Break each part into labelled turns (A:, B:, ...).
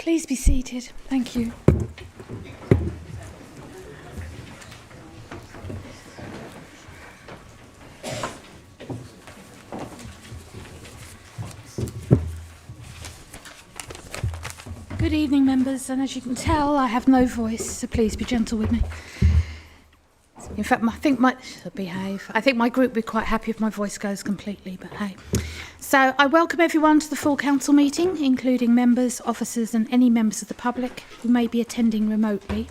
A: Please be seated. Thank you. Good evening, members, and as you can tell, I have no voice, so please be gentle with me. In fact, I think my group would be quite happy if my voice goes completely, but hey. So I welcome everyone to the full council meeting, including members, officers and any members of the public who may be attending remotely.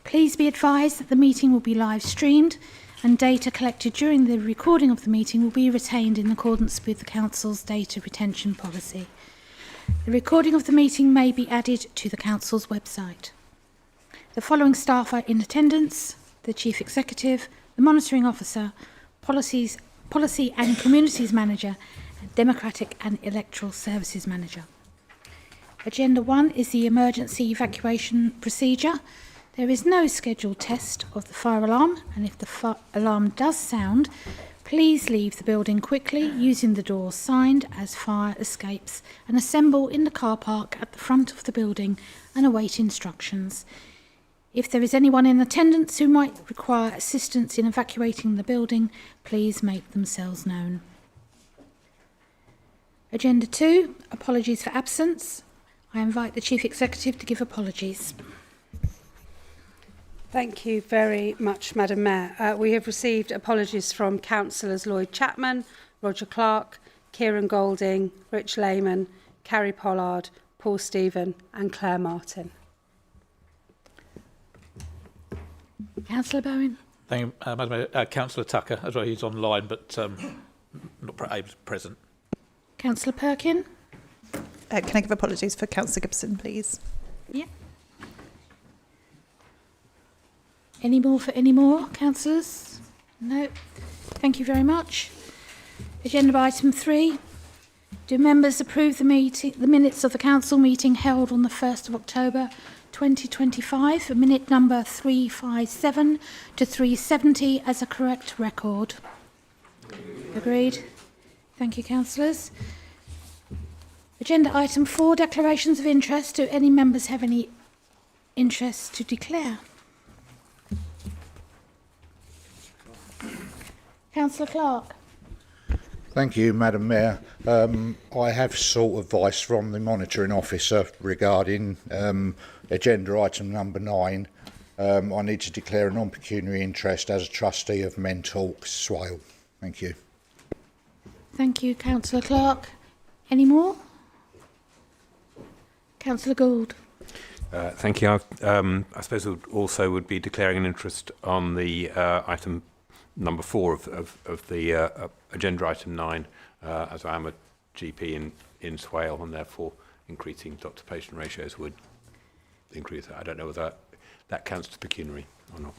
A: Please be advised that the meeting will be live streamed and data collected during the recording of the meeting will be retained in accordance with the council's data retention policy. The recording of the meeting may be added to the council's website. The following staff are in attendance: the Chief Executive, the Monitoring Officer, Policy and Communities Manager, and Democratic and Electoral Services Manager. Agenda 1 is the emergency evacuation procedure. There is no scheduled test of the fire alarm, and if the alarm does sound, please leave the building quickly using the doors signed as fire escapes and assemble in the car park at the front of the building and await instructions. If there is anyone in attendance who might require assistance in evacuating the building, please make themselves known. Agenda 2, apologies for absence. I invite the Chief Executive to give apologies.
B: Thank you very much, Madam Mayor. We have received apologies from Councillors Lloyd Chapman, Roger Clark, Kieran Golding, Rich Lehman, Carrie Pollard, Paul Stephen and Claire Martin.
A: Councillor Bowen.
C: Thank you, Madam Mayor. Councillor Tucker, as well, he's online but not present.
A: Councillor Perkin.
D: Can I give apologies for Councillor Gibson, please?
A: Yeah. Any more, councillors? No. Thank you very much. Agenda item 3. Do members approve the minutes of the council meeting held on the 1st of October 2025, minute number 357 to 370 as a correct record? Agreed. Thank you, councillors. Agenda item 4, declarations of interest. Do any members have any interest to declare? Councillor Clark.
E: Thank you, Madam Mayor. I have sought advice from the monitoring officer regarding agenda item number 9. I need to declare a non-pecuniary interest as a trustee of Mentalk Swale. Thank you.
A: Thank you, Councillor Clark. Any more? Councillor Gould.
F: Thank you. I suppose it also would be declaring an interest on the item number 4 of the agenda item 9, as I am a GP in Swale, and therefore increasing doctor-patient ratios would increase that. I don't know whether that counts to pecuniary or not.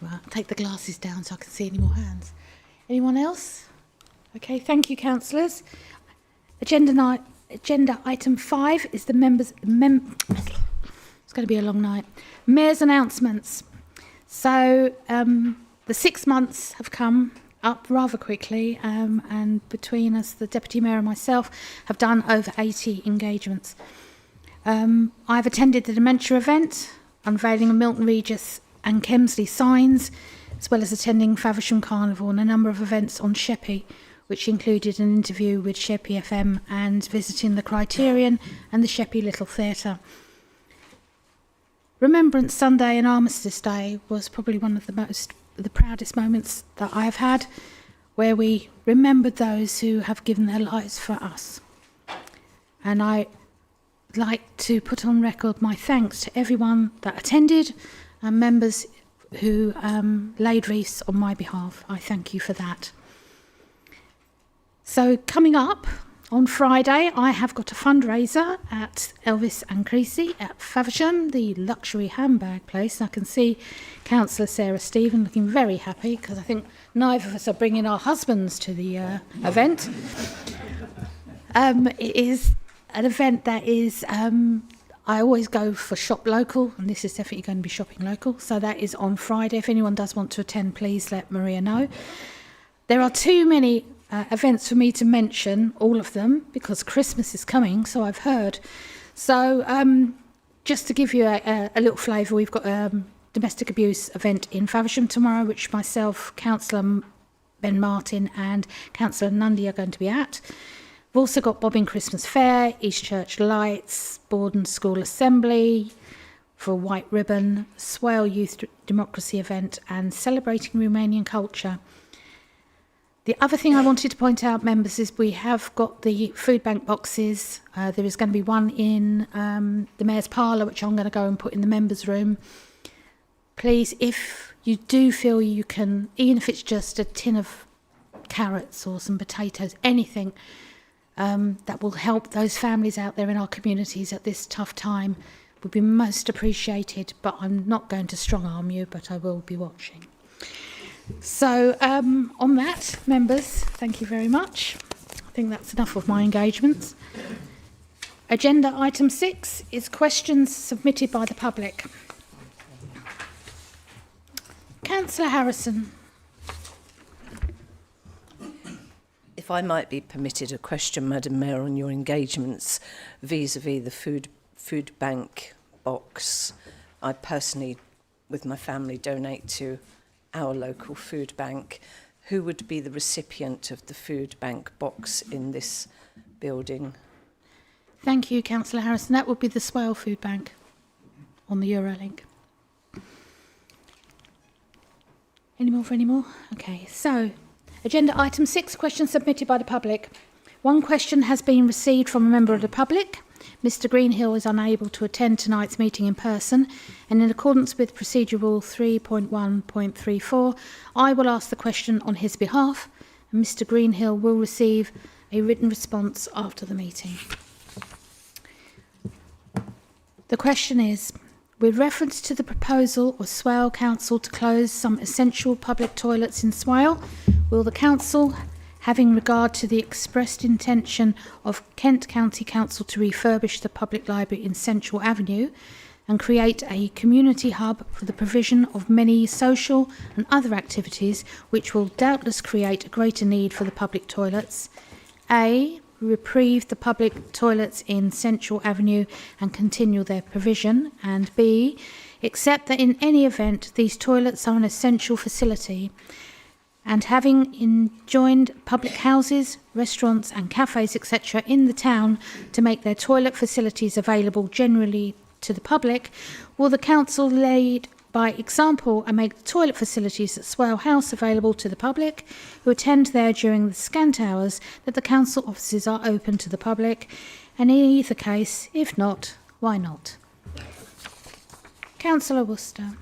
A: Right, I'll take the glasses down so I can see any more hands. Anyone else? Okay, thank you, councillors. Agenda item 5 is the members. It's going to be a long night. Mayor's announcements. So the 6 months have come up rather quickly, and between us, the Deputy Mayor and myself have done over 80 engagements. I've attended the dementia event, unveiling of Milton Regis and Kemsley signs, as well as attending Faversham Carnival and a number of events on Sheppey, which included an interview with Sheppey FM and visiting the Criterion and the Sheppey Little Theatre. Remembrance Sunday and Armistice Day was probably one of the proudest moments that I've had, where we remembered those who have given their lives for us. And I'd like to put on record my thanks to everyone that attended and members who laid wreaths on my behalf. I thank you for that. So coming up on Friday, I have got a fundraiser at Elvis and Creasy at Faversham, the luxury handbag place. I can see Councillor Sarah Stephen looking very happy because I think neither of us are bringing our husbands to the event. It is an event that is, I always go for shop local, and this is definitely going to be shopping local. So that is on Friday. If anyone does want to attend, please let Maria know. There are too many events for me to mention all of them because Christmas is coming, so I've heard. So, just to give you a little flavour, we've got a domestic abuse event in Faversham tomorrow, which myself, Councillor Ben Martin and Councillor Nundy are going to be at. We've also got Bobbing Christmas Fair, East Church Lights, Borden School Assembly for a white ribbon, Swale Youth Democracy event and celebrating Romanian culture. The other thing I wanted to point out, members, is we have got the food bank boxes. There is going to be one in the Mayor's Parlour, which I'm going to go and put in the members' room. Please, if you do feel you can, even if it's just a tin of carrots or some potatoes, anything that will help those families out there in our communities at this tough time, would be most appreciated. But I'm not going to strong-arm you, but I will be watching. So, on that, members, thank you very much. I think that's enough of my engagements. Agenda item 6 is questions submitted by the public. Councillor Harrison.
G: If I might be permitted a question, Madam Mayor, on your engagements vis-à-vis the food bank box. I personally, with my family, donate to our local food bank. Who would be the recipient of the food bank box in this building?
A: Thank you, Councillor Harrison. That would be the Swale Food Bank on the Eurolink. Any more? Okay, so agenda item 6, questions submitted by the public. One question has been received from a member of the public. Mr Greenhill is unable to attend tonight's meeting in person, and in accordance with Procedure Rule 3.1.34, I will ask the question on his behalf, and Mr Greenhill will receive a written response after the meeting. The question is, with reference to the proposal of Swale Council to close some essential public toilets in Swale, will the Council, having regard to the expressed intention of Kent County Council to refurbish the public library in Central Avenue and create a community hub for the provision of many social and other activities which will doubtless create a greater need for the public toilets, A, reprieve the public toilets in Central Avenue and continue their provision, and B, accept that in any event these toilets are an essential facility, and having enjoined public houses, restaurants and cafes, etc. in the town to make their toilet facilities available generally to the public, will the Council lead by example and make the toilet facilities at Swale House available to the public who attend there during the scant hours that the Council offices are open to the public, and in either case, if not, why not? Councillor Worcester.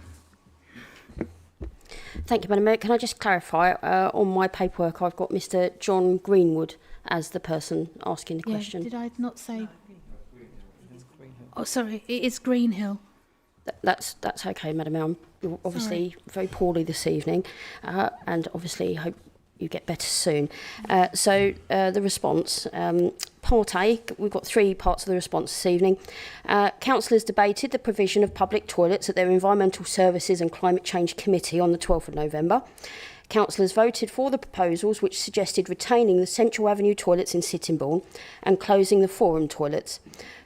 H: Thank you, Madam Mayor. Can I just clarify, on my paperwork I've got Mr John Greenwood as the person asking the question.
A: Did I not say? Oh, sorry, it is Greenhill.
H: That's okay, Madam Mayor. I'm obviously very poorly this evening, and obviously hope you get better soon. So the response, part A, we've got 3 parts of the response this evening. Councillors debated the provision of public toilets at their Environmental Services and Climate Change Committee on the 12th of November. Councillors voted for the proposals which suggested retaining the Central Avenue toilets in Sittingbourne and closing the Forum toilets.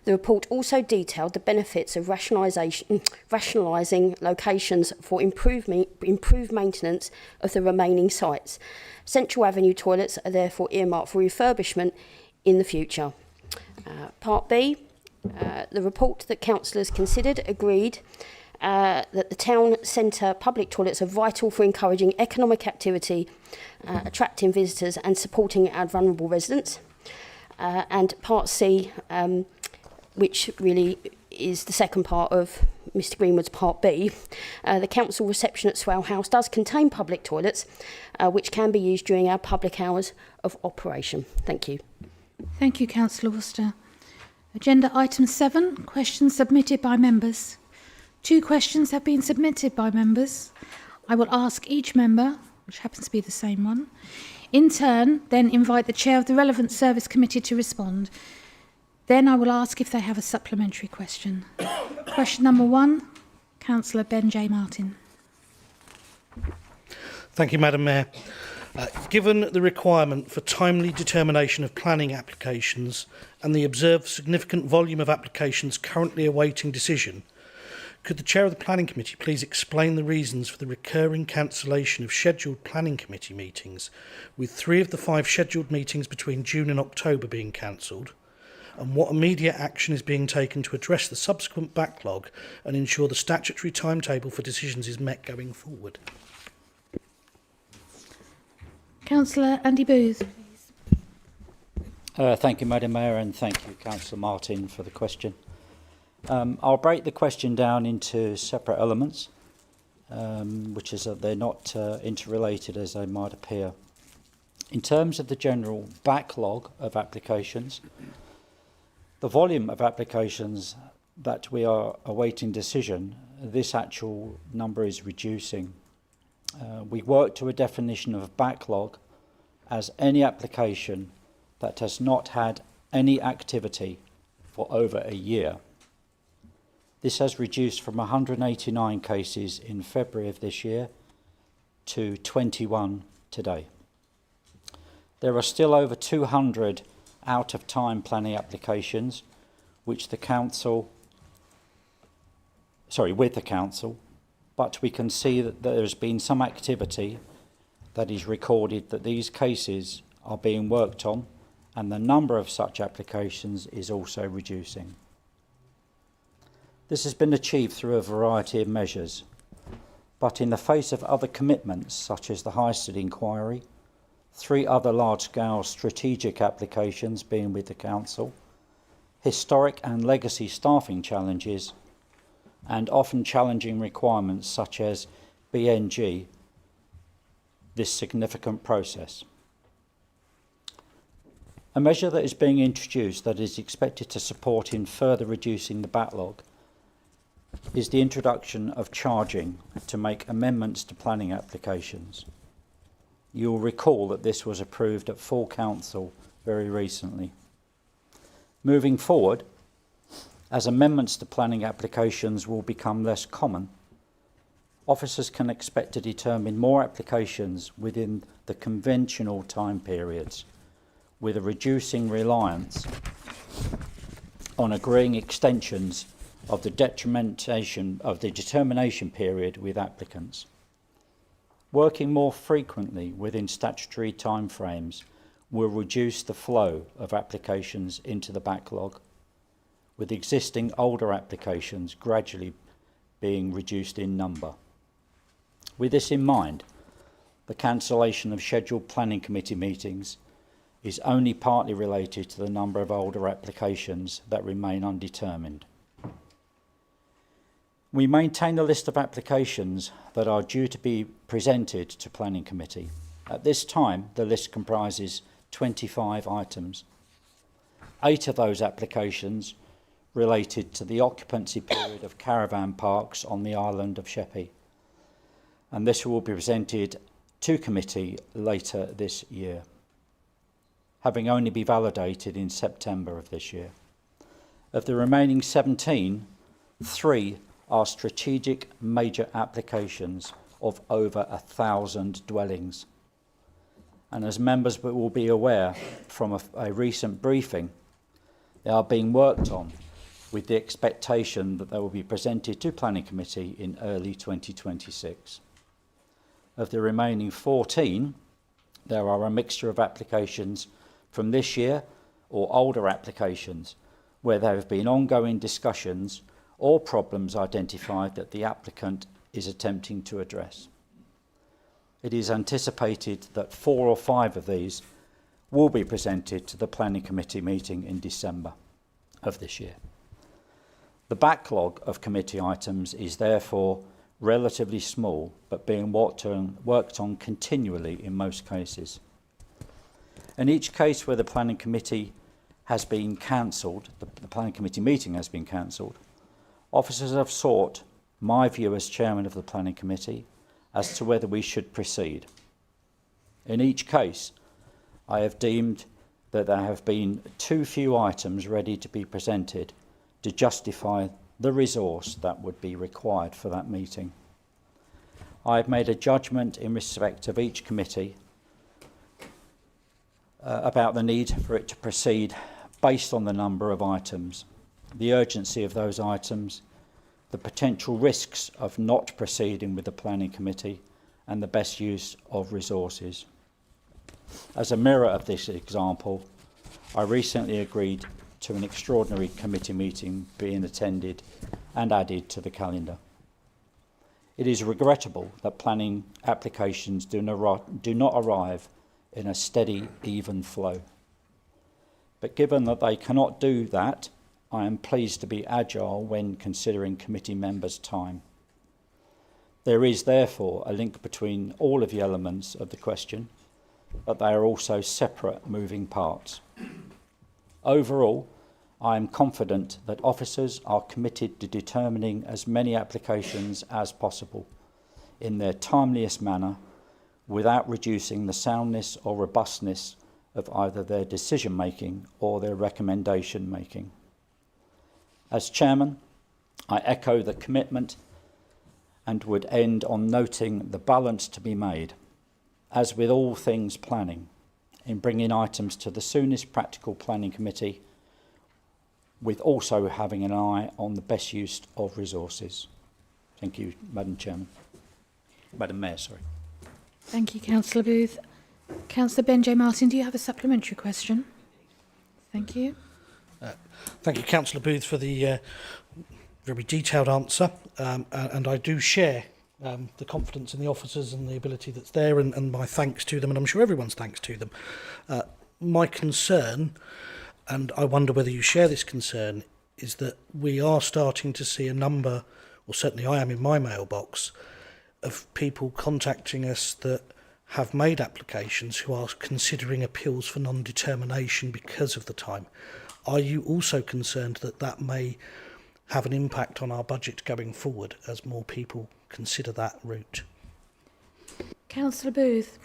H: The report also detailed the benefits of rationalising locations for improved maintenance of the remaining sites. Central Avenue toilets are therefore earmarked for refurbishment in the future. Part B, the report that councillors considered agreed that the town centre public toilets are vital for encouraging economic activity, attracting visitors and supporting our vulnerable residents. And Part C, which really is the second part of Mr Greenwood's Part B, the council reception at Swale House does contain public toilets which can be used during our public hours of operation. Thank you.
A: Thank you, Councillor Worcester. Agenda item 7, questions submitted by members. 2 questions have been submitted by members. I will ask each member, which happens to be the same one, in turn, then invite the chair of the relevant service committee to respond. Then I will ask if they have a supplementary question. Question number 1, Councillor Ben J. Martin.
I: Thank you, Madam Mayor. Given the requirement for timely determination of planning applications and the observed significant volume of applications currently awaiting decision, could the Chair of the Planning Committee please explain the reasons for the recurring cancellation of scheduled Planning Committee meetings, with 3 of the 5 scheduled meetings between June and October being cancelled, and what immediate action is being taken to address the subsequent backlog and ensure the statutory timetable for decisions is met going forward?
A: Councillor Andy Booth.
J: Thank you, Madam Mayor, and thank you, Councillor Martin, for the question. I'll break the question down into separate elements, which is that they're not interrelated as they might appear. In terms of the general backlog of applications, the volume of applications that we are awaiting decision, this actual number is reducing. We work to a definition of backlog as any application that has not had any activity for over a year. This has reduced from 189 cases in February of this year to 21 today. There are still over 200 out-of-time planning applications with the council, but we can see that there has been some activity that is recorded that these cases are being worked on, and the number of such applications is also reducing. This has been achieved through a variety of measures, but in the face of other commitments such as the Highstead inquiry, 3 other large-scale strategic applications being with the council, historic and legacy staffing challenges, and often challenging requirements such as BNG, this significant process. A measure that is being introduced that is expected to support in further reducing the backlog is the introduction of charging to make amendments to planning applications. You'll recall that this was approved at full council very recently. Moving forward, as amendments to planning applications will become less common, officers can expect to determine more applications within the conventional time periods, with a reducing reliance on agreeing extensions of the determination period with applicants. Working more frequently within statutory timeframes will reduce the flow of applications into the backlog, with existing older applications gradually being reduced in number. With this in mind, the cancellation of scheduled planning committee meetings is only partly related to the number of older applications that remain undetermined. We maintain a list of applications that are due to be presented to Planning Committee. At this time, the list comprises 25 items. 8 of those applications related to the occupancy period of caravan parks on the island of Sheppey, and this will be presented to committee later this year, having only been validated in September of this year. Of the remaining 17, 3 are strategic major applications of over 1,000 dwellings. And as members will be aware from a recent briefing, they are being worked on with the expectation that they will be presented to Planning Committee in early 2026. Of the remaining 14, there are a mixture of applications from this year or older applications where there have been ongoing discussions or problems identified that the applicant is attempting to address. It is anticipated that 4 or 5 of these will be presented to the Planning Committee meeting in December of this year. The backlog of committee items is therefore relatively small, but being worked on continually in most cases. In each case where the Planning Committee has been cancelled, the Planning Committee meeting has been cancelled, officers have sought my view as Chairman of the Planning Committee as to whether we should proceed. In each case, I have deemed that there have been too few items ready to be presented to justify the resource that would be required for that meeting. I have made a judgment in respect of each committee about the need for it to proceed based on the number of items, the urgency of those items, the potential risks of not proceeding with the planning committee, and the best use of resources. As a mirror of this example, I recently agreed to an extraordinary committee meeting being attended and added to the calendar. It is regrettable that planning applications do not arrive in a steady, even flow. But given that they cannot do that, I am pleased to be agile when considering committee members' time. There is therefore a link between all of the elements of the question, but they are also separate moving parts. Overall, I am confident that officers are committed to determining as many applications as possible in their timeliest manner without reducing the soundness or robustness of either their decision making or their recommendation making. As chairman, I echo the commitment and would end on noting the balance to be made, as with all things planning, in bringing items to the soonest practical planning committee, with also having an eye on the best use of resources. Thank you, Madam Chairman. Madam Mayor, sorry.
A: Thank you, Councillor Booth. Councillor Ben J. Martin, do you have a supplementary question? Thank you.
I: Thank you, Councillor Booth, for the very detailed answer. And I do share the confidence in the officers and the ability that's there, and my thanks to them, and I'm sure everyone's thanks to them. My concern, and I wonder whether you share this concern, is that we are starting to see a number, or certainly I am in my mailbox, of people contacting us that have made applications who are considering appeals for non-determination because of the time. Are you also concerned that that may have an impact on our budget going forward as more people consider that route?
A: Councillor Booth.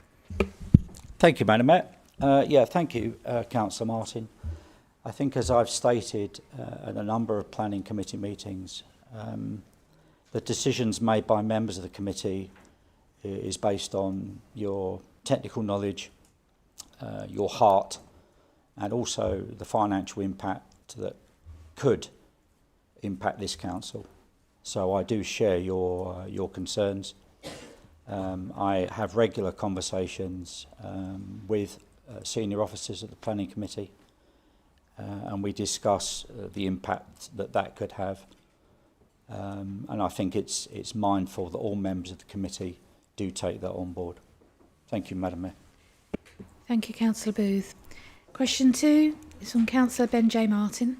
J: Thank you, Madam Mayor. Thank you, Councillor Martin. I think, as I've stated at a number of planning committee meetings, the decisions made by members of the committee is based on your technical knowledge, your heart, and also the financial impact that could impact this council. So I do share your concerns. I have regular conversations with senior officers at the planning committee, and we discuss the impact that could have. And I think it's mindful that all members of the committee do take that on board. Thank you, Madam Mayor.
A: Thank you, Councillor Booth. Question 2 is from Councillor Ben J. Martin.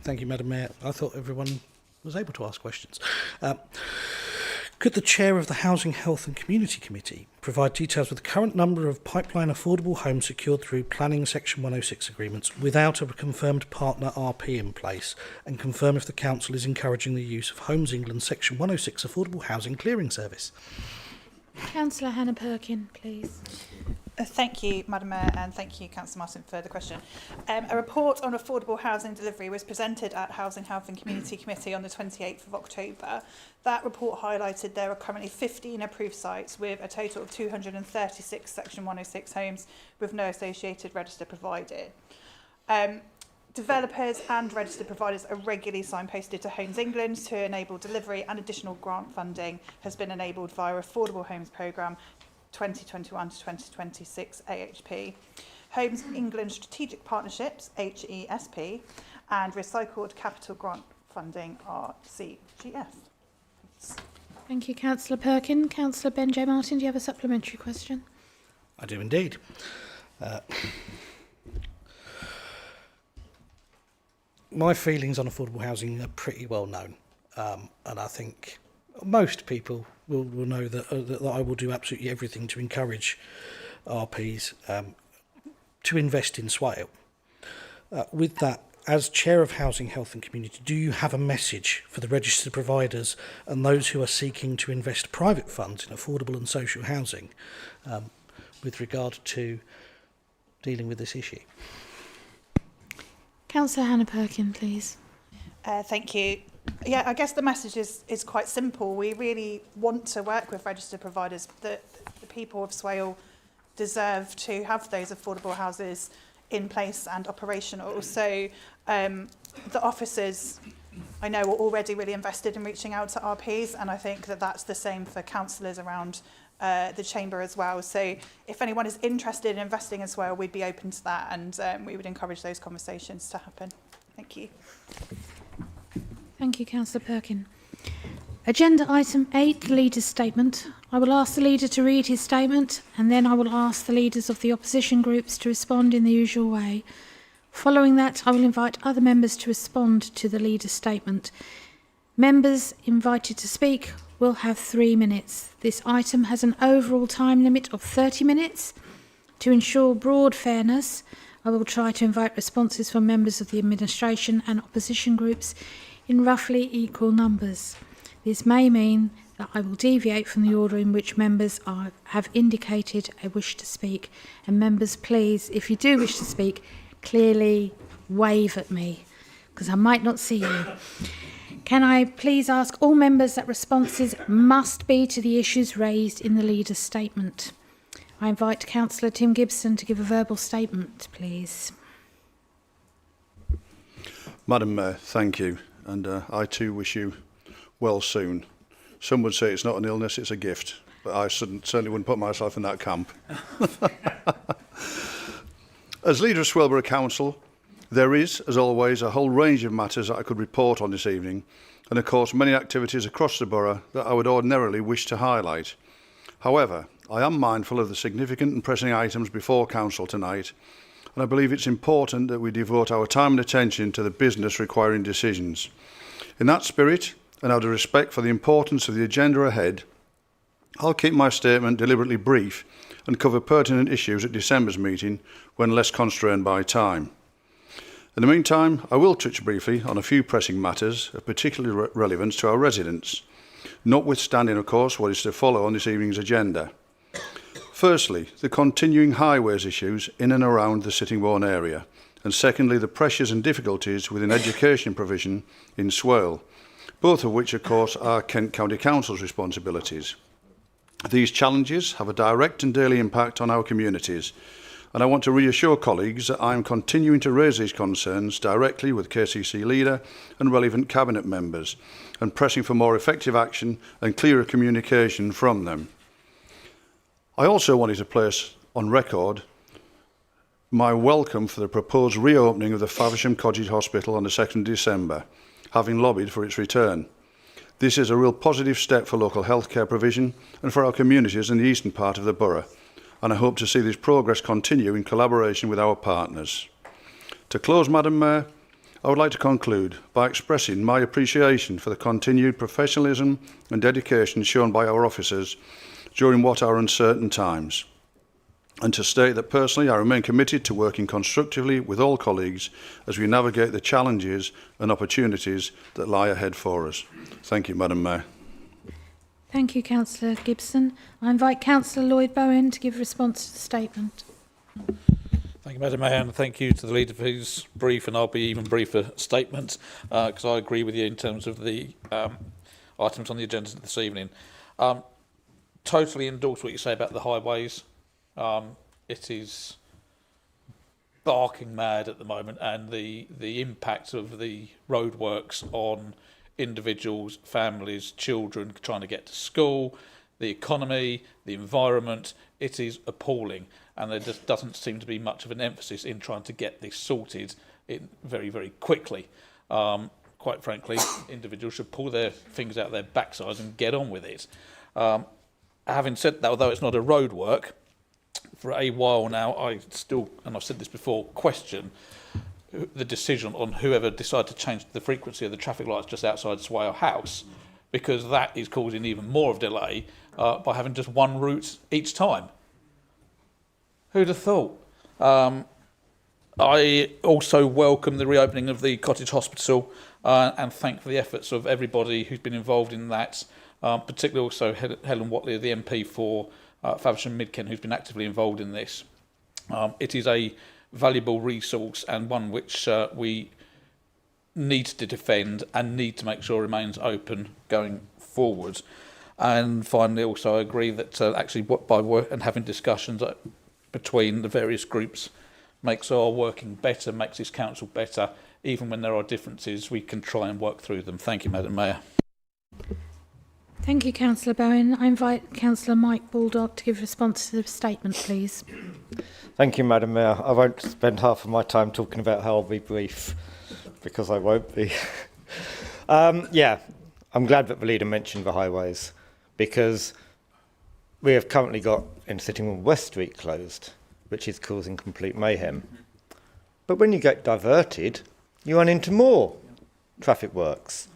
I: Thank you, Madam Mayor. I thought everyone was able to ask questions. Could the chair of the Housing, Health and Community Committee provide details with the current number of pipeline affordable homes secured through planning section 106 agreements without a confirmed partner RP in place, and confirm if the council is encouraging the use of Homes England section 106 affordable housing clearing service?
A: Councillor Hannah Perkin, please.
D: Thank you, Madam Mayor, and thank you, Councillor Martin, for the question. A report on affordable housing delivery was presented at Housing, Health and Community Committee on the 28th of October. That report highlighted there are currently 15 approved sites with a total of 236 Section 106 homes with no associated register provided. Developers and registered providers are regularly signposted to Homes England to enable delivery, and additional grant funding has been enabled via Affordable Homes Programme 2021 to 2026 AHP, Homes England Strategic Partnerships HESP, and Recycled Capital Grant Funding RCGF.
A: Thank you, Councillor Perkin. Councillor Ben J. Martin, do you have a supplementary question?
I: I do indeed. My feelings on affordable housing are pretty well known, and I think most people will know that I will do absolutely everything to encourage RPs to invest in Swale. With that, as Chair of Housing, Health and Community, do you have a message for the registered providers and those who are seeking to invest private funds in affordable and social housing with regard to dealing with this issue?
A: Councillor Hannah Perkin, please.
D: Thank you. Yeah, I guess the message is quite simple. We really want to work with registered providers. The people of Swale deserve to have those affordable houses in place and operational. So the officers, I know, are already really invested in reaching out to RPs, and I think that that's the same for councillors around the chamber as well. So if anyone is interested in investing as well, we'd be open to that, and we would encourage those conversations to happen. Thank you.
A: Thank you, Councillor Perkin. Agenda item 8, the leader's statement. I will ask the leader to read his statement, and then I will ask the leaders of the opposition groups to respond in the usual way. Following that, I will invite other members to respond to the leader's statement. Members invited to speak will have 3 minutes. This item has an overall time limit of 30 minutes. To ensure broad fairness, I will try to invite responses from members of the administration and opposition groups in roughly equal numbers. This may mean that I will deviate from the order in which members have indicated a wish to speak. And members, please, if you do wish to speak, clearly wave at me, because I might not see you. Can I please ask all members that responses must be to the issues raised in the leader's statement? I invite Councillor Tim Gibson to give a verbal statement, please.
K: Madam Mayor, thank you. And I too wish you well soon. Some would say it's not an illness, it's a gift. But I certainly wouldn't put myself in that camp. As leader of Swellborough Council, there is, as always, a whole range of matters that I could report on this evening, and of course many activities across the borough that I would ordinarily wish to highlight. However, I am mindful of the significant and pressing items before Council tonight, and I believe it's important that we devote our time and attention to the business requiring decisions. In that spirit, and out of respect for the importance of the agenda ahead, I'll keep my statement deliberately brief and cover pertinent issues at December's meeting when less constrained by time. In the meantime, I will touch briefly on a few pressing matters of particular relevance to our residents, notwithstanding, of course, what is to follow on this evening's agenda. Firstly, the continuing highways issues in and around the Sittingbourne area, and secondly, the pressures and difficulties within education provision in Swale, both of which, of course, are Kent County Council's responsibilities. These challenges have a direct and daily impact on our communities, and I want to reassure colleagues that I am continuing to raise these concerns directly with KCC leader and relevant cabinet members, and pressing for more effective action and clearer communication from them. I also wanted to place on record my welcome for the proposed reopening of the Faversham Cottage Hospital on the 2nd of December, having lobbied for its return. This is a real positive step for local healthcare provision and for our communities in the eastern part of the borough, and I hope to see this progress continue in collaboration with our partners. To close, Madam Mayor, I would like to conclude by expressing my appreciation for the continued professionalism and dedication shown by our officers during what are uncertain times, and to state that personally I remain committed to working constructively with all colleagues as we navigate the challenges and opportunities that lie ahead for us. Thank you, Madam Mayor.
A: Thank you, Councillor Gibson. I invite Councillor Lloyd Bowen to give a response to the statement.
C: Thank you, Madam Mayor, and thank you to the leader for his brief, and I'll be even briefer statement, because I agree with you in terms of the items on the agenda this evening. Totally endorse what you say about the highways. It is barking mad at the moment, and the impact of the roadworks on individuals, families, children trying to get to school, the economy, the environment, it is appalling, and there just doesn't seem to be much of an emphasis in trying to get this sorted very, very quickly. Quite frankly, individuals should pull their fingers out their backsides and get on with it. Having said that, although it's not a roadwork, for a while now, I still, and I've said this before, question the decision on whoever decided to change the frequency of the traffic lights just outside Swale House, because that is causing even more of delay by having just one route each time. Who'd have thought? I also welcome the reopening of the Cottage Hospital and thank for the efforts of everybody who's been involved in that, particularly also Helen Watley, the MP for Faversham Mid-Kent, who's been actively involved in this. It is a valuable resource and one which we need to defend and need to make sure remains open going forward. And finally, also I agree that actually by work and having discussions, between the various groups makes our working better, makes this council better. Even when there are differences, we can try and work through them. Thank you, Madam Mayor.
A: Thank you, Councillor Bowen. I invite Councillor Mike Baldock to give response to the statement, please.
L: Thank you, Madam Mayor. I won't spend half of my time talking about how I'll be brief, because I won't be. Yeah, I'm glad that the leader mentioned the highways, because we have currently got in Sittingbourne West Street closed, which is causing complete mayhem. But when you get diverted, you run into more traffic works.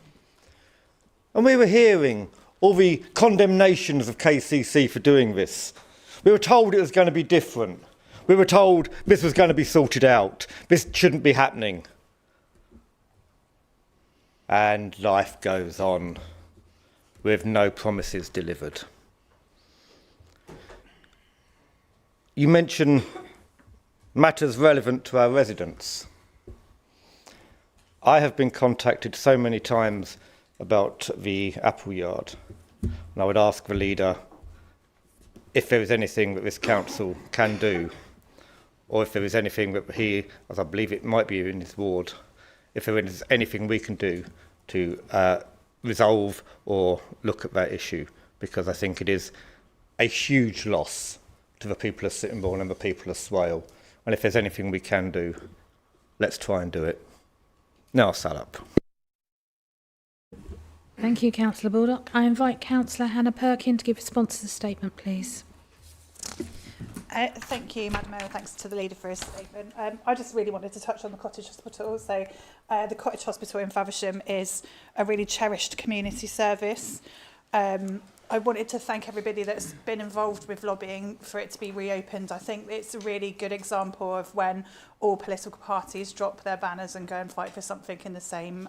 L: And we were hearing all the condemnations of KCC for doing this. We were told it was going to be different. We were told this was going to be sorted out. This shouldn't be happening. And life goes on with no promises delivered. You mention matters relevant to our residents. I have been contacted so many times about the Appleyard, and I would ask the leader if there is anything that this council can do, or if there is anything that he, as I believe it might be in his ward, if there is anything we can do to resolve or look at that issue, because I think it is a huge loss to the people of Sittingbourne and the people of Swale. And if there's anything we can do, let's try and do it. Now I'll shut up.
A: Thank you, Councillor Baldock. I invite Councillor Hannah Perkin to give response to the statement, please.
D: Thank you, Madam Mayor. Thanks to the leader for his statement. I just really wanted to touch on the Cottage Hospital. So the Cottage Hospital in Faversham is a really cherished community service. I wanted to thank everybody that's been involved with lobbying for it to be reopened. I think it's a really good example of when all political parties drop their banners and go and fight for something in the same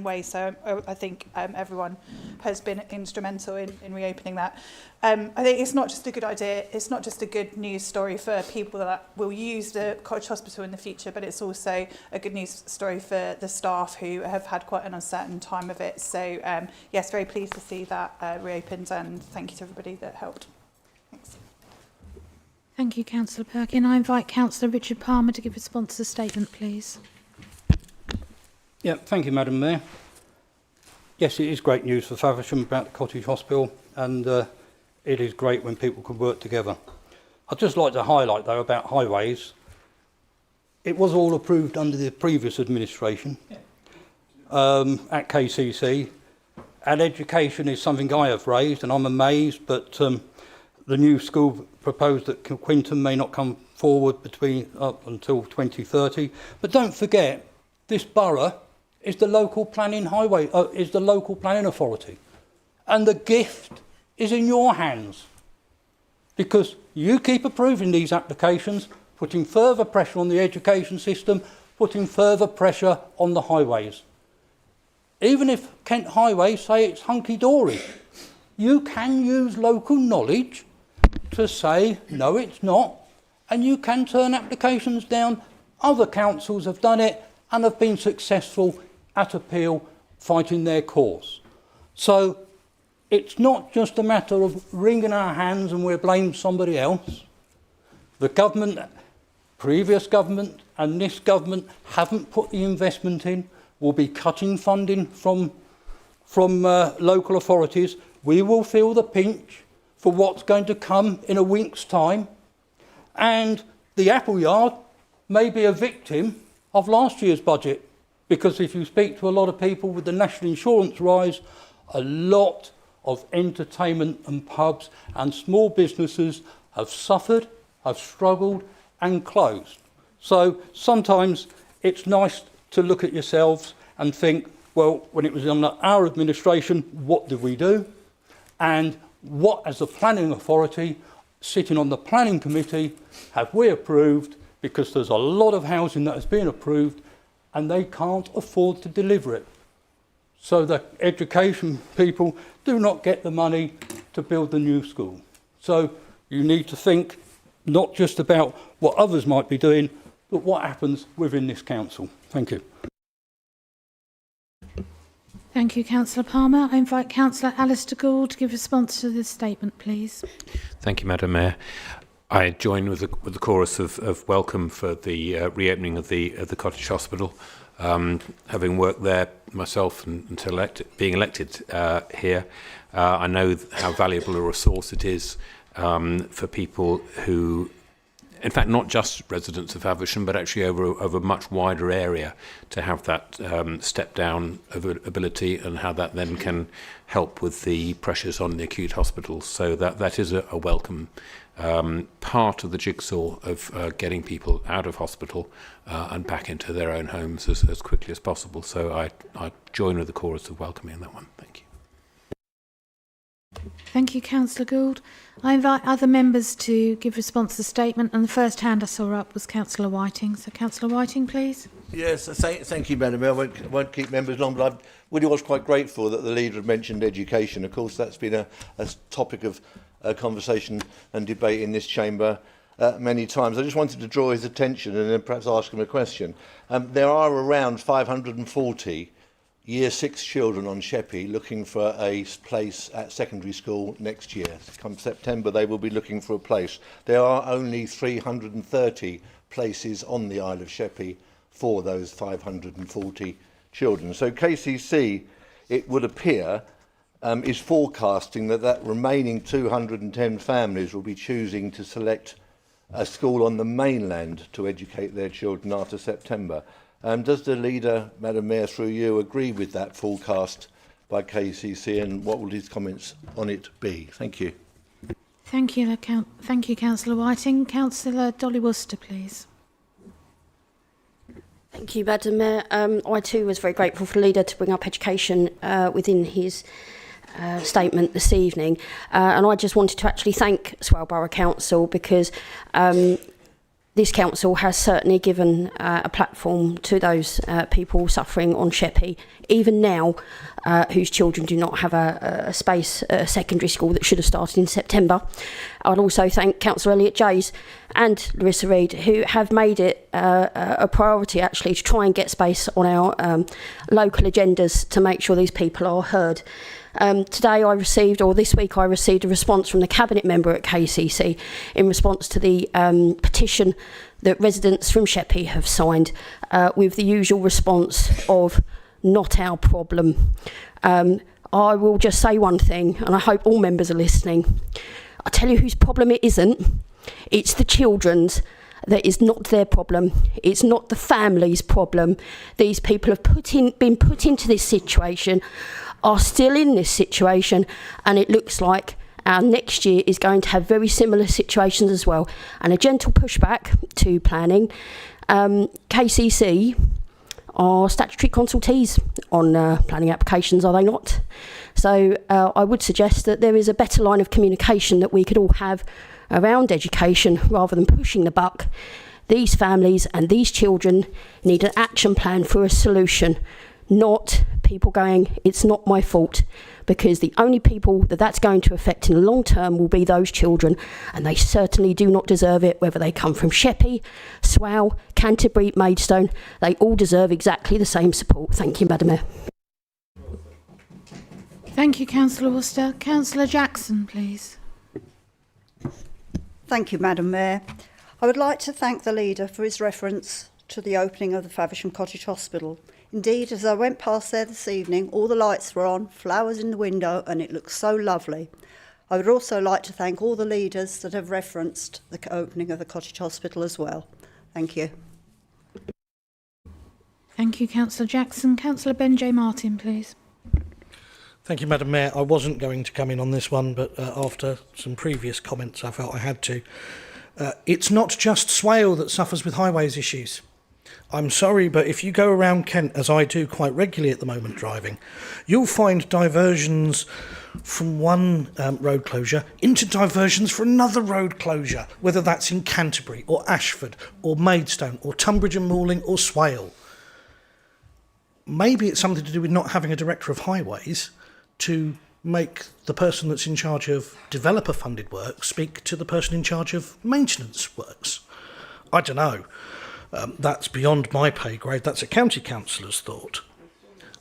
D: way. So I think everyone has been instrumental in reopening that. I think it's not just a good idea, it's not just a good news story for people that will use the Cottage Hospital in the future, but it's also a good news story for the staff who have had quite an uncertain time of it. So yes, very pleased to see that reopened, and thank you to everybody that helped. Thanks.
A: Thank you, Councillor Perkin. I invite Councillor Richard Palmer to give response to the statement, please.
M: Yeah, thank you, Madam Mayor. Yes, it is great news for Faversham about the Cottage Hospital, and it is great when people can work together. I'd just like to highlight, though, about highways. It was all approved under the previous administration at KCC, and education is something I have raised, and I'm amazed, but the new school proposed that Quinton may not come forward up until 2030. But don't forget, this borough is the local planning authority, and the gift is in your hands, because you keep approving these applications, putting further pressure on the education system, putting further pressure on the highways. Even if Kent Highways say it's hunky-dory, you can use local knowledge to say, no, it's not, and you can turn applications down. Other councils have done it and have been successful at appeal, fighting their cause. So it's not just a matter of wringing our hands and we'll blame somebody else. The government, previous government and this government haven't put the investment in. We'll be cutting funding from local authorities. We will feel the pinch for what's going to come in a week's time. And the Appleyard may be a victim of last year's budget, because if you speak to a lot of people with the national insurance rise, a lot of entertainment and pubs and small businesses have suffered, have struggled and closed. So sometimes it's nice to look at yourselves and think, well, when it was under our administration, what did we do? And what, as a planning authority, sitting on the planning committee, have we approved? Because there's a lot of housing that has been approved and they can't afford to deliver it. So the education people do not get the money to build the new school. So you need to think not just about what others might be doing, but what happens within this council. Thank you.
A: Thank you, Councillor Palmer. I invite Councillor Alistair Gould to give response to this statement, please.
F: Thank you, Madam Mayor. I join with the chorus of welcome for the reopening of the Cottage Hospital. Having worked there myself until being elected here, I know how valuable a resource it is for people who, in fact, not just residents of Faversham, but actually over a much wider area, to have that step down of ability, and how that then can help with the pressures on the acute hospitals. So that is a welcome part of the jigsaw of getting people out of hospital and back into their own homes as quickly as possible. So I join with the chorus of welcoming that one. Thank you.
A: Thank you, Councillor Gould. I invite other members to give response to the statement, and the first hand I saw up was Councillor Whiting. So, Councillor Whiting, please.
N: Yes, thank you, Madam Mayor. I won't keep members long, but I really was quite grateful that the leader had mentioned education. Of course, that's been a topic of conversation and debate in this chamber many times. I just wanted to draw his attention and then perhaps ask him a question. There are around 540 Year 6 children on Sheppey looking for a place at secondary school next year. Come September, they will be looking for a place. There are only 330 places on the Isle of Sheppey for those 540 children. So KCC, it would appear, is forecasting that remaining 210 families will be choosing to select a school on the mainland to educate their children after September. Does the leader, Madam Mayor, through you, agree with that forecast by KCC, and what will his comments on it be? Thank you.
A: Thank you, Councillor Whiting. Councillor Dolly Worcester, please.
H: Thank you, Madam Mayor. I too was very grateful for the leader to bring up education within his statement this evening, and I just wanted to actually thank Swale Borough Council, because this council has certainly given a platform to those people suffering on Sheppey, even now, whose children do not have a space at a secondary school that should have started in September. I'd also thank Councillor Elliot Jays and Larissa Reid, who have made it a priority actually to try and get space on our local agendas to make sure these people are heard. This week I received a response from the Cabinet member at KCC in response to the petition that residents from Sheppey have signed, with the usual response of "not our problem." I will just say one thing, and I hope all members are listening. I tell you whose problem it isn't. It's the children's. That is not their problem. It's not the family's problem. These people have been put into this situation, are still in this situation, and it looks like our next year is going to have very similar situations as well. And a gentle pushback to planning. KCC are statutory consultees on planning applications, are they not? So I would suggest that there is a better line of communication that we could all have around education, rather than pushing the buck. These families and these children need an action plan for a solution, not people going, "It's not my fault," because the only people that's going to affect in the long term will be those children, and they certainly do not deserve it, whether they come from Sheppey, Swale, Canterbury, Maidstone. They all deserve exactly the same support. Thank you, Madam Mayor.
A: Thank you, Councillor Worcester. Councillor Jackson, please.
O: Thank you, Madam Mayor. I would like to thank the leader for his reference to the opening of the Faversham Cottage Hospital. Indeed, as I went past there this evening, all the lights were on, flowers in the window, and it looks so lovely. I would also like to thank all the leaders that have referenced the opening of the Cottage Hospital as well. Thank you.
A: Thank you, Councillor Jackson. Councillor Ben J. Martin, please.
I: Thank you, Madam Mayor. I wasn't going to come in on this one, but after some previous comments, I felt I had to. It's not just Swale that suffers with highways issues. I'm sorry, but if you go around Kent, as I do quite regularly at the moment driving, you'll find diversions from one road closure into diversions for another road closure, whether that's in Canterbury or Ashford or Maidstone or Tunbridge and Malling or Swale. Maybe it's something to do with not having a director of highways to make the person that's in charge of developer-funded work speak to the person in charge of maintenance works. I don't know. That's beyond my pay grade. That's a county councillor's thought.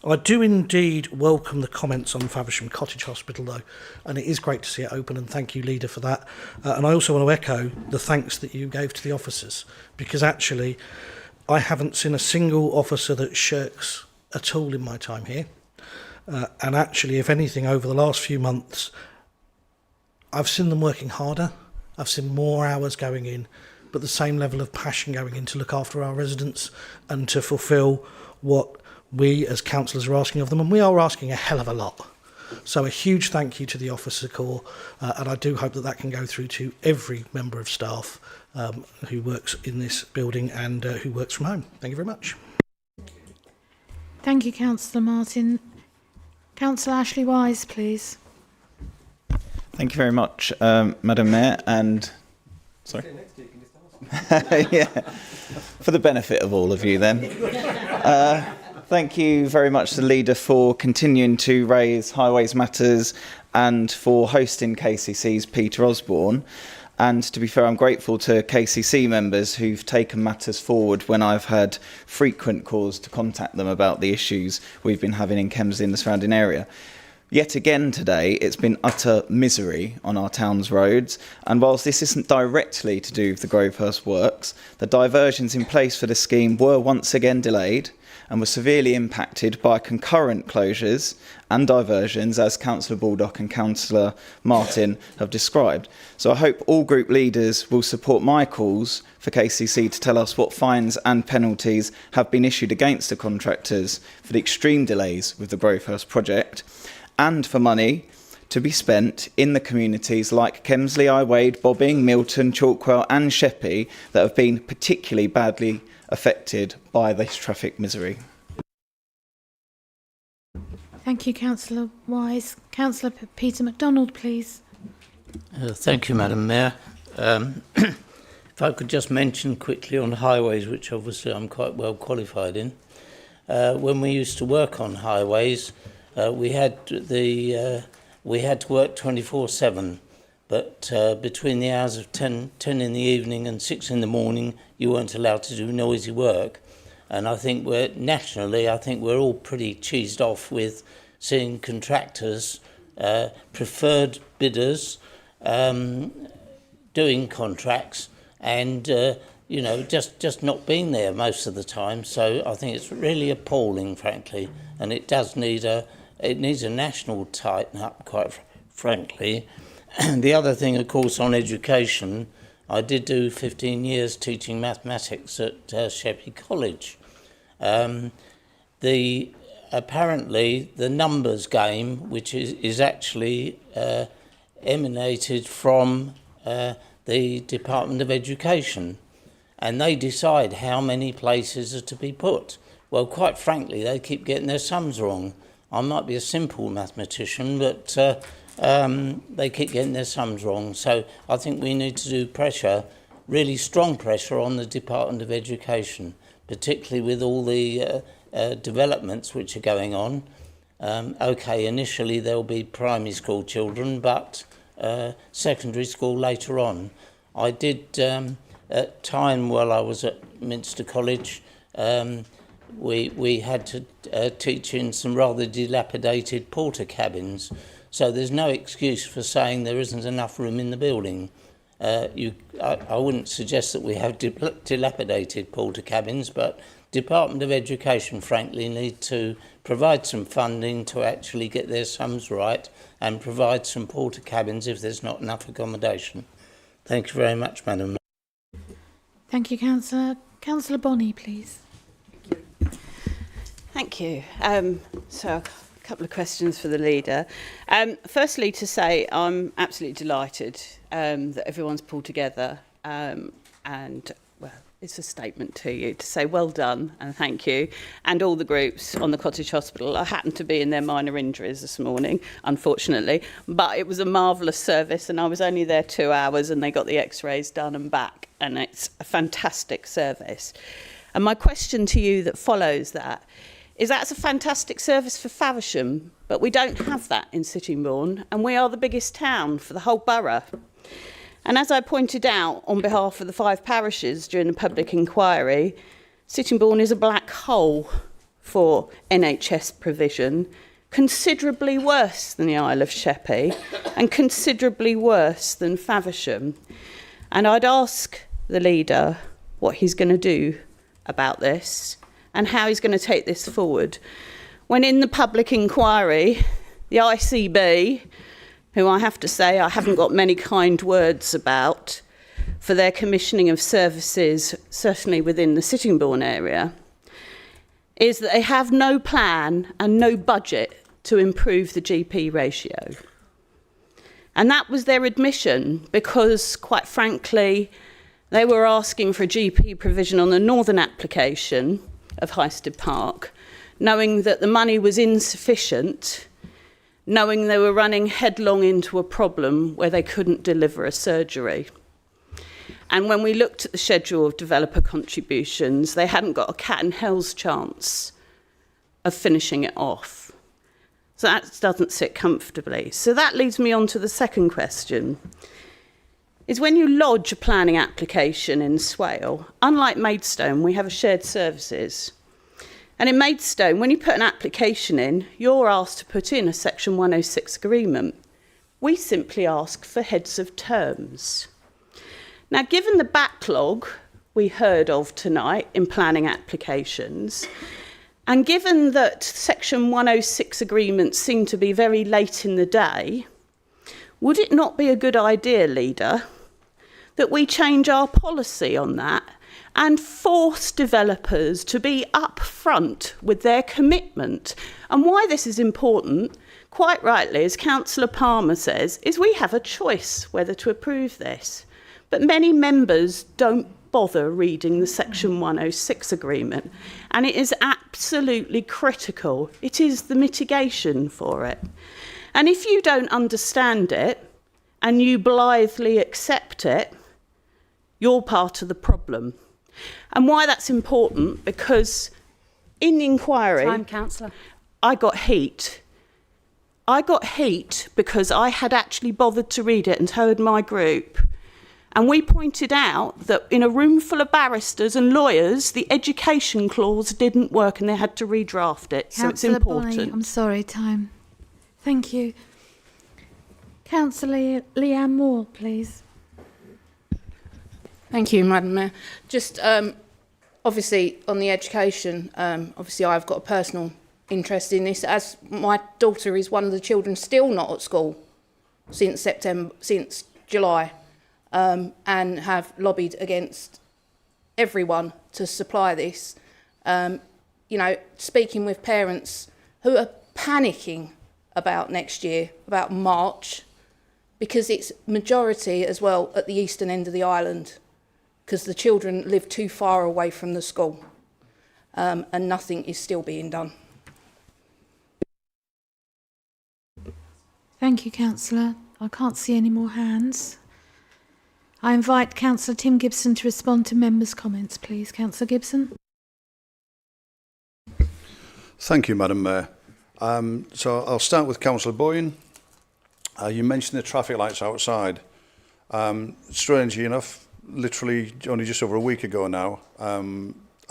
I: I do indeed welcome the comments on Faversham Cottage Hospital, though, and it is great to see it open, and thank you, Leader, for that. And I also want to echo the thanks that you gave to the officers, because actually I haven't seen a single officer that shirks at all in my time here. And actually, if anything, over the last few months, I've seen them working harder. I've seen more hours going in, but the same level of passion going in to look after our residents and to fulfil what we as councillors are asking of them, and we are asking a hell of a lot. So a huge thank you to the Officer Corps, and I do hope that that can go through to every member of staff who works in this building and who works from home. Thank you very much.
A: Thank you, Councillor Martin. Councillor Ashley Wise, please.
P: Thank you very much, Madam Mayor, and sorry. Yeah, for the benefit of all of you then. Thank you very much to the Leader for continuing to raise highways matters and for hosting KCC's Peter Osborne. And to be fair, I'm grateful to KCC members who've taken matters forward when I've had frequent calls to contact them about the issues we've been having in Kemsley and the surrounding area. Yet again today, it's been utter misery on our town's roads, and whilst this isn't directly to do with the Grovehurst works, the diversions in place for the scheme were once again delayed and were severely impacted by concurrent closures and diversions, as Councillor Baldock and Councillor Martin have described. So I hope all group leaders will support my calls for KCC to tell us what fines and penalties have been issued against the contractors for the extreme delays with the Grovehurst project, and for money to be spent in the communities like Kemsley, Iwade, Bobbing, Milton, Chalkwell and Sheppey that have been particularly badly affected by this traffic misery.
A: Thank you, Councillor Wise. Councillor Peter MacDonald, please.
Q: Thank you, Madam Mayor. If I could just mention quickly on highways, which obviously I'm quite well qualified in. When we used to work on highways, we had to work 24/7. But between the hours of 10 in the evening and 6 in the morning, you weren't allowed to do noisy work. And I think nationally, we're all pretty cheesed off with seeing contractors, preferred bidders, doing contracts and, just not being there most of the time. So I think it's really appalling, frankly. And it does need it needs a national tighten up, quite frankly. The other thing, of course, on education, I did do 15 years teaching mathematics at Sheppey College. Apparently, the numbers game, which is actually emanated from the Department of Education, and they decide how many places are to be put. Well, quite frankly, they keep getting their sums wrong. I might be a simple mathematician, but they keep getting their sums wrong. So I think we need to do pressure, really strong pressure on the Department of Education, particularly with all the developments which are going on. Okay, initially there'll be primary school children, but secondary school later on. I did, at time while I was at Minster College, we had to teach in some rather dilapidated porter cabins. So there's no excuse for saying there isn't enough room in the building. I wouldn't suggest that we have dilapidated porter cabins, but Department of Education, frankly, need to provide some funding to actually get their sums right and provide some porter cabins if there's not enough accommodation. Thank you very much, Madam.
A: Thank you, Councillor. Councillor Bonney, please.
R: Thank you. So a couple of questions for the Leader. Firstly, to say I'm absolutely delighted that everyone's pulled together and, well, it's a statement to you to say well done and thank you, and all the groups on the Cottage Hospital. I happened to be in their minor injuries this morning, unfortunately, but it was a marvellous service and I was only there 2 hours and they got the x-rays done and back, and it's a fantastic service. And my question to you that follows that is that's a fantastic service for Faversham, but we don't have that in Sittingbourne, and we are the biggest town for the whole borough. And as I pointed out on behalf of the 5 parishes during the public inquiry, Sittingbourne is a black hole for NHS provision, considerably worse than the Isle of Sheppey and considerably worse than Faversham. And I'd ask the leader what he's going to do about this and how he's going to take this forward. When in the public inquiry, the ICB, who I have to say I haven't got many kind words about for their commissioning of services, certainly within the Sittingbourne area, is that they have no plan and no budget to improve the GP ratio. And that was their admission because, quite frankly, they were asking for a GP provision on the northern application of Highstead Park, knowing that the money was insufficient, knowing they were running headlong into a problem where they couldn't deliver a surgery. And when we looked at the schedule of developer contributions, they hadn't got a cat and hell's chance of finishing it off. So that doesn't sit comfortably. So that leads me on to the second question, is when you lodge a planning application in Swale, unlike Maidstone, we have a shared services. And in Maidstone, when you put an application in, you're asked to put in a Section 106 agreement. We simply ask for heads of terms. Now, given the backlog we heard of tonight in planning applications, and given that Section 106 agreements seem to be very late in the day, would it not be a good idea, Leader, that we change our policy on that and force developers to be upfront with their commitment? And why this is important, quite rightly, as Councillor Palmer says, is we have a choice whether to approve this. But many members don't bother reading the Section 106 agreement, and it is absolutely critical. It is the mitigation for it. And if you don't understand it and you blithely accept it, you're part of the problem. And why that's important, because in the inquiry,
B: Time, Councillor.
R: I got heat. I got heat because I had actually bothered to read it and told my group. And we pointed out that in a room full of barristers and lawyers, the education clause didn't work and they had to redraft it. So it's
A: Councillor
R: important.
A: Bonney, I'm sorry, time. Thank you. Councillor Leanne Moore, please.
S: Thank you, Madam Mayor. Just obviously on the education, obviously I've got a personal interest in this, as my daughter is one of the children still not at school since July, and have lobbied against everyone to supply this. You know, speaking with parents who are panicking about next year, about March, because it's majority as well at the eastern end of the island, because the children live too far away from the school, and nothing is still being done.
A: Thank you, Councillor. I can't see any more hands. I invite Councillor Tim Gibson to respond to members' comments, please. Councillor Gibson.
K: Thank you, Madam Mayor. So I'll start with Councillor Boyne. You mentioned the traffic lights outside. Strangely enough, literally only just over a week ago now, I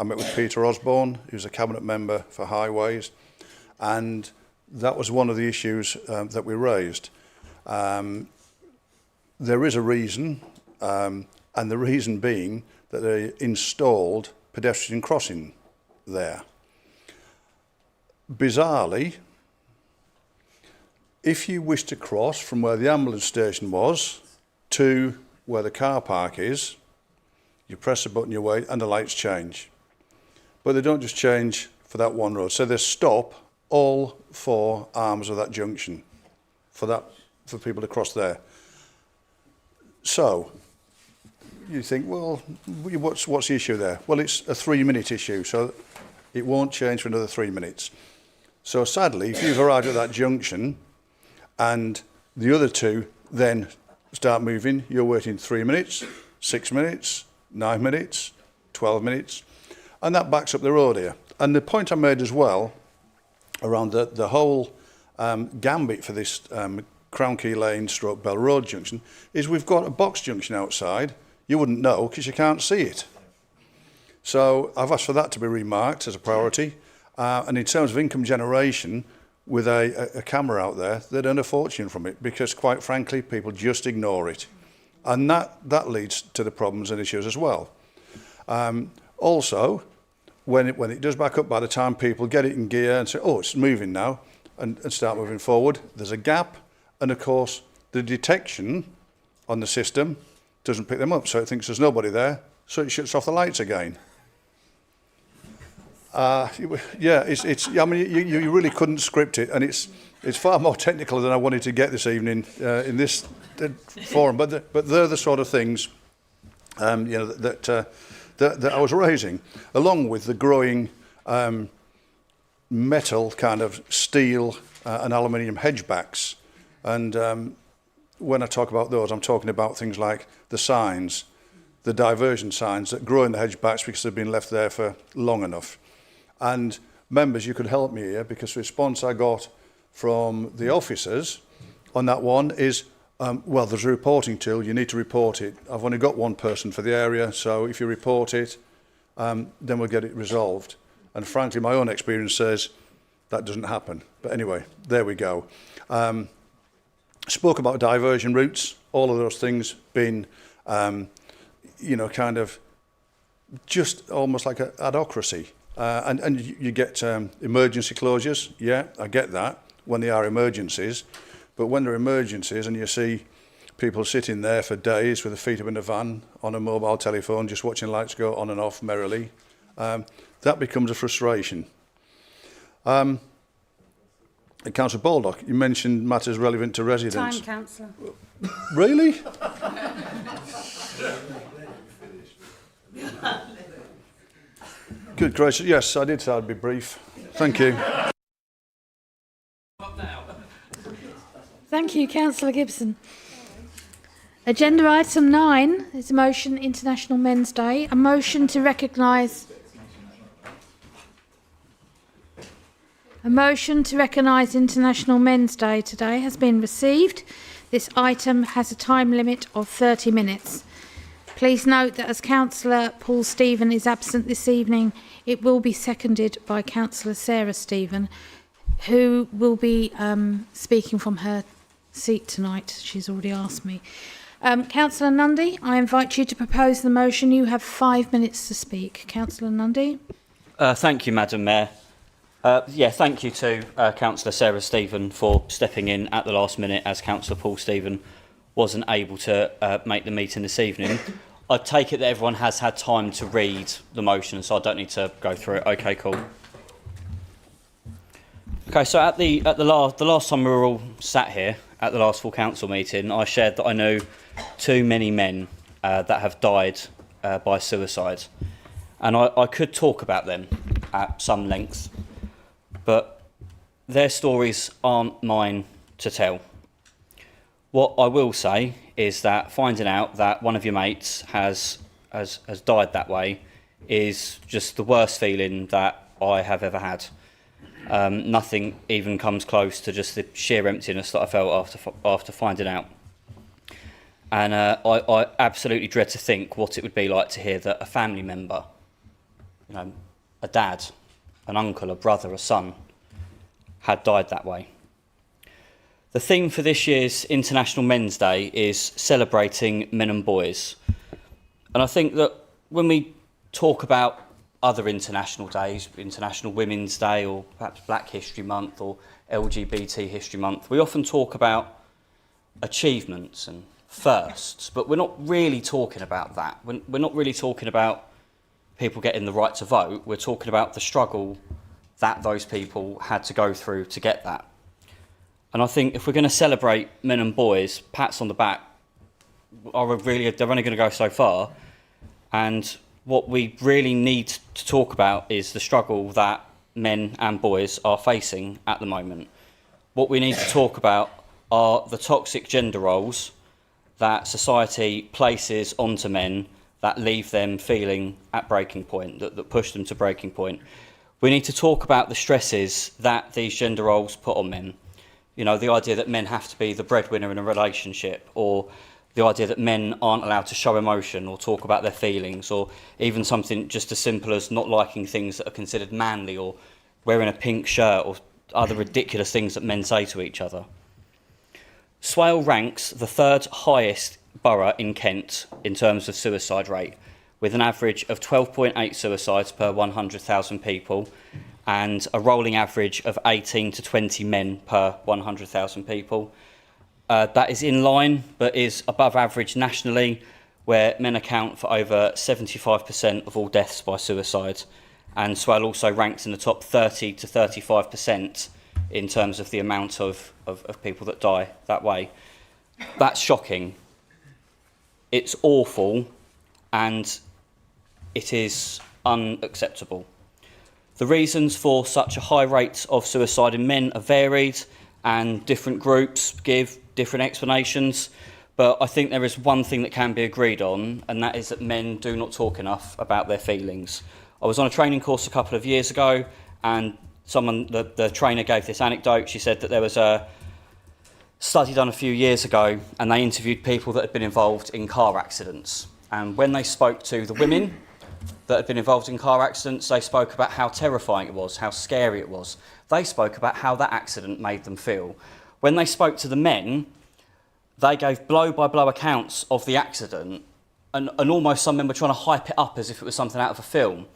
K: met with Peter Osborne, who's a cabinet member for highways, and that was one of the issues that we raised. There is a reason, and the reason being that they installed pedestrian crossing there. Bizarrely, if you wish to cross from where the ambulance station was to where the car park is, you press a button, you wait, and the lights change. But they don't just change for that one road. So they stop all four arms of that junction for people to cross there. So you think, well, what's the issue there? Well, it's a 3-minute issue, so it won't change for another 3 minutes. So sadly, if you've arrived at that junction and the other two then start moving, you're waiting 3 minutes, 6 minutes, 9 minutes, 12 minutes, and that backs up the road here. And the point I made as well around the whole gambit for this Crown Key Lane / Bell Road junction is we've got a box junction outside. You wouldn't know because you can't see it. So I've asked for that to be remarked as a priority. And in terms of income generation, with a camera out there, they'd earn a fortune from it because, quite frankly, people just ignore it. And that leads to the problems and issues as well. Also, when it does back up, by the time people get it in gear and say, oh, it's moving now, and start moving forward, there's a gap. And, of course, the detection on the system doesn't pick them up, so it thinks there's nobody there, so it shuts off the lights again. Yeah, I mean, you really couldn't script it, and it's far more technical than I wanted to get this evening in this forum. But they're the sort of things, you know, that I was raising, along with the growing metal kind of steel and aluminium hedgebacks. And when I talk about those, I'm talking about things like the signs, the diversion signs that grow in the hedgebacks because they've been left there for long enough. And members, you could help me here, because the response I got from the officers on that one is, well, there's a reporting tool, you need to report it. I've only got one person for the area, so if you report it, then we'll get it resolved. And frankly, my own experience says that doesn't happen. But anyway, there we go. Spoke about diversion routes, all of those things being, you know, kind of just almost like an adhocracy. And you get emergency closures. Yeah, I get that when they are emergencies. But when they're emergencies and you see people sitting there for days with their feet up in a van on a mobile telephone, just watching lights go on and off merrily, that becomes a frustration. Councillor Baldock, you mentioned matters relevant to residents.
B: Time, Councillor.
K: Really? Good gracious, yes, I did say I'd be brief. Thank you.
A: Thank you, Councillor Gibson. Agenda item 9 is a motion, International Men's Day. A motion to recognise International Men's Day today has been received. This item has a time limit of 30 minutes. Please note that as Councillor Paul Stephen is absent this evening, it will be seconded by Councillor Sarah Stephen, who will be speaking from her seat tonight. She's already asked me. Councillor Nundy, I invite you to propose the motion. You have 5 minutes to speak. Councillor Nundy.
T: Thank you, Madam Mayor. Thank you to Councillor Sarah Stephen for stepping in at the last minute, as Councillor Paul Stephen wasn't able to make the meeting this evening. I take it that everyone has had time to read the motion, so I don't need to go through it. Okay, cool. Okay, so at the last time we were all sat here at the last full council meeting, I shared that I knew too many men that have died by suicide, and I could talk about them at some length, but their stories aren't mine to tell. What I will say is that finding out that one of your mates has died that way is just the worst feeling that I have ever had. Nothing even comes close to just the sheer emptiness that I felt after finding out. And I absolutely dread to think what it would be like to hear that a family member, you know, a dad, an uncle, a brother, a son, had died that way. The theme for this year's International Men's Day is celebrating men and boys. And I think that when we talk about other international days, International Women's Day, or perhaps Black History Month or LGBT History Month, we often talk about achievements and firsts, but we're not really talking about that. We're not really talking about people getting the right to vote. We're talking about the struggle that those people had to go through to get that. And I think if we're going to celebrate men and boys, pats on the back they're only going to go so far. And what we really need to talk about is the struggle that men and boys are facing at the moment. What we need to talk about are the toxic gender roles that society places onto men that leave them feeling at breaking point, that push them to breaking point. We need to talk about the stresses that these gender roles put on men. You know, the idea that men have to be the breadwinner in a relationship, or the idea that men aren't allowed to show emotion or talk about their feelings, or even something just as simple as not liking things that are considered manly, or wearing a pink shirt, or other ridiculous things that men say to each other. Swale ranks the third highest borough in Kent in terms of suicide rate, with an average of 12.8 suicides per 100,000 people and a rolling average of 18 to 20 men per 100,000 people. That is in line, but is above average nationally, where men account for over 75% of all deaths by suicide. And Swale also ranks in the top 30 to 35% in terms of the amount of people that die that way. That's shocking. It's awful, and it is unacceptable. The reasons for such a high rate of suicide in men are varied, and different groups give different explanations. But I think there is one thing that can be agreed on, and that is that men do not talk enough about their feelings. I was on a training course a couple of years ago, and the trainer gave this anecdote. She said that there was a study done a few years ago, and they interviewed people that had been involved in car accidents. And when they spoke to the women that had been involved in car accidents, they spoke about how terrifying it was, how scary it was. They spoke about how that accident made them feel. When they spoke to the men, they gave blow-by-blow accounts of the accident, and almost some men were trying to hype it up as if it was something out of a film.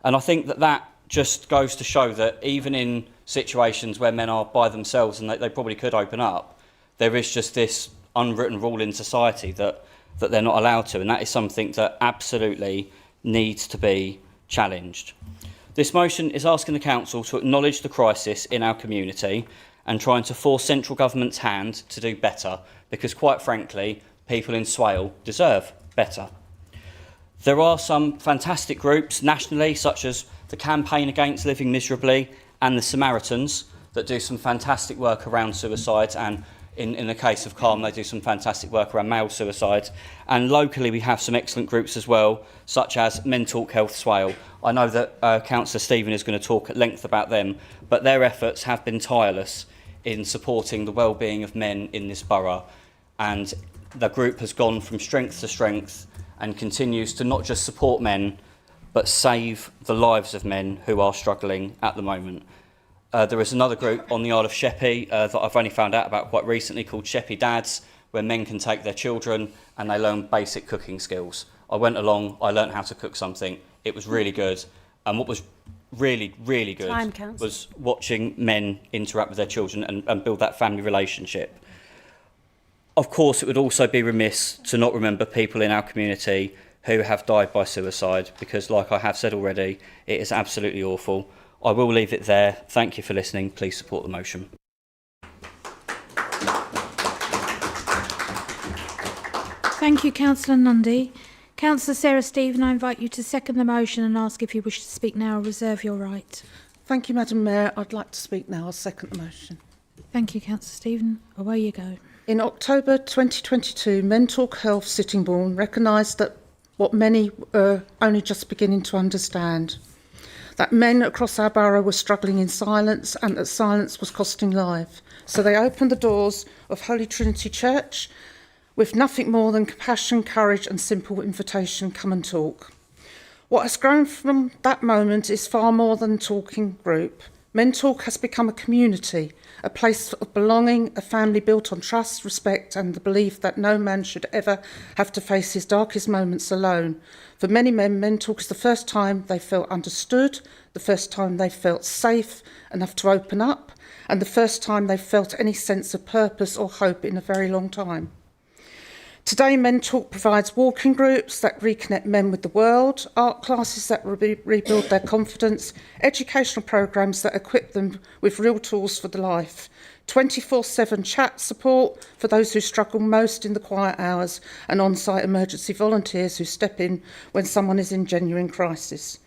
T: And I think that just goes to show that even in situations where men are by themselves and they probably could open up, there is just this unwritten rule in society that they're not allowed to, and that is something that absolutely needs to be challenged. This motion is asking the Council to acknowledge the crisis in our community and trying to force central government's hand to do better, because quite frankly, people in Swale deserve better. There are some fantastic groups nationally, such as the Campaign Against Living Miserably and the Samaritans, that do some fantastic work around suicide, and in the case of Calm, they do some fantastic work around male suicide. And locally, we have some excellent groups as well, such as Men Talk Health Swale. I know that Councillor Stephen is going to talk at length about them, but their efforts have been tireless in supporting the well-being of men in this borough. And the group has gone from strength to strength and continues to not just support men, but save the lives of men who are struggling at the moment. There is another group on the Isle of Sheppey that I've only found out about quite recently, called Sheppey Dads, where men can take their children and they learn basic cooking skills. I went along, I learned how to cook something. It was really good. And what was really, really good was watching men interact with their children and build that family relationship. Of course, it would also be remiss to not remember people in our community who have died by suicide, because, like I have said already, it is absolutely awful. I will leave it there. Thank you for listening. Please support the motion.
A: Thank you, Councillor Nundy. Councillor Sarah Stephen, I invite you to second the motion and ask if you wish to speak now or reserve your right.
U: Thank you, Madam Mayor. I'd like to speak now. I'll second the motion.
A: Thank you, Councillor Stephen. Away you go.
U: In October 2022, Men Talk Health Sittingbourne recognised that what many were only just beginning to understand, that men across our borough were struggling in silence and that silence was costing life. So they opened the doors of Holy Trinity Church with nothing more than compassion, courage and simple invitation, come and talk. What has grown from that moment is far more than a talking group. Men Talk has become a community, a place of belonging, a family built on trust, respect and the belief that no man should ever have to face his darkest moments alone. For many men, Men Talk is the first time they felt understood, the first time they felt safe enough to open up, and the first time they felt any sense of purpose or hope in a very long time. Today, Men Talk provides walking groups that reconnect men with the world, art classes that rebuild their confidence, educational programmes that equip them with real tools for the life, 24/7 chat support for those who struggle most in the quiet hours, and on-site emergency volunteers who step in when someone is in genuine crisis.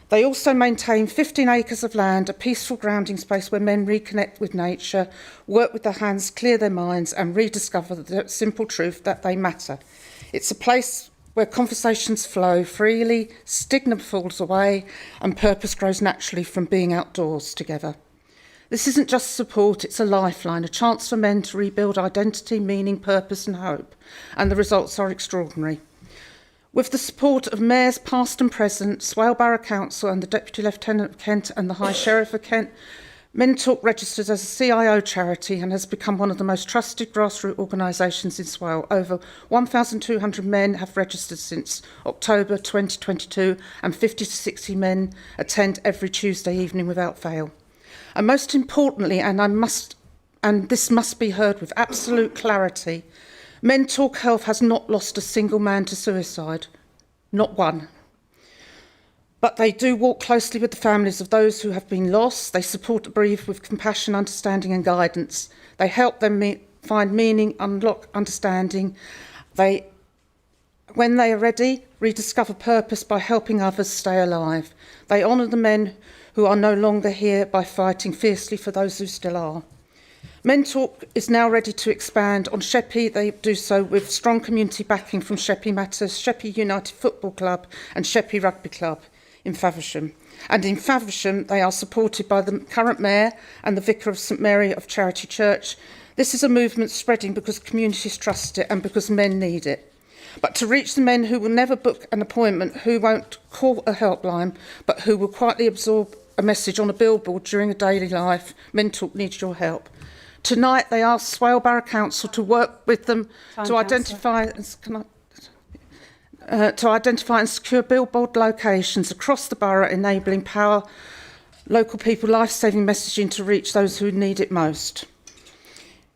U: They also maintain 15 acres of land, a peaceful grounding space where men reconnect with nature, work with their hands, clear their minds and rediscover the simple truth that they matter. It's a place where conversations flow freely, stigma falls away and purpose grows naturally from being outdoors together. This isn't just support, it's a lifeline, a chance for men to rebuild identity, meaning, purpose and hope. And the results are extraordinary. With the support of mayors past and present, Swale Borough Council and the Deputy Lieutenant of Kent and the High Sheriff of Kent, Mentalk registers as a CIO charity and has become one of the most trusted grassroots organisations in Swale. Over 1,200 men have registered since October 2022 and 50 to 60 men attend every Tuesday evening without fail. And most importantly, and this must be heard with absolute clarity, Mentalk Health has not lost a single man to suicide, not one. But they do walk closely with the families of those who have been lost. They support the bereaved with compassion, understanding and guidance. They help them find meaning, unlock understanding. When they are ready, rediscover purpose by helping others stay alive. They honour the men who are no longer here by fighting fiercely for those who still are. Mentalk is now ready to expand on Sheppey. They do so with strong community backing from Sheppey Matters, Sheppey United Football Club and Sheppey Rugby Club in Faversham. And in Faversham, they are supported by the current mayor and the vicar of St Mary of Charity Church. This is a movement spreading because communities trust it and because men need it. But to reach the men who will never book an appointment, who won't call a helpline, but who will quietly absorb a message on a billboard during a daily life, Mentalk needs your help. Tonight, they ask Swale Borough Council to work with them to identify and secure billboard locations across the borough, enabling local people life-saving messaging to reach those who need it most.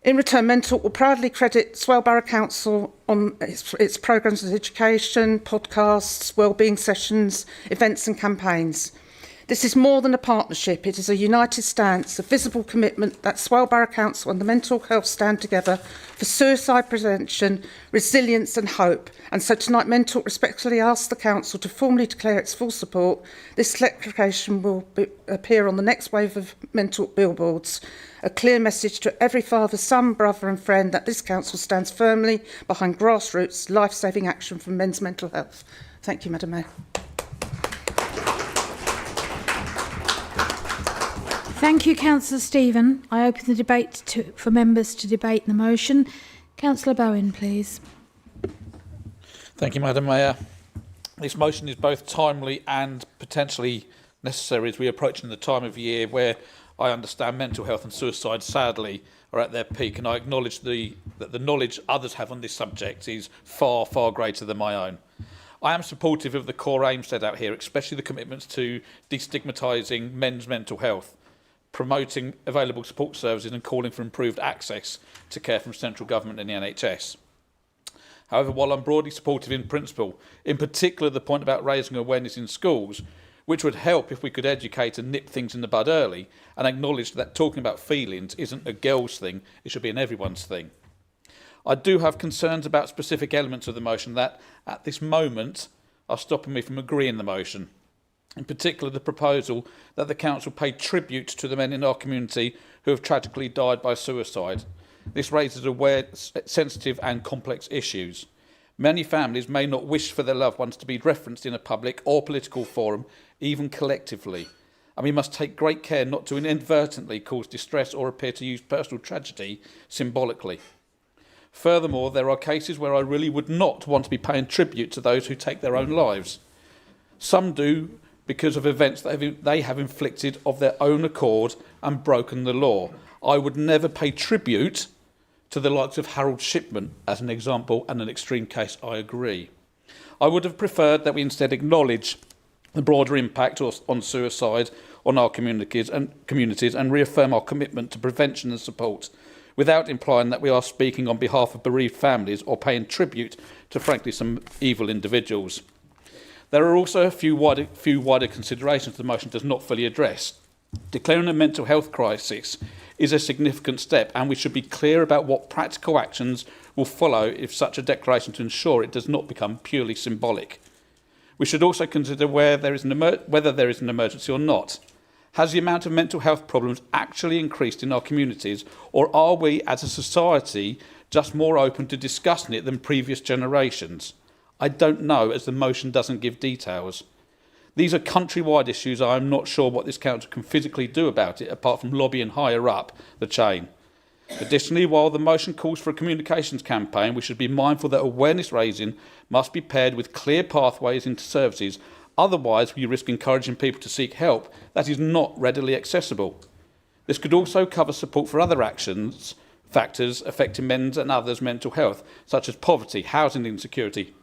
U: In return, Mentalk will proudly credit Swale Borough Council on its programmes of education, podcasts, wellbeing sessions, events and campaigns. This is more than a partnership, it is a united stance, a visible commitment that Swale Borough Council and the Mentalk Health stand together for suicide prevention, resilience and hope. And so tonight Mentalk respectfully asks the Council to formally declare its full support. This declaration will appear on the next wave of Mentalk billboards. A clear message to every father, son, brother and friend that this Council stands firmly behind grassroots life-saving action for men's mental health. Thank you, Madam Mayor.
A: Thank you, Councillor Stephen. I open the debate for members to debate the motion. Councillor Bowen, please.
C: Thank you, Madam Mayor. This motion is both timely and potentially necessary as we approach in the time of year where I understand mental health and suicide, sadly, are at their peak, and I acknowledge that the knowledge others have on this subject is far, far greater than my own. I am supportive of the core aims set out here, especially the commitments to destigmatising men's mental health, promoting available support services and calling for improved access to care from central government and the NHS. However, while I'm broadly supportive in principle, in particular the point about raising awareness in schools, which would help if we could educate and nip things in the bud early and acknowledge that talking about feelings isn't a girl's thing, it should be an everyone's thing. I do have concerns about specific elements of the motion that, at this moment, are stopping me from agreeing the motion. In particular, the proposal that the Council pay tribute to the men in our community who have tragically died by suicide. This raises sensitive and complex issues. Many families may not wish for their loved ones to be referenced in a public or political forum, even collectively. And we must take great care not to inadvertently cause distress or appear to use personal tragedy symbolically. Furthermore, there are cases where I really would not want to be paying tribute to those who take their own lives. Some do because of events that they have inflicted of their own accord and broken the law. I would never pay tribute to the likes of Harold Shipman as an example, and an extreme case, I agree. I would have preferred that we instead acknowledge the broader impact on suicide on our communities and reaffirm our commitment to prevention and support, without implying that we are speaking on behalf of bereaved families or paying tribute to, frankly, some evil individuals. There are also a few wider considerations the motion does not fully address. Declaring a mental health crisis is a significant step, and we should be clear about what practical actions will follow if such a declaration to ensure it does not become purely symbolic. We should also consider whether there is an emergency or not. Has the amount of mental health problems actually increased in our communities, or are we as a society just more open to discussing it than previous generations? I don't know, as the motion doesn't give details. These are countrywide issues. I am not sure what this council can physically do about it, apart from lobbying higher up the chain. Additionally, while the motion calls for a communications campaign, we should be mindful that awareness raising must be paired with clear pathways into services. Otherwise, we risk encouraging people to seek help that is not readily accessible. This could also cover support for other factors affecting men's and others' mental health, such as poverty, housing insecurity,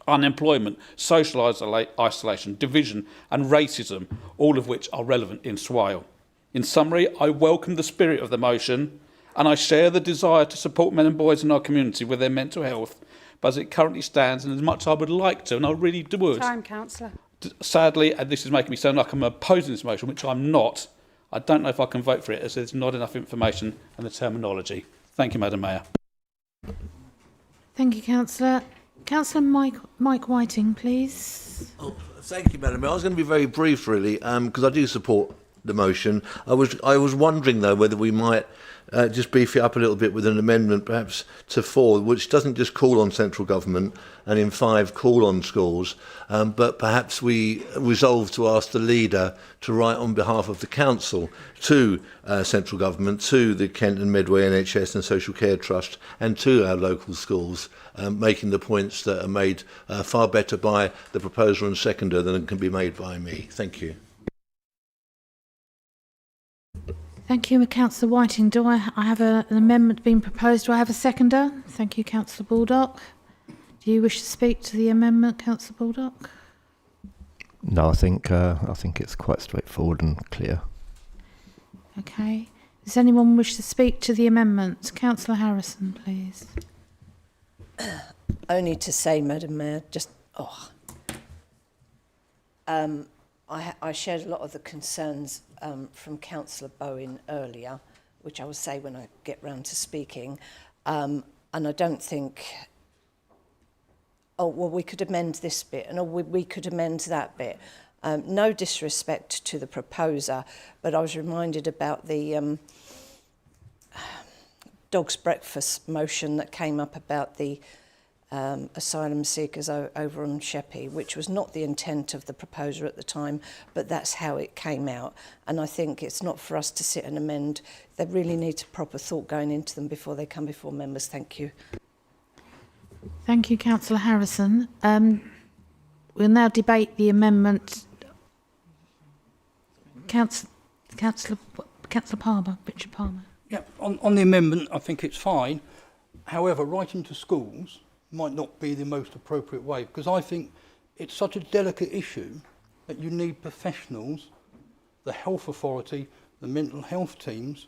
C: unemployment, social isolation, division and racism, all of which are relevant in Swale. In summary, I welcome the spirit of the motion and I share the desire to support men and boys in our community with their mental health, but as it currently stands, and as much as I would like to, and I really would,
B: Time, councillor.
C: sadly, and this is making me sound like I'm opposing this motion, which I'm not, I don't know if I can vote for it as there's not enough information and the terminology. Thank you, Madam Mayor.
A: Thank you, Councillor. Councillor Mike Whiting, please.
N: Oh, thank you, Madam Mayor. I was going to be very brief, really, because I do support the motion. I was wondering, though, whether we might just beef it up a little bit with an amendment, perhaps to 4, which doesn't just call on central government, and in 5 call on schools, but perhaps we resolve to ask the leader to write on behalf of the council to central government, to the Kent and Medway NHS and Social Care Trust, and to our local schools, making the points that are made far better by the proposer and seconder than can be made by me. Thank you.
A: Thank you, Councillor Whiting. Do I have an amendment being proposed? Do I have a seconder? Thank you, Councillor Baldock. Do you wish to speak to the amendment, Councillor Baldock?
E: No, I think it's quite straightforward and clear.
A: Okay. Does anyone wish to speak to the amendment? Councillor Harrison, please.
G: Only to say, Madam Mayor, I shared a lot of the concerns from Councillor Bowen earlier, which I will say when I get round to speaking. And I don't think, we could amend this bit and we could amend that bit. No disrespect to the proposer, but I was reminded about the dog's breakfast motion that came up about the asylum seekers over on Sheppey, which was not the intent of the proposer at the time, but that's how it came out. And I think it's not for us to sit and amend. They really need proper thought going into them before they come before members. Thank you.
A: Thank you, Councillor Harrison. We'll now debate the amendment. Councillor Palmer, Richard Palmer.
M: Yeah, on the amendment, I think it's fine. However, writing to schools might not be the most appropriate way, because I think it's such a delicate issue that you need professionals, the health authority, the mental health teams,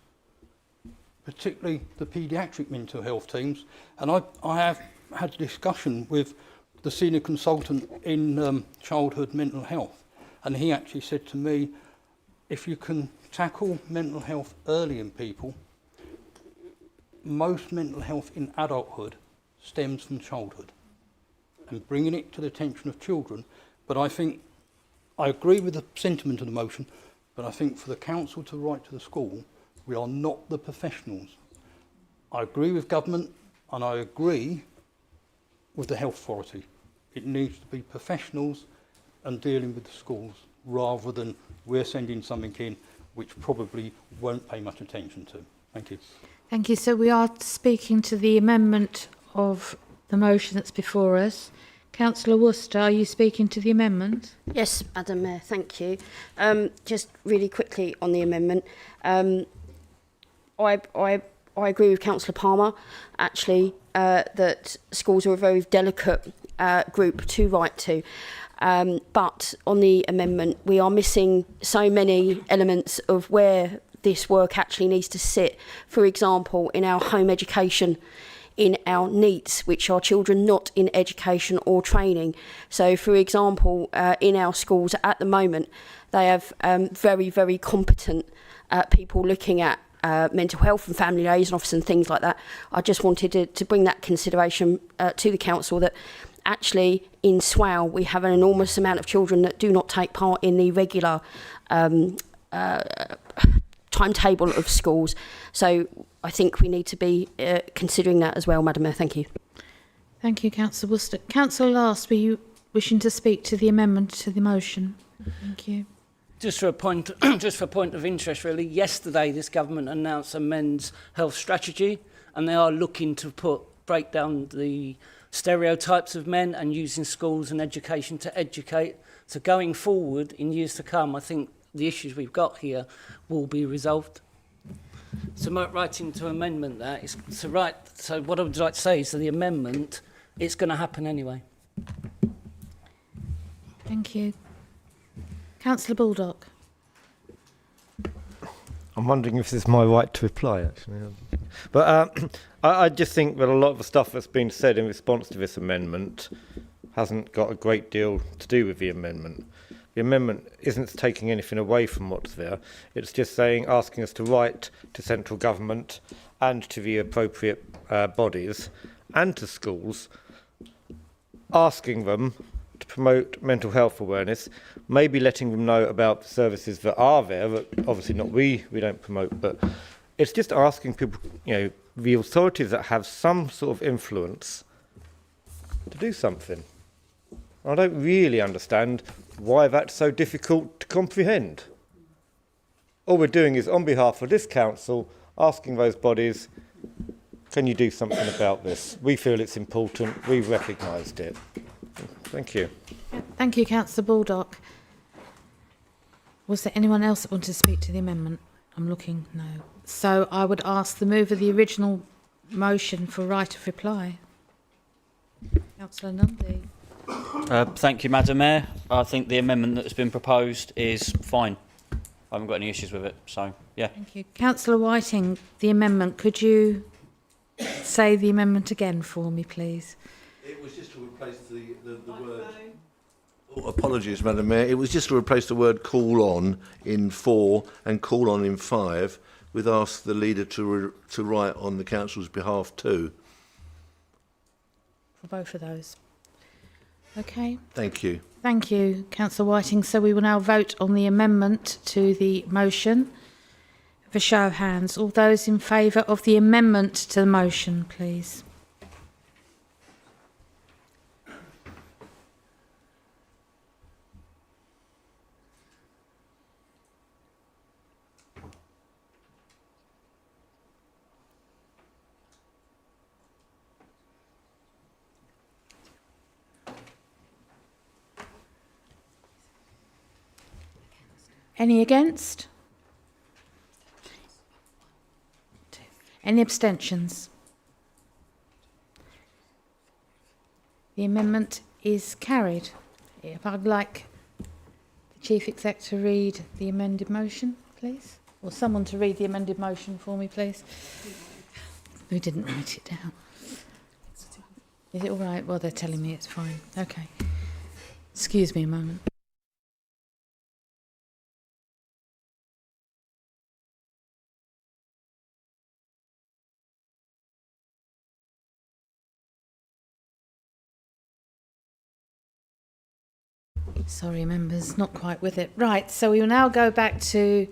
M: particularly the paediatric mental health teams. And I have had a discussion with the senior consultant in childhood mental health, and he actually said to me, if you can tackle mental health early in people, most mental health in adulthood stems from childhood, and bringing it to the attention of children. But I think, I agree with the sentiment of the motion, but I think for the council to write to the school, we are not the professionals. I agree with government and I agree with the health authority. It needs to be professionals and dealing with the schools rather than we're sending something in which probably won't pay much attention to. Thank you.
A: Thank you. So we are speaking to the amendment of the motion that's before us. Councillor Worcester, are you speaking to the amendment?
H: Yes, Madam Mayor, thank you. Just really quickly on the amendment. I agree with Councillor Palmer, actually, that schools are a very delicate group to write to. But on the amendment, we are missing so many elements of where this work actually needs to sit. For example, in our home education, in our NEETs, which are children not in education or training. So, for example, in our schools at the moment, they have very, very competent people looking at mental health and family liaison officers and things like that. I just wanted to bring that consideration to the council that actually in Swale we have an enormous amount of children that do not take part in the regular timetable of schools. So I think we need to be considering that as well, Madam Mayor. Thank you.
A: Thank you, Councillor Worcester. Councillor Last, were you wishing to speak to the amendment to the motion? Thank you.
J: Just for a point of interest, really, yesterday this government announced a men's health strategy, and they are looking to break down the stereotypes of men and using schools and education to educate. So going forward, in years to come, I think the issues we've got here will be resolved. So my writing to amendment that is to write. So what I would like to say is that the amendment, it's going to happen anyway.
A: Thank you. Councillor Baldock.
L: I'm wondering if this is my right to reply, actually. But I just think that a lot of the stuff that's been said in response to this amendment hasn't got a great deal to do with the amendment. The amendment isn't taking anything away from what's there. It's just asking us to write to central government and to the appropriate bodies and to schools, asking them to promote mental health awareness, maybe letting them know about the services that are there, that obviously not we don't promote, but it's just asking people, the authorities that have some sort of influence to do something. I don't really understand why that's so difficult to comprehend. All we're doing is, on behalf of this council, asking those bodies, can you do something about this? We feel it's important, we've recognised it. Thank you.
A: Thank you, Councillor Baldock. Was there anyone else that wanted to speak to the amendment? I'm looking, no. So I would ask the mover of the original motion for right of reply. Councillor Nundy.
T: Thank you, Madam Mayor. I think the amendment that's been proposed is fine. I haven't got any issues with it, so yeah.
A: Thank you. Councillor Whiting, the amendment, could you say the amendment again for me, please?
N: It was just to replace the word... Oh, apologies, Madam Mayor. It was just to replace the word call on in 4 and call on in 5 with ask the leader to write on the council's behalf too.
A: For both of those. Okay.
N: Thank you.
A: Thank you, Councillor Whiting. So we will now vote on the amendment to the motion. For show of hands, all those in favour of the amendment to the motion, please. Any against? Any abstentions? The amendment is carried. If I'd like the Chief Exec to read the amended motion, please. Or someone to read the amended motion for me, please. We didn't write it down. Is it all right? Well, they're telling me it's fine. Okay. Excuse me a moment. Sorry, members, not quite with it. Right, so we will now go back to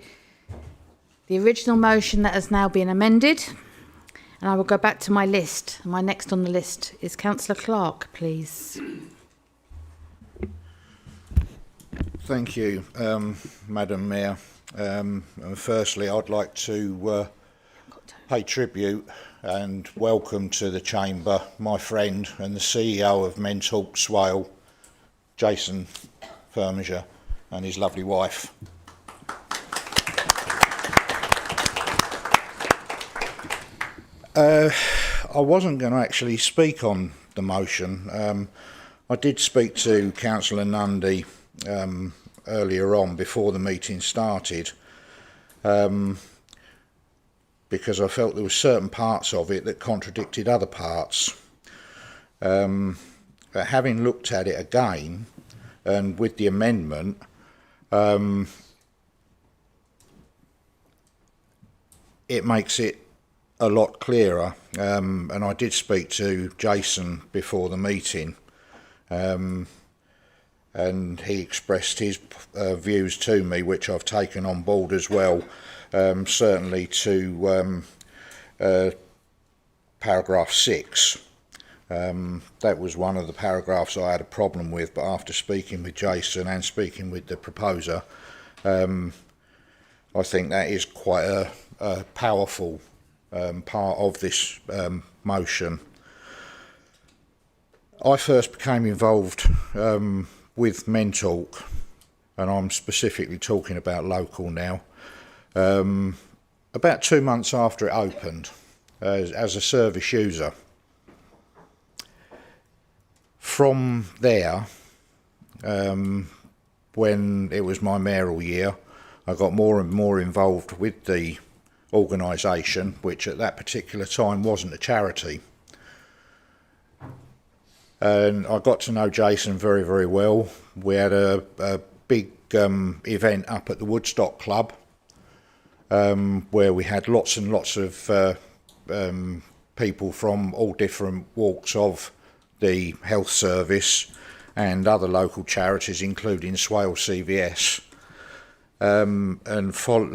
A: the original motion that has now been amended. And I will go back to my list. My next on the list is Councillor Clark, please.
V: Thank you, Madam Mayor. Firstly, I'd like to pay tribute and welcome to the Chamber my friend and the CEO of Men's Hawk Swale, Jason Firminger, and his lovely wife. I wasn't going to actually speak on the motion. I did speak to Councillor Nundy earlier on before the meeting started because I felt there were certain parts of it that contradicted other parts. But having looked at it again and with the amendment, it makes it a lot clearer, and I did speak to Jason before the meeting, and he expressed his views to me, which I've taken on board as well, certainly to paragraph 6. That was one of the paragraphs I had a problem with, but after speaking with Jason and speaking with the proposer, I think that is quite a powerful part of this motion. I first became involved with Mentalk, and I'm specifically talking about local now, about 2 months after it opened as a service user. From there, when it was my mayoral year, I got more and more involved with the organisation, which at that particular time wasn't a charity. And I got to know Jason very, very well. We had a big event up at the Woodstock Club, where we had lots and lots of people from all different walks of the health service and other local charities, including Swale CVS. And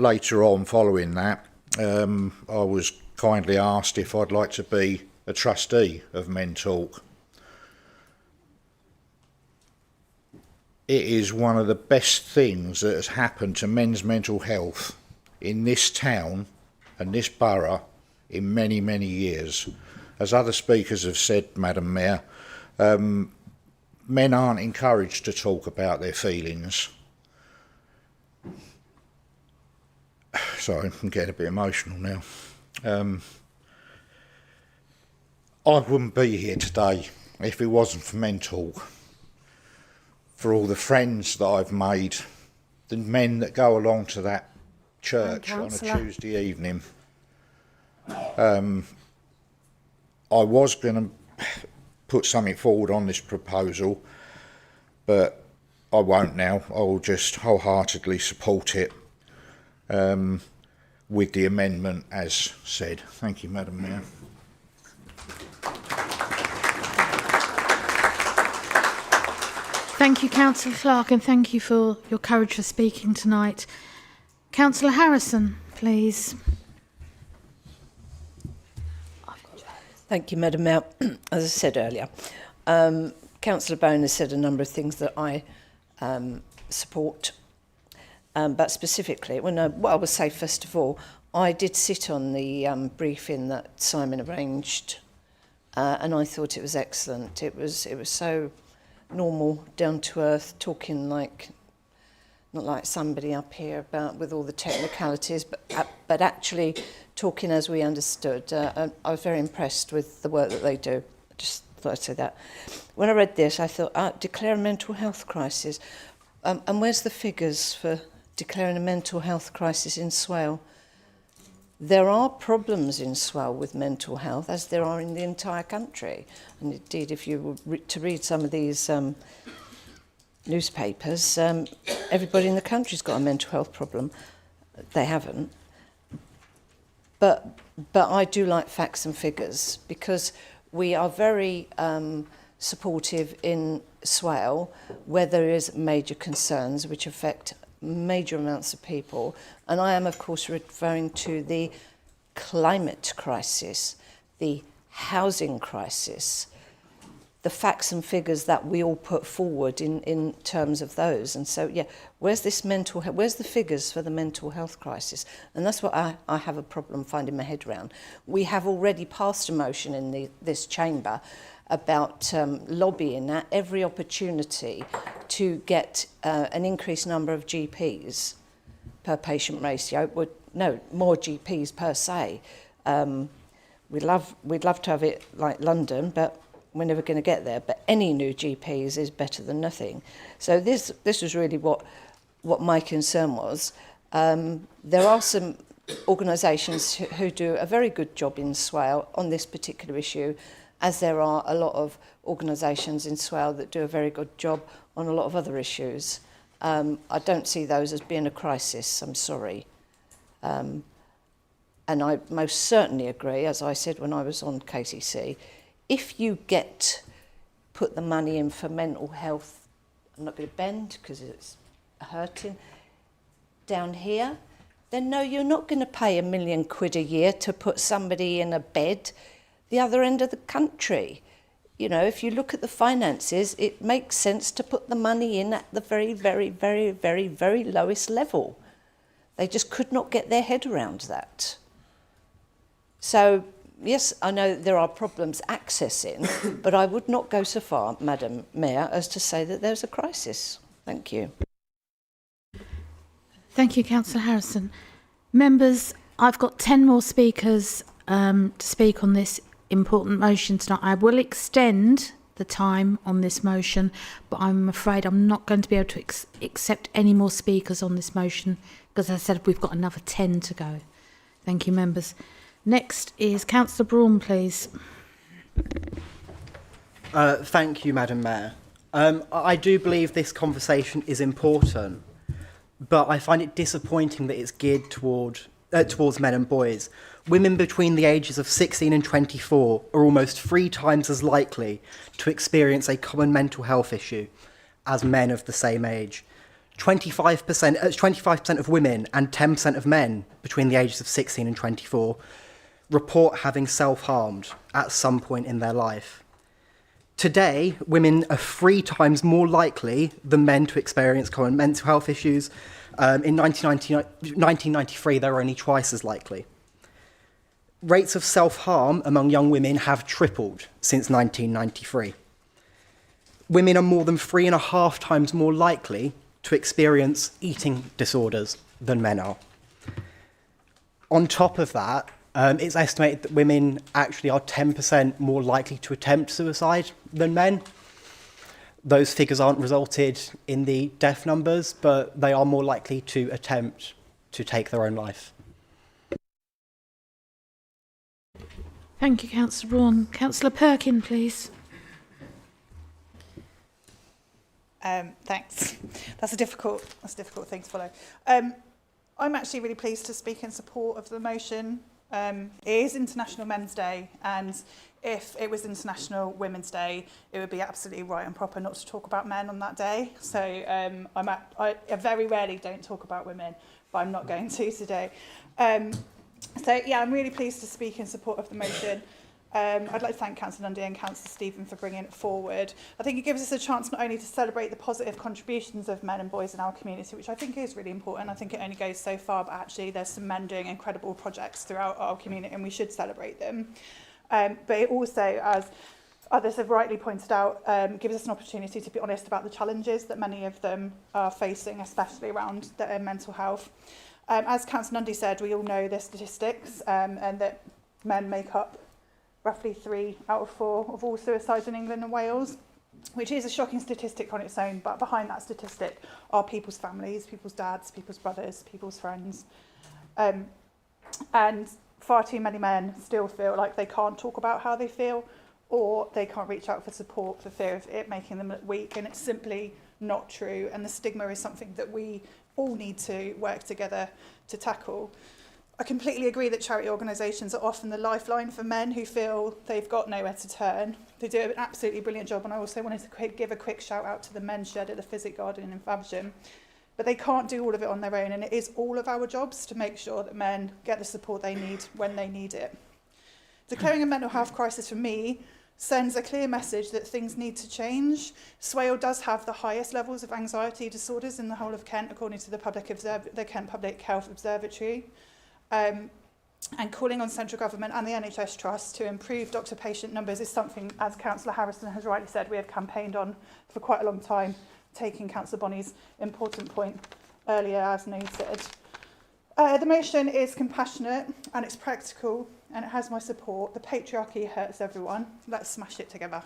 V: later on, following that, I was kindly asked if I'd like to be a trustee of Mentalk. It is one of the best things that has happened to men's mental health in this town and this borough in many, many years. As other speakers have said, Madam Mayor, men aren't encouraged to talk about their feelings. Sorry, I'm getting a bit emotional now. I wouldn't be here today if it wasn't for Mentalk, for all the friends that I've made, the men that go along to that church on a Tuesday evening. I was going to put something forward on this proposal, but I won't now. I will just wholeheartedly support it with the amendment as said. Thank you, Madam Mayor.
A: Thank you, Councillor Clark, and thank you for your courage for speaking tonight. Councillor Harrison, please.
G: Thank you, Madam Mayor. As I said earlier, Councillor Bone has said a number of things that I support, but specifically, what I will say first of all, I did sit on the briefing that Simon arranged, and I thought it was excellent. It was so normal, down to earth, talking like not like somebody up here about with all the technicalities, but actually talking as we understood. I was very impressed with the work that they do. I just thought I'd say that. When I read this, I thought, declare a mental health crisis. And where's the figures for declaring a mental health crisis in Swale? There are problems in Swale with mental health, as there are in the entire country. And indeed, if you were to read some of these newspapers, everybody in the country's got a mental health problem. They haven't. But I do like facts and figures, because we are very supportive in Swale where there is major concerns which affect major amounts of people. And I am, of course, referring to the climate crisis, the housing crisis, the facts and figures that we all put forward in terms of those. And so, yeah, where's the figures for the mental health crisis? And that's what I have a problem finding my head around. We have already passed a motion in this chamber about lobbying at every opportunity to get an increased number of GPs per patient ratio. No, more GPs per se. We'd love to have it like London, but we're never going to get there. But any new GPs is better than nothing. So this was really what my concern was. There are some organisations who do a very good job in Swale on this particular issue, as there are a lot of organisations in Swale that do a very good job on a lot of other issues. I don't see those as being a crisis, I'm sorry. And I most certainly agree, as I said when I was on KCC, if you put the money in for mental health, I'm not going to bend because it's hurting, down here, then no, you're not going to pay £1 million a year to put somebody in a bed the other end of the country. you know, if you look at the finances, it makes sense to put the money in at the very, very, very, very, very lowest level. They just could not get their head around that. So, yes, I know there are problems accessing, but I would not go so far, Madam Mayor, as to say that there's a crisis. Thank you.
A: Thank you, Councillor Harrison. Members, I've got 10 more speakers to speak on this important motion tonight. I will extend the time on this motion, but I'm afraid I'm not going to be able to accept any more speakers on this motion because, as I said, we've got another 10 to go. Thank you, members. Next is Councillor Braun, please.
D: Thank you, Madam Mayor. I do believe this conversation is important, but I find it disappointing that it's geared towards men and boys. Women between the ages of 16 and 24 are almost 3 times as likely to experience a common mental health issue as men of the same age. 25% of women and 10% of men between the ages of 16 and 24 report having self-harmed at some point in their life. Today, women are 3 times more likely than men to experience common mental health issues. In 1993, they were only twice as likely. Rates of self-harm among young women have tripled since 1993. Women are more than 3.5 times more likely to experience eating disorders than men are. On top of that, it's estimated that women actually are 10% more likely to attempt suicide than men. Those figures aren't resulted in the death numbers, but they are more likely to attempt to take their own life.
A: Thank you, Councillor Braun. Councillor Perkin, please.
F: Thanks. That's a difficult thing to follow. I'm actually really pleased to speak in support of the motion. It is International Men's Day, and if it was International Women's Day, it would be absolutely right and proper not to talk about men on that day. So I very rarely don't talk about women, but I'm not going to today. So yeah, I'm really pleased to speak in support of the motion. I'd like to thank Councillor Lundy and Councillor Stephen for bringing it forward. I think it gives us a chance not only to celebrate the positive contributions of men and boys in our community, which I think is really important. I think it only goes so far, but actually there's some men doing incredible projects throughout our community and we should celebrate them. But it also, as others have rightly pointed out, gives us an opportunity to be honest about the challenges that many of them are facing, especially around their mental health. As Councillor Lundy said, we all know the statistics and that men make up roughly 3 out of 4 of all suicides in England and Wales, which is a shocking statistic on its own, but behind that statistic are people's families, people's dads, people's brothers, people's friends. And far too many men still feel like they can't talk about how they feel, or they can't reach out for support for fear of it making them look weak, and it's simply not true. And the stigma is something that we all need to work together to tackle. I completely agree that charity organisations are often the lifeline for men who feel they've got nowhere to turn. They do an absolutely brilliant job, and I also wanted to give a quick shout out to the men's shed at the Physic Garden in Faversham. But they can't do all of it on their own, and it is all of our jobs to make sure that men get the support they need when they need it. Declaring a mental health crisis for me sends a clear message that things need to change. Swale does have the highest levels of anxiety disorders in the whole of Kent, according to the Kent Public Health Observatory. And calling on central government and the NHS Trust to improve doctor-patient numbers is something, as Councillor Harrison has rightly said, we have campaigned on for quite a long time, taking Councillor Bonney's important point earlier as noted. The motion is compassionate and it's practical and it has my support. The patriarchy hurts everyone. Let's smash it together.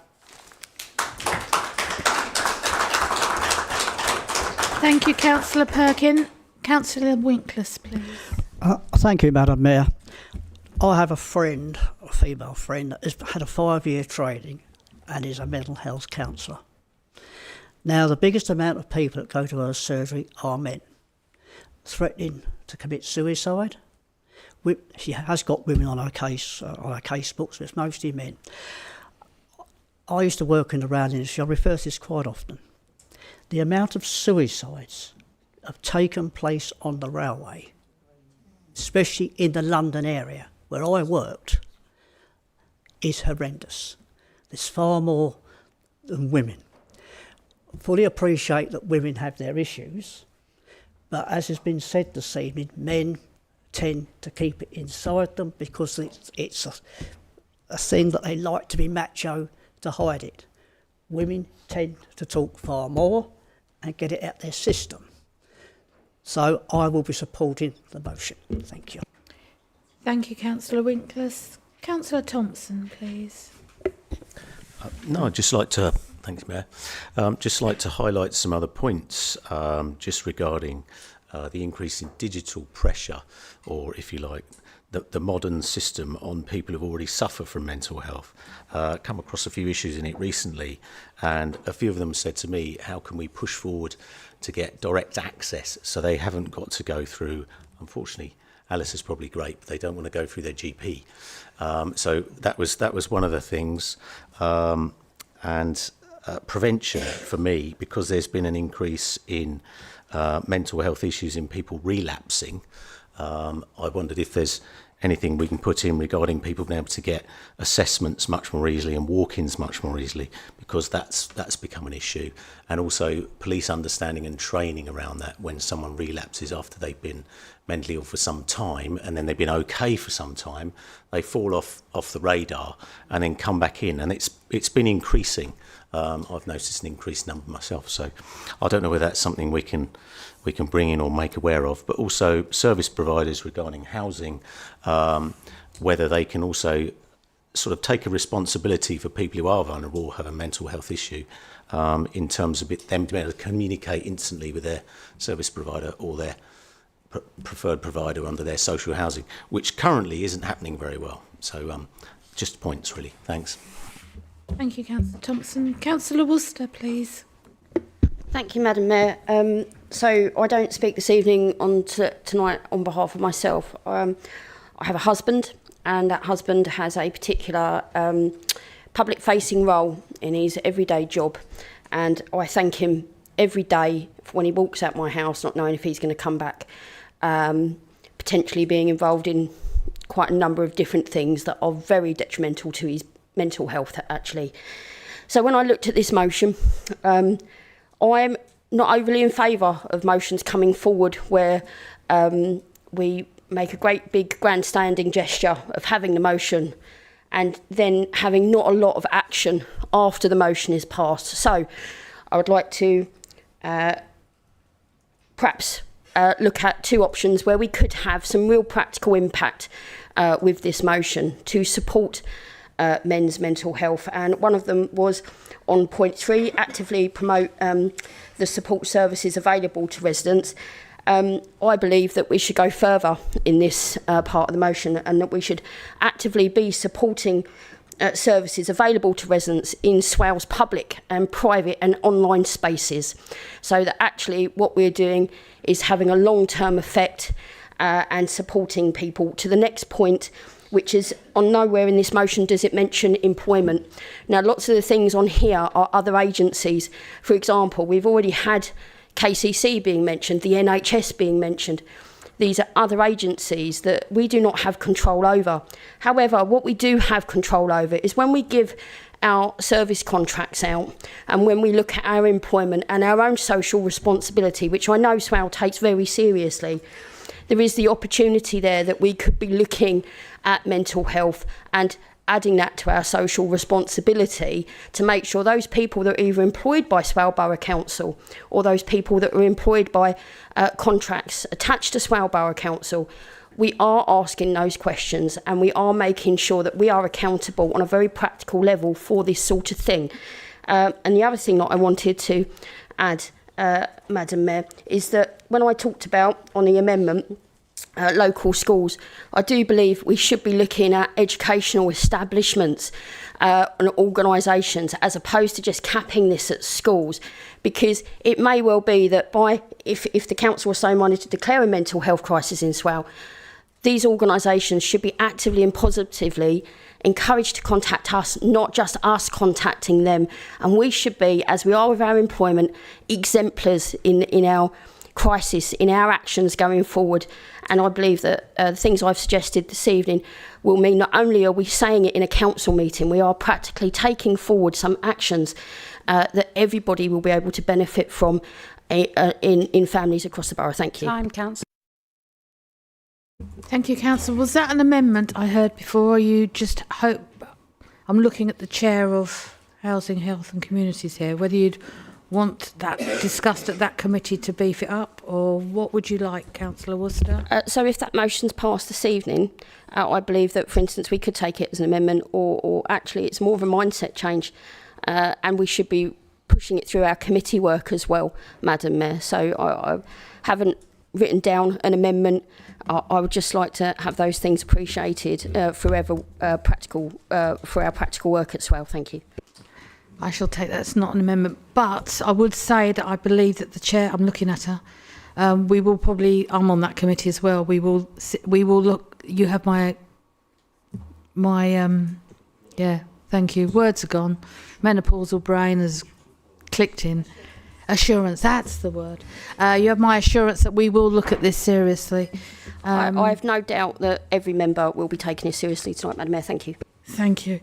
A: Thank you, Councillor Perkin. Councillor Winkless, please.
W: Thank you, Madam Mayor. I have a friend, a female friend, that has had a 5-year training and is a mental health counsellor. Now, the biggest amount of people that go to her surgery are men, threatening to commit suicide. She has got women on her case books, but it's mostly men. I used to work in the rail industry. I refer to this quite often. The amount of suicides have taken place on the railway, especially in the London area where I worked, is horrendous. There's far more than women. I fully appreciate that women have their issues, but as has been said this evening, men tend to keep it inside them because it's a thing that they like to be macho to hide it. Women tend to talk far more and get it out their system. So I will be supporting the motion. Thank you.
A: Thank you, Councillor Winkless. Councillor Thompson, please.
I: No, I'd just like to, thanks, Mayor, just like to highlight some other points just regarding the increase in digital pressure, or if you like, the modern system on people who've already suffered from mental health. Come across a few issues in it recently, and a few of them said to me, how can we push forward to get direct access so they haven't got to go through, unfortunately, Alice is probably great, but they don't want to go through their GP. So that was one of the things. And prevention for me, because there's been an increase in mental health issues in people relapsing. I wondered if there's anything we can put in regarding people being able to get assessments much more easily and walk-ins much more easily, because that's become an issue. And also police understanding and training around that when someone relapses after they've been mentally ill for some time and then they've been okay for some time, they fall off the radar and then come back in, and it's been increasing. I've noticed an increased number myself, so I don't know whether that's something we can bring in or make aware of. But also service providers regarding housing, whether they can also sort of take a responsibility for people who are vulnerable or have a mental health issue, in terms of them being able to communicate instantly with their service provider or their preferred provider under their social housing, which currently isn't happening very well. So just points really. Thanks.
A: Thank you, Councillor Thompson. Councillor Worcester, please.
H: Thank you, Madam Mayor. So I don't speak this evening tonight on behalf of myself. I have a husband, and that husband has a particular public-facing role in his everyday job, and I thank him every day when he walks out my house, not knowing if he's going to come back, potentially being involved in quite a number of different things that are very detrimental to his mental health, actually. So when I looked at this motion, I'm not overly in favour of motions coming forward where we make a great big grandstanding gesture of having the motion and then having not a lot of action after the motion is passed. So I would like to perhaps look at two options where we could have some real practical impact with this motion to support men's mental health. And one of them was on point 3, actively promote the support services available to residents. I believe that we should go further in this part of the motion, and that we should actively be supporting services available to residents in Swale's public and private and online spaces, so that actually what we're doing is having a long-term effect and supporting people. To the next point, which is on nowhere in this motion does it mention employment. Now, lots of the things on here are other agencies. For example, we've already had KCC being mentioned, the NHS being mentioned. These are other agencies that we do not have control over. However, what we do have control over is when we give our service contracts out and when we look at our employment and our own social responsibility, which I know Swale takes very seriously, there is the opportunity there that we could be looking at mental health and adding that to our social responsibility to make sure those people that are either employed by Swale Borough Council or those people that are employed by contracts attached to Swale Borough Council, we are asking those questions and we are making sure that we are accountable on a very practical level for this sort of thing. And the other thing that I wanted to add, Madam Mayor, is that when I talked about on the amendment local schools, I do believe we should be looking at educational establishments and organisations as opposed to just capping this at schools, because it may well be that if the council was so minded to declare a mental health crisis in Swale, these organisations should be actively and positively encouraged to contact us, not just us contacting them. And we should be, as we are with our employment, exemplars in our crisis, in our actions going forward, And I believe that the things I've suggested this evening will mean not only are we saying it in a council meeting, we are practically taking forward some actions that everybody will be able to benefit from in families across the borough. Thank you.
B: Time, Councillor.
A: Thank you, Councillor. Was that an amendment I heard before, or you just hope... I'm looking at the chair of Housing, Health and Communities here, whether you'd want that discussed at that committee to beef it up, or what would you like, Councillor Worcester?
H: So if that motion's passed this evening, I believe that, for instance, we could take it as an amendment, or actually it's more of a mindset change, and we should be pushing it through our committee work as well, Madam Mayor. So I haven't written down an amendment. I would just like to have those things appreciated for our practical work as well. Thank you.
A: I shall take that as not an amendment, but I would say that I believe that the chair, I'm looking at her, we will probably, I'm on that committee as well, we will look, you have my yeah, thank you, words are gone, menopausal brain has clicked in, assurance, that's the word. You have my assurance that we will look at this seriously.
H: I have no doubt that every member will be taking it seriously tonight, Madam Mayor. Thank you.
A: Thank you.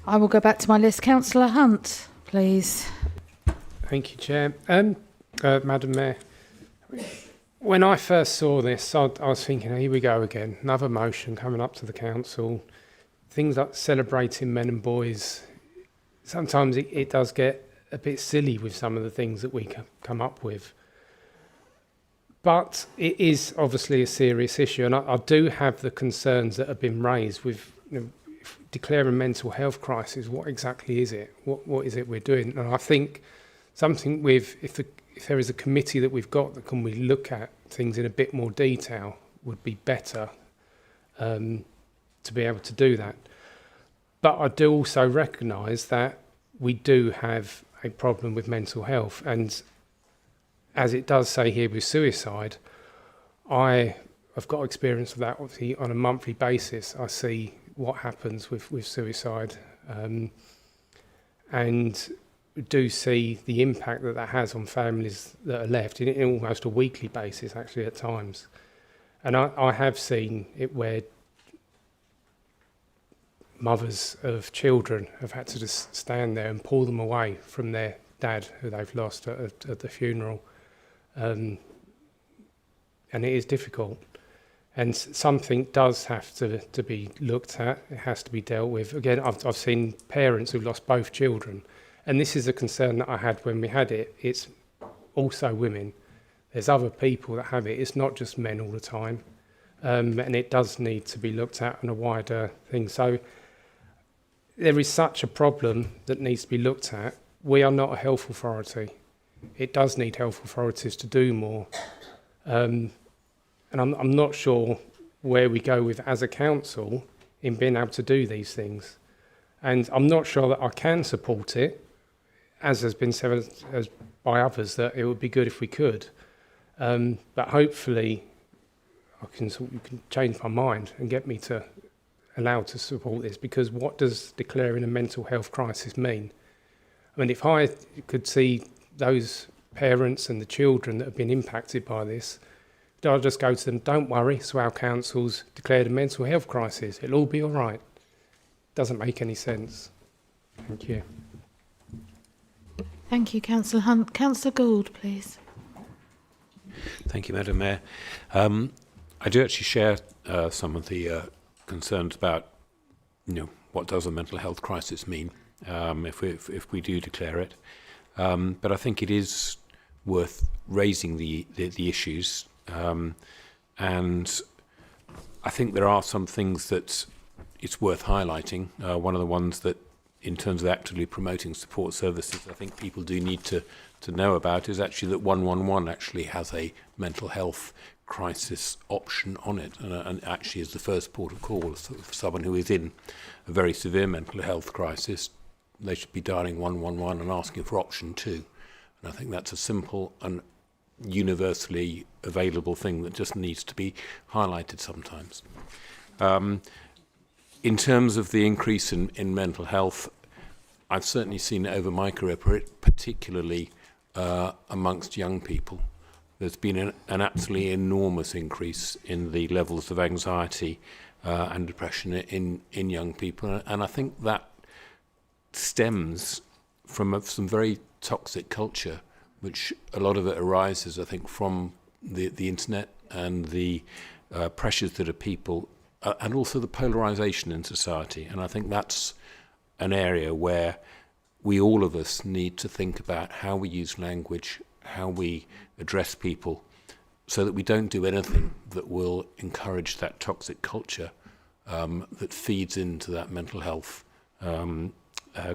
A: I will go back to my list. Councillor Hunt, please.
O: Thank you, Chair. Madam Mayor, when I first saw this, I was thinking, here we go again, another motion coming up to the council. Things like celebrating men and boys, sometimes it does get a bit silly with some of the things that we come up with. But it is obviously a serious issue, and I do have the concerns that have been raised with declaring mental health crisis. What exactly is it? What is it we're doing? And I think something with, if there is a committee that we've got that can we look at things in a bit more detail, would be better to be able to do that. But I do also recognise that we do have a problem with mental health, and as it does say here with suicide, I've got experience of that obviously on a monthly basis. I see what happens with suicide, and do see the impact that has on families that are left in almost a weekly basis, actually at times. And I have seen it where mothers of children have had to just stand there and pull them away from their dad who they've lost at the funeral. And it is difficult. And something does have to be looked at. It has to be dealt with. Again, I've seen parents who've lost both children. And this is a concern that I had when we had it. It's also women. There's other people that have it. It's not just men all the time. And it does need to be looked at on a wider thing. So there is such a problem that needs to be looked at. We are not a health authority. It does need health authorities to do more. And I'm not sure where we go with as a council in being able to do these things. And I'm not sure that I can support it, as has been said by others, that it would be good if we could. But hopefully you can change my mind and get me to allow to support this, because what does declaring a mental health crisis mean? I mean, if I could see those parents and the children that have been impacted by this, I'll just go to them, don't worry, so our council's declared a mental health crisis. It'll all be all right. Doesn't make any sense. Thank you.
A: Thank you, Councillor Hunt. Councillor Gould, please.
P: Thank you, Madam Mayor. I do actually share some of the concerns about, what does a mental health crisis mean if we do declare it. But I think it is worth raising the issues. And I think there are some things that it's worth highlighting. One of the ones that, in terms of actively promoting support services, I think people do need to know about is actually that 111 actually has a mental health crisis option on it, and actually is the first port of call for someone who is in a very severe mental health crisis. They should be dialing 111 and asking for option 2. And I think that's a simple and universally available thing that just needs to be highlighted sometimes. In terms of the increase in mental health, I've certainly seen it over my career, particularly amongst young people, there's been an absolutely enormous increase in the levels of anxiety and depression in young people. And I think that stems from some very toxic culture, which a lot of it arises, I think, from the internet and the pressures that are people, and also the polarization in society. And I think that's an area where all of us need to think about how we use language, how we address people, so that we don't do anything that will encourage that toxic culture that feeds into that mental health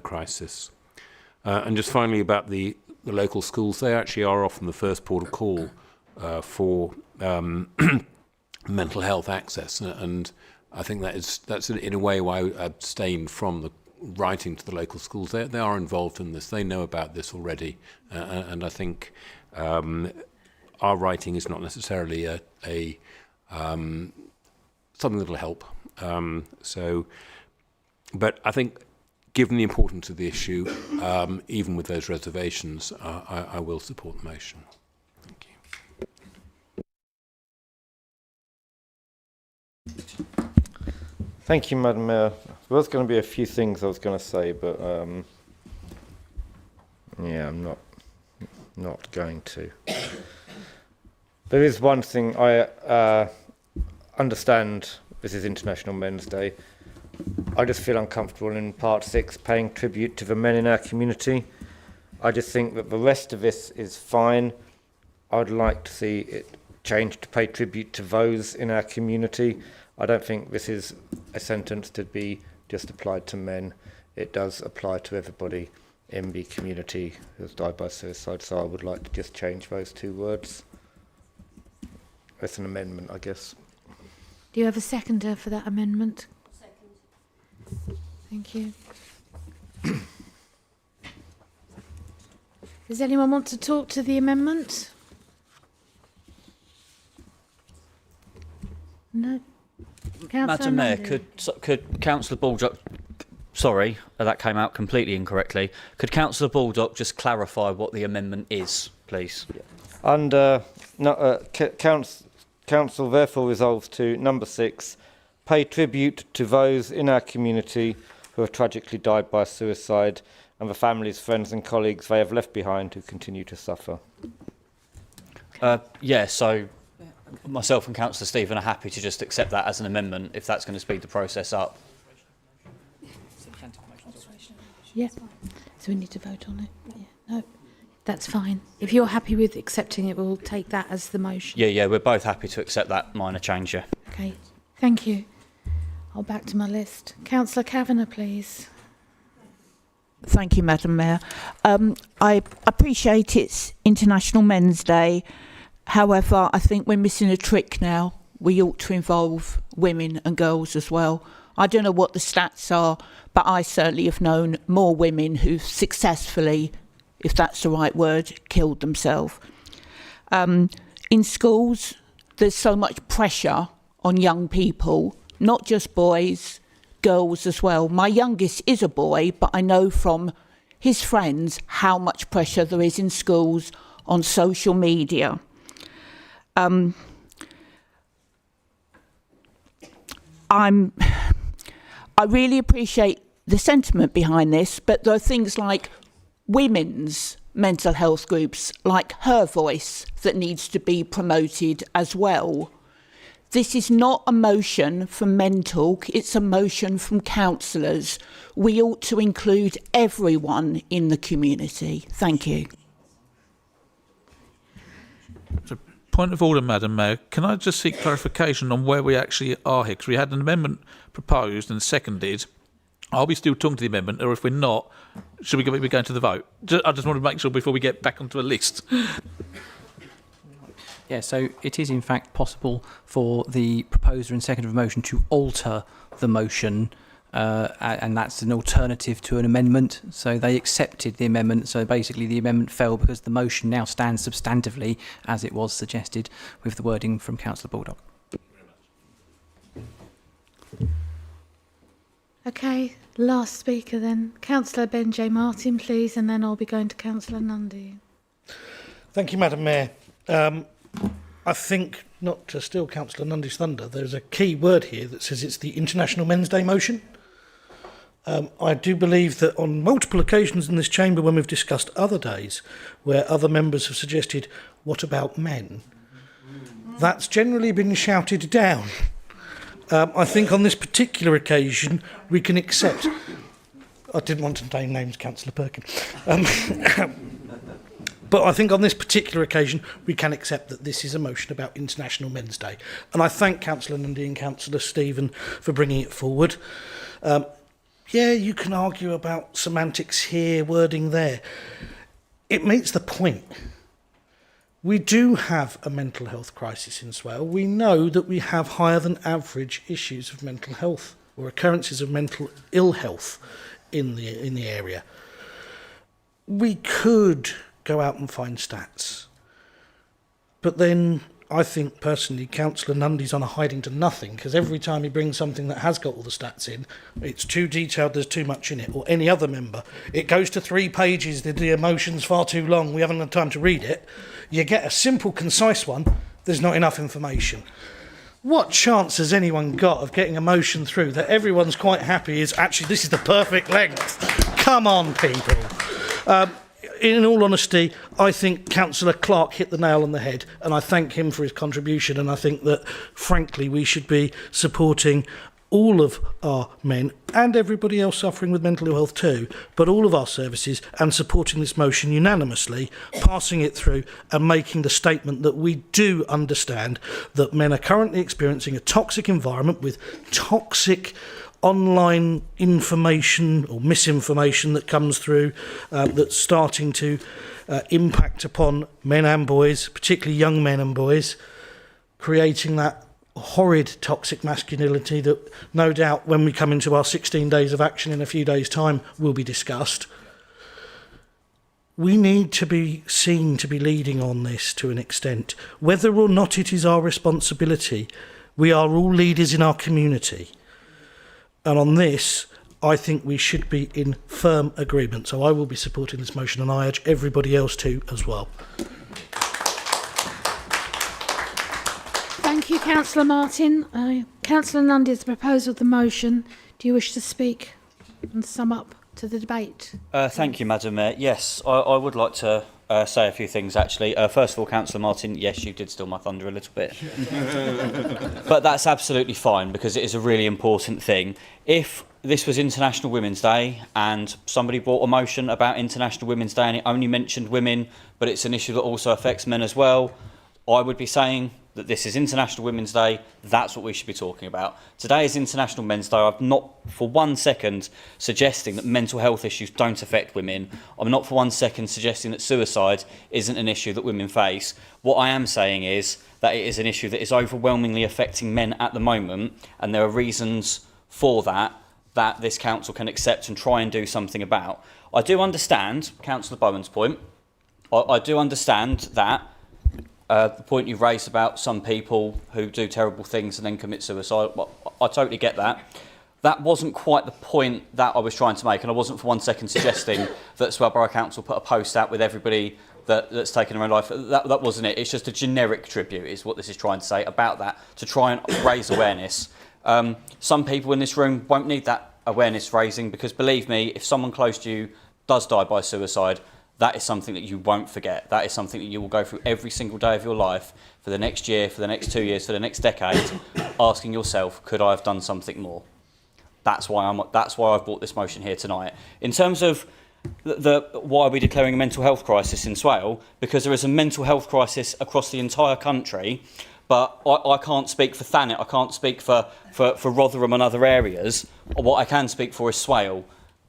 P: crisis. And just finally about the local schools, they actually are often the first port of call for mental health access, and I think that's in a way why I abstain from the writing to the local schools. They are involved in this. They know about this already, and I think our writing is not necessarily something that will help. But I think, given the importance of the issue, even with those reservations, I will support the motion. Thank you.
L: Thank you, Madam Mayor. There was going to be a few things I was going to say, but yeah, I'm not going to. There is one thing I understand. This is International Men's Day. I just feel uncomfortable in Part 6 paying tribute to the men in our community. I just think that the rest of this is fine. I'd like to see it changed to pay tribute to those in our community. I don't think this is a sentence to be just applied to men. It does apply to everybody in the community who has died by suicide, so I would like to just change those two words. It's an amendment, I guess.
A: Do you have a seconder for that amendment? Second. Thank you. Does anyone want to talk to the amendment? No.
T: Madam Mayor, could Councillor Baldock, sorry, that came out completely incorrectly. Could Councillor Baldock just clarify what the amendment is, please?
L: Under Council therefore resolves to number 6, pay tribute to those in our community who have tragically died by suicide and the families, friends and colleagues they have left behind who continue to suffer.
T: Yeah, so myself and Councillor Stephen are happy to just accept that as an amendment if that's going to speed the process up.
A: Yeah. So we need to vote on it. Yeah. No. That's fine. If you're happy with accepting it, we'll take that as the motion.
T: Yeah, we're both happy to accept that minor change, yeah.
A: Okay. Thank you. I'll back to my list. Councillor Kavanagh, please.
Q: Thank you, Madam Mayor. I appreciate it's International Men's Day. However, I think we're missing a trick now. We ought to involve women and girls as well. I don't know what the stats are, but I certainly have known more women who've successfully, if that's the right word, killed themselves. In schools, there's so much pressure on young people, not just boys, girls as well. My youngest is a boy, but I know from his friends how much pressure there is in schools on social media. I really appreciate the sentiment behind this, but there are things like women's mental health groups, like Her Voice, that needs to be promoted as well. This is not a motion from Men Talk, it's a motion from councillors. We ought to include everyone in the community. Thank you.
C: So, point of order, Madam Mayor. Can I just seek clarification on where we actually are here? Because we had an amendment proposed and seconded. Are we still talking to the amendment, or if we're not, should we be going to the vote? I just want to make sure before we get back onto a list.
R: Yeah, so it is in fact possible for the proposer and seconder of motion to alter the motion, and that's an alternative to an amendment. So they accepted the amendment. So basically the amendment fell because the motion now stands substantively as it was suggested with the wording from Councillor Baldock.
A: Okay, last speaker then. Councillor Ben J. Martin, please, and then I'll be going to Councillor Nundy.
S: Thank you, Madam Mayor.
K: I think, not to steal Councillor Nundy's thunder, there's a key word here that says it's the International Men's Day motion. I do believe that on multiple occasions in this chamber when we've discussed other days where other members have suggested, what about men? That's generally been shouted down. I think on this particular occasion we can accept... I didn't want to name names, Councillor Perkin. But I think on this particular occasion we can accept that this is a motion about International Men's Day. And I thank Councillor Nundy and Councillor Stephen for bringing it forward. Yeah, you can argue about semantics here, wording there. It meets the point. We do have a mental health crisis in Swale. We know that we have higher than average issues of mental health or occurrences of mental ill health in the area. We could go out and find stats. But then I think personally Councillor Nundy's on a hiding to nothing, because every time he brings something that has got all the stats in, it's too detailed, there's too much in it, or any other member. It goes to 3 pages, the emotion's far too long, we haven't had time to read it. You get a simple, concise one, there's not enough information. What chance has anyone got of getting a motion through that everyone's quite happy is actually this is the perfect length? Come on, people. In all honesty, I think Councillor Clark hit the nail on the head, and I thank him for his contribution, and I think that, frankly, we should be supporting all of our men and everybody else suffering with mental ill health too, but all of our services, and supporting this motion unanimously, passing it through and making the statement that we do understand that men are currently experiencing a toxic environment with toxic online information or misinformation that comes through that's starting to impact upon men and boys, particularly young men and boys, creating that horrid toxic masculinity that no doubt when we come into our 16 days of action in a few days' time will be discussed. We need to be seen to be leading on this to an extent. Whether or not it is our responsibility, we are all leaders in our community. And on this, I think we should be in firm agreement. So I will be supporting this motion, and I urge everybody else to as well.
A: Thank you, Councillor Martin. Councillor Nundy has the proposal of the motion. Do you wish to speak and sum up to the debate?
T: Thank you, Madam Mayor. Yes, I would like to say a few things, actually. First of all, Councillor Martin, yes, you did steal my thunder a little bit. But that's absolutely fine, because it is a really important thing. If this was International Women's Day and somebody brought a motion about International Women's Day and it only mentioned women, but it's an issue that also affects men as well, I would be saying that this is International Women's Day, that's what we should be talking about. Today is International Men's Day. I'm not for 1 second suggesting that mental health issues don't affect women. I'm not for 1 second suggesting that suicide isn't an issue that women face. What I am saying is that it is an issue that is overwhelmingly affecting men at the moment, and there are reasons for that this council can accept and try and do something about. I do understand Councillor Bowen's point. I do understand that the point you've raised about some people who do terrible things and then commit suicide. Well, I totally get that. That wasn't quite the point that I was trying to make, and I wasn't for 1 second suggesting that Swale Borough Council put a post out with everybody that's taken their own life. That wasn't it. It's just a generic tribute is what this is trying to say about that, to try and raise awareness. Some people in this room won't need that awareness raising, because believe me, if someone close to you does die by suicide, that is something that you won't forget. That is something that you will go through every single day of your life for the next year, for the next 2 years, for the next decade, asking yourself, could I have done something more? That's why I've brought this motion here tonight. In terms of why are we declaring a mental health crisis in Swale? Because there is a mental health crisis across the entire country, but I can't speak for Thanet, I can't speak for Rotherham and other areas. What I can speak for is Swale,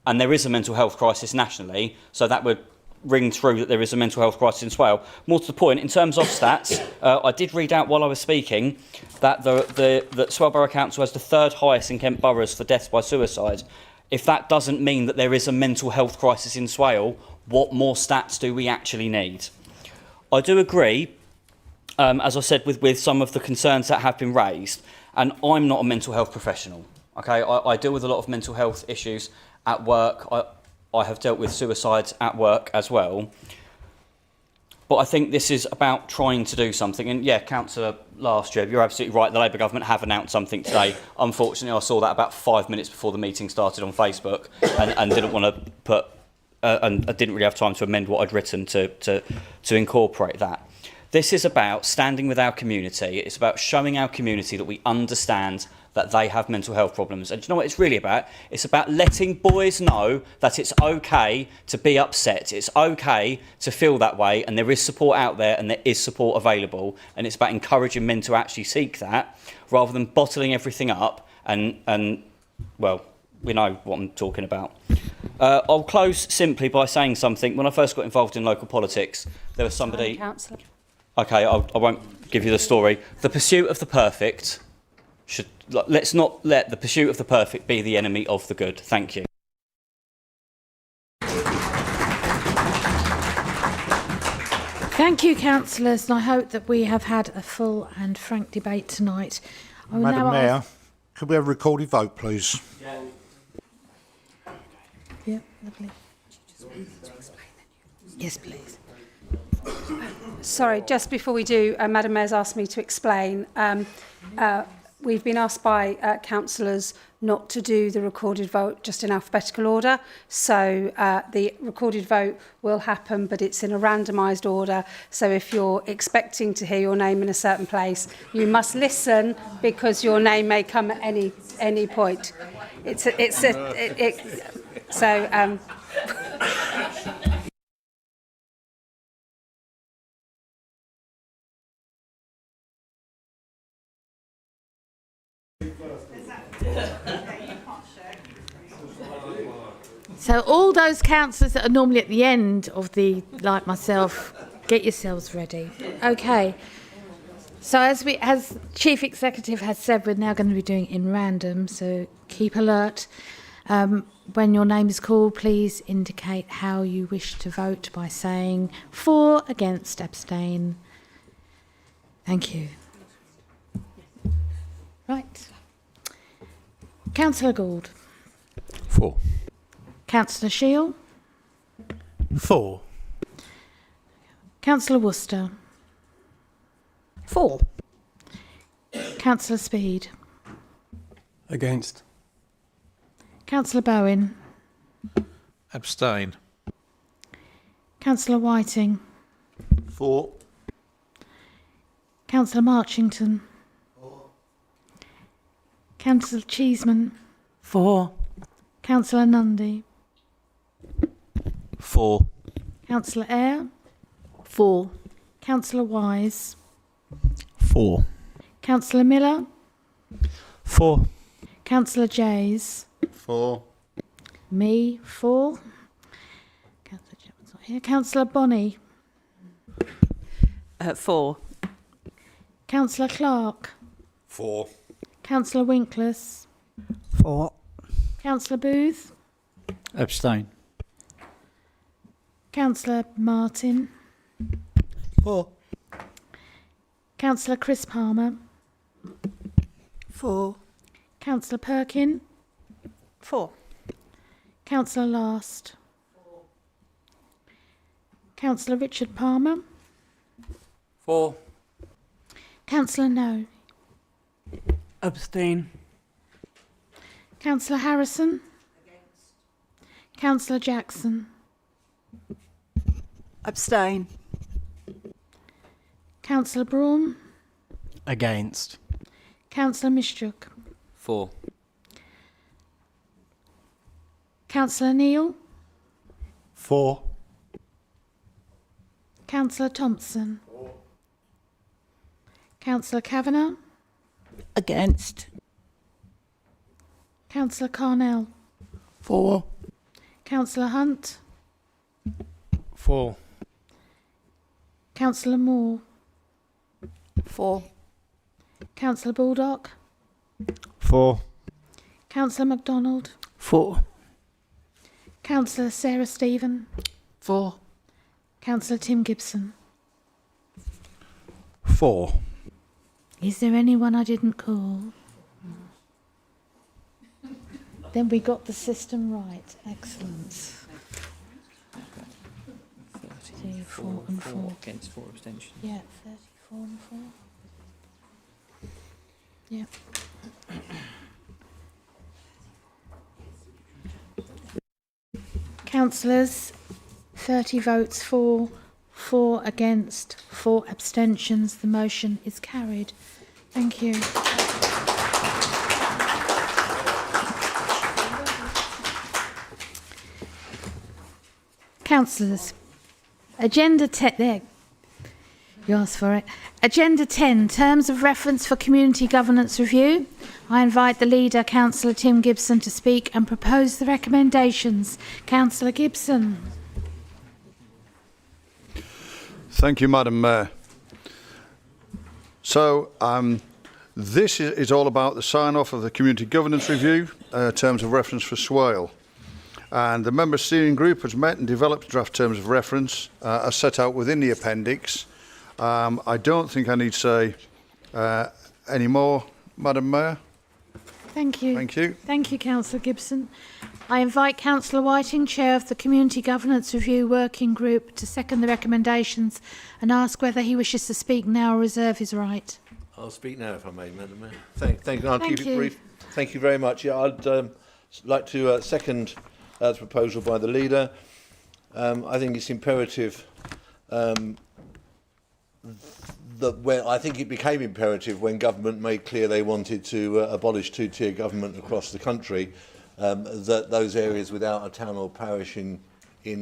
T: and there is a mental health crisis nationally, so that would ring through that there is a mental health crisis in Swale. More to the point, in terms of stats, I did read out while I was speaking that that Swale Borough Council has the 3rd highest in Kent boroughs for deaths by suicide. If that doesn't mean that there is a mental health crisis in Swale, what more stats do we actually need? I do agree, as I said, with some of the concerns that have been raised, and I'm not a mental health professional. Okay, I deal with a lot of mental health issues at work. I have dealt with suicides at work as well. But I think this is about trying to do something. And yeah, Councillor Lastjeb, you're absolutely right. The Labour government have announced something today. Unfortunately, I saw that about 5 minutes before the meeting started on Facebook, and didn't want to put, and I didn't really have time to amend what I'd written to incorporate that. This is about standing with our community. It's about showing our community that we understand that they have mental health problems. And do you know what it's really about? It's about letting boys know that it's okay to be upset. It's okay to feel that way, and there is support out there and there is support available. And it's about encouraging men to actually seek that rather than bottling everything up and well, we know what I'm talking about. I'll close simply by saying something. When I first got involved in local politics, there was somebody...
B: Councillor.
T: Okay, I won't give you the story. The pursuit of the perfect should... Let's not let the pursuit of the perfect be the enemy of the good. Thank you.
A: Thank you, councillors, and I hope that we have had a full and frank debate tonight. I will
V: Madam
A: now
V: Mayor,
A: ask-
V: could we have a recorded vote, please?
A: Yeah, lovely. Yes, please.
B: Sorry, just before we do, Madam Mayor's asked me to explain. We've been asked by councillors not to do the recorded vote just in alphabetical order. So the recorded vote will happen, but it's in a randomised order. So if you're expecting to hear your name in a certain place, you must listen because your name may come at any point.
A: So all those councillors that are normally at the end of the, like myself, get yourselves ready. Okay. So as Chief Executive has said, we're now going to be doing it in random, so keep alert. When your name is called, please indicate how you wish to vote by saying for, against, abstain. Thank you. Right. Councillor Gould.
P: For.
A: Councillor Shield.
K: For.
A: Councillor Worcester.
H: For.
A: Councillor Speed.
E: Against.
A: Councillor Bowen.
C: Abstain.
A: Councillor Whiting.
N: For.
A: Councillor Marchington. Councillor Cheeseman.
Q: For.
A: Councillor Nundy.
E: For.
A: Councillor Eyre.
Q: For.
A: Councillor Wise.
E: For.
A: Councillor Miller.
E: For.
A: Councillor Jays.
N: For.
A: Me, 4. Councillor Chapman's not here. Councillor Bonney.
Q: 4.
A: Councillor Clark.
V: For.
A: Councillor Winkless.
W: 4.
A: Councillor Booth.
E: Abstain.
A: Councillor Martin.
E: 4.
A: Councillor Chris Palmer.
Q: 4.
A: Councillor Perkin.
Q: 4.
A: Councillor Last. Councillor Richard Palmer.
J: 4.
A: Councillor No.
Q: Abstain.
A: Councillor Harrison. Councillor Jackson.
Q: Abstain.
A: Councillor Braun.
D: Against.
A: Councillor Mischuk.
E: 4.
A: Councillor Neal.
V: 4.
A: Councillor Thompson. Councillor Kavanagh.
Q: Against.
A: Councillor Carnell.
Q: 4.
A: Councillor Hunt.
O: 4.
A: Councillor Moore.
Q: 4.
A: Councillor Baldock.
V: 4.
A: Councillor MacDonald.
Q: 4.
A: Councillor Sarah Stephen.
Q: 4.
A: Councillor Tim Gibson.
V: 4.
A: Is there anyone I didn't call? Then we got the system right. Excellent. 32, 4 and 4.
R: Against 4 abstentions.
A: Yeah, 34 and 4. Yeah. Councillors, 30 votes for, 4 against, 4 abstentions. The motion is carried. Thank you. Councillors, Agenda 10, there, you asked for it. Agenda 10, Terms of Reference for Community Governance Review. I invite the leader, Councillor Tim Gibson, to speak and propose the recommendations. Councillor Gibson.
M: Thank you, Madam Mayor. So, this is all about the sign-off of the Community Governance Review, Terms of Reference for Swale. And the Member Steering Group has met and developed draft terms of reference as set out within the appendix. I don't think I need to say any more, Madam Mayor.
A: Thank you.
M: Thank you.
A: Thank you, Councillor Gibson. I invite Councillor Whiting, Chair of the Community Governance Review Working Group, to second the recommendations and ask whether he wishes to speak now or reserve his right.
N: I'll speak now, if I may, Madam Mayor. Thank you. I'll
A: Thank
N: keep
A: you.
N: it brief. Thank you very much. Yeah, I'd like to second the proposal by the leader. I think it's imperative I think it became imperative when government made clear they wanted to abolish two-tier government across the country, that those areas without a town or parish in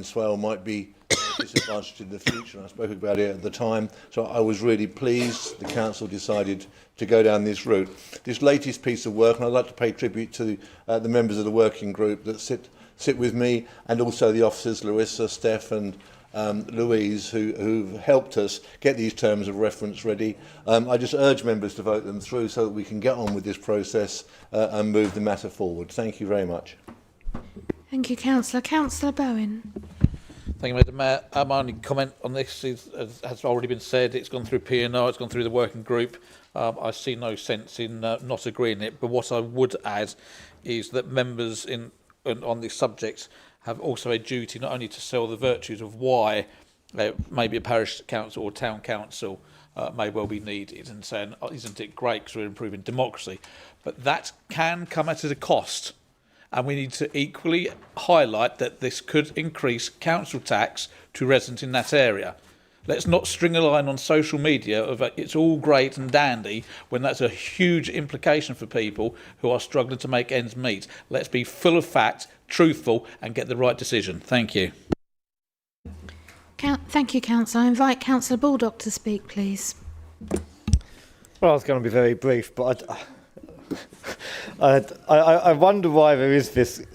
N: Swale might be disadvantaged in the future. I spoke about it at the time, so I was really pleased the council decided to go down this route. This latest piece of work, and I'd like to pay tribute to the members of the working group that sit with me, and also the officers, Larissa, Steph and Louise, who've helped us get these terms of reference ready. I just urge members to vote them through so that we can get on with this process and move the matter forward. Thank you very much.
A: Thank you, Councillor. Councillor Bowen.
C: Thank you, Madam Mayor. My only comment on this is, as has already been said, it's gone through P&R, it's gone through the working group. I see no sense in not agreeing it, but what I would add is that members on this subject have also a duty not only to sell the virtues of why maybe a parish council or town council may well be needed, and saying, oh, isn't it great because we're improving democracy, but that can come at a cost. And we need to equally highlight that this could increase council tax to residents in that area. Let's not string a line on social media of it's all great and dandy when that's a huge implication for people who are struggling to make ends meet. Let's be full of fact, truthful and get the right decision. Thank you.
A: Thank you, Councillor. I invite Councillor Baldock to speak, please.
L: Well, I was going to be very brief, but I wonder why there is this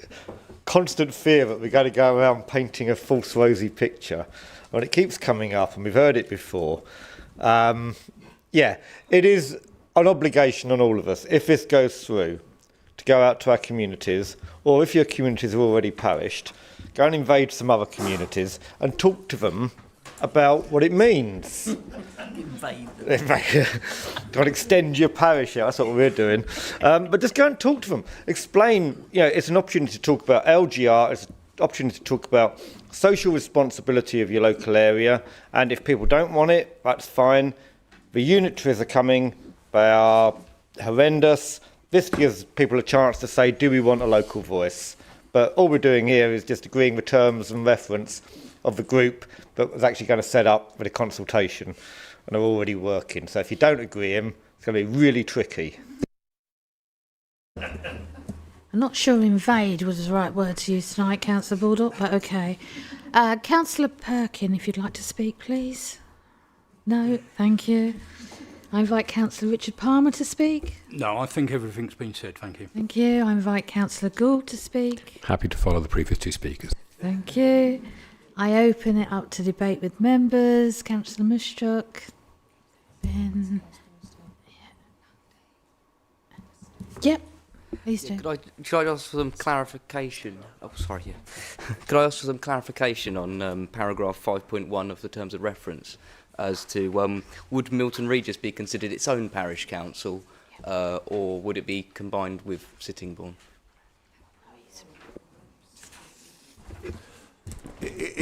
L: constant fear that we're going to go around painting a false rosy picture. Well, it keeps coming up, and we've heard it before. Yeah, it is an obligation on all of us, if this goes through, to go out to our communities, or if your communities are already parished, go and invade some other communities and talk to them about what it means. Invade them. Don't extend your parish, yeah, that's what we're doing. But just go and talk to them. Explain, it's an opportunity to talk about LGR, it's an opportunity to talk about social responsibility of your local area, and if people don't want it, that's fine. The unitaries are coming, they are horrendous. This gives people a chance to say, do we want a local voice? But all we're doing here is just agreeing the terms and reference of the group that was actually going to set up with a consultation, and are already working. So if you don't agree with them, it's going to be really tricky.
A: I'm not sure invade was the right word to use tonight, Councillor Baldock, but okay. Councillor Perkin, if you'd like to speak, please. No, thank you. I invite Councillor Richard Palmer to speak.
S: No, I think everything's been said, thank you.
A: Thank you. I invite Councillor Gould to speak.
P: Happy to follow the previous two speakers.
A: Thank you. I open it up to debate with members. Councillor Mushchuk. Ben. Yep. Please do.
U: Could I ask for some clarification? Oh, sorry. Yeah. Could I ask for some clarification on paragraph 5.1 of the terms of reference as to would Milton Regis be considered its own parish council, or would it be combined with Sittingbourne?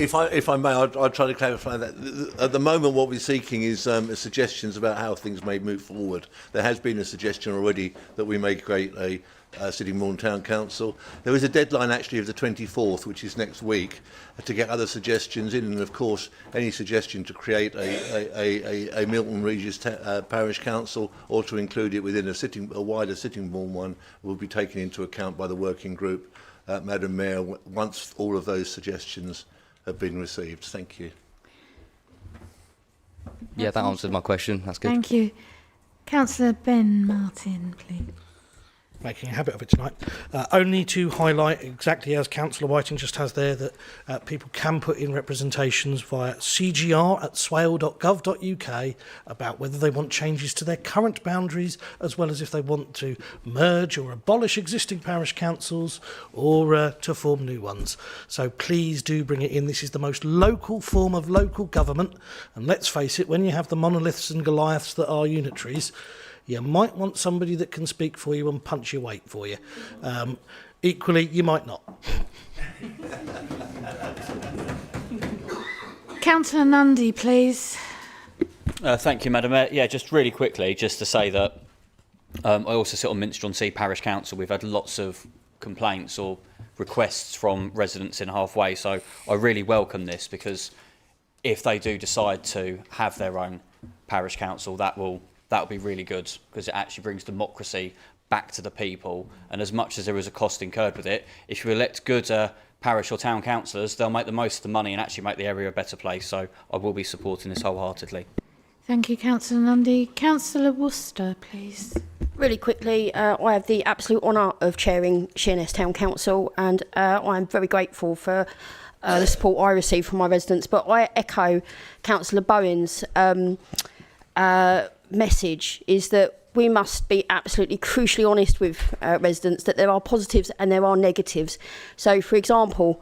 N: If I may, I'll try to clarify that. At the moment, what we're seeking is suggestions about how things may move forward. There has been a suggestion already that we may create a Sittingbourne Town Council. There is a deadline actually of the 24th, which is next week, to get other suggestions in, and of course any suggestion to create a Milton Regis Parish Council or to include it within a wider Sittingbourne one will be taken into account by the working group, Madam Mayor, once all of those suggestions have been received. Thank you.
U: Yeah, that answered my question. That's good.
A: Thank you. Councillor Ben Martin, please.
K: Making a habit of it tonight. Only to highlight, exactly as Councillor Whiting just has there, that people can put in representations via cgr@swale.gov.uk about whether they want changes to their current boundaries, as well as if they want to merge or abolish existing parish councils or to form new ones. So please do bring it in. This is the most local form of local government, and let's face it, when you have the monoliths and Goliaths that are unitaries, you might want somebody that can speak for you and punch your weight for you. Equally, you might not.
A: Councillor Nundy, please.
T: Thank you, Madam Mayor. Yeah, just really quickly, just to say that I also sit on Minster-on-Sea Parish Council. We've had lots of complaints or requests from residents in Halfway, so I really welcome this, because if they do decide to have their own parish council, that will be really good, because it actually brings democracy back to the people. And as much as there is a cost incurred with it, if you elect good parish or town councillors, they'll make the most of the money and actually make the area a better place. So I will be supporting this wholeheartedly.
A: Thank you, Councillor Nundy. Councillor Worcester, please.
H: Really quickly, I have the absolute honour of chairing Sheerness Town Council, and I'm very grateful for the support I receive from my residents. But I echo Councillor Bowen's message, is that we must be absolutely crucially honest with residents, that there are positives and there are negatives. So, for example,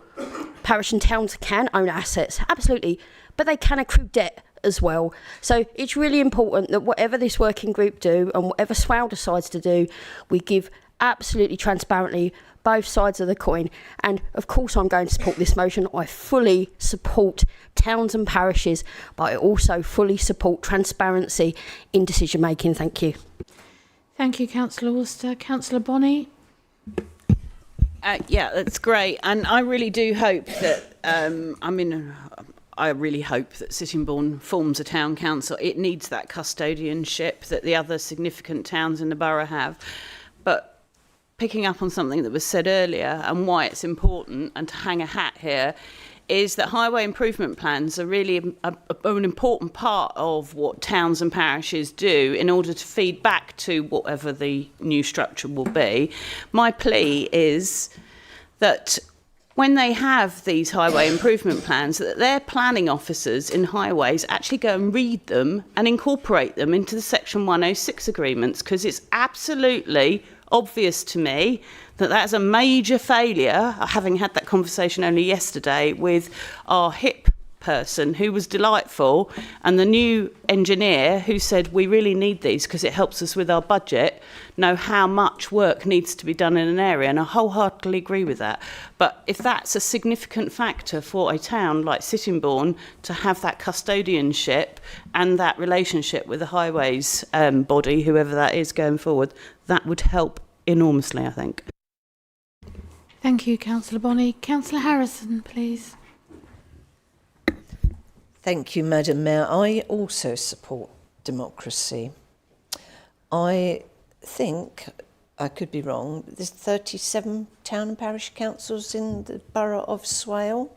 H: parish and towns can own assets, absolutely, but they can accrue debt as well. So it's really important that whatever this working group do and whatever Swale decides to do, we give absolutely transparently both sides of the coin. And of course I'm going to support this motion. I fully support towns and parishes, but I also fully support transparency in decision making. Thank you.
A: Thank you, Councillor Worcester. Councillor Bonney.
F: Yeah, that's great. And I really do hope that, I really hope that Sittingbourne forms a town council. It needs that custodianship that the other significant towns in the borough have. But picking up on something that was said earlier and why it's important, and to hang a hat here, is that highway improvement plans are really an important part of what towns and parishes do in order to feed back to whatever the new structure will be. My plea is that when they have these highway improvement plans, that their planning officers in highways actually go and read them and incorporate them into the Section 106 agreements, because it's absolutely obvious to me that that's a major failure, having had that conversation only yesterday with our HIP person, who was delightful, and the new engineer who said we really need these because it helps us with our budget, know how much work needs to be done in an area, and I wholeheartedly agree with that. But if that's a significant factor for a town like Sittingbourne to have that custodianship and that relationship with the highways body, whoever that is going forward, that would help enormously, I think.
A: Thank you, Councillor Bonney. Councillor Harrison, please.
G: Thank you, Madam Mayor. I also support democracy. I think, I could be wrong, there's 37 town and parish councils in the borough of Swale.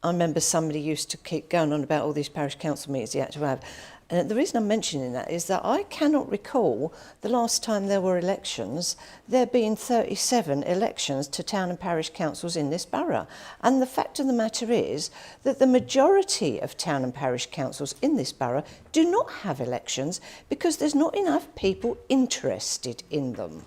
G: I remember somebody used to keep going on about all these parish council meetings you had to have. And the reason I'm mentioning that is that I cannot recall the last time there were elections, there being 37 elections to town and parish councils in this borough. And the fact of the matter is that the majority of town and parish councils in this borough do not have elections because there's not enough people interested in them.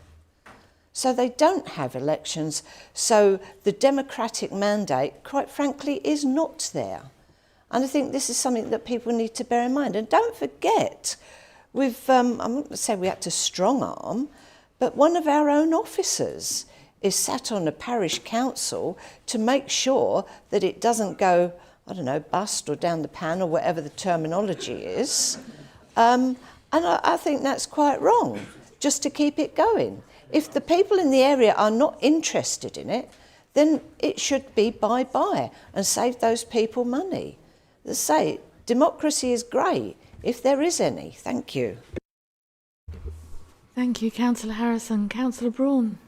G: So they don't have elections. So the democratic mandate, quite frankly, is not there. And I think this is something that people need to bear in mind. And don't forget, I'm not going to say we had to strong arm, but one of our own officers is sat on a parish council to make sure that it doesn't go, I don't know, bust or down the pan or whatever the terminology is. And I think that's quite wrong, just to keep it going. If the people in the area are not interested in it, then it should be bye-bye and save those people money. As I say, democracy is great, if there is any. Thank you.
A: Thank you, Councillor Harrison. Councillor Braun.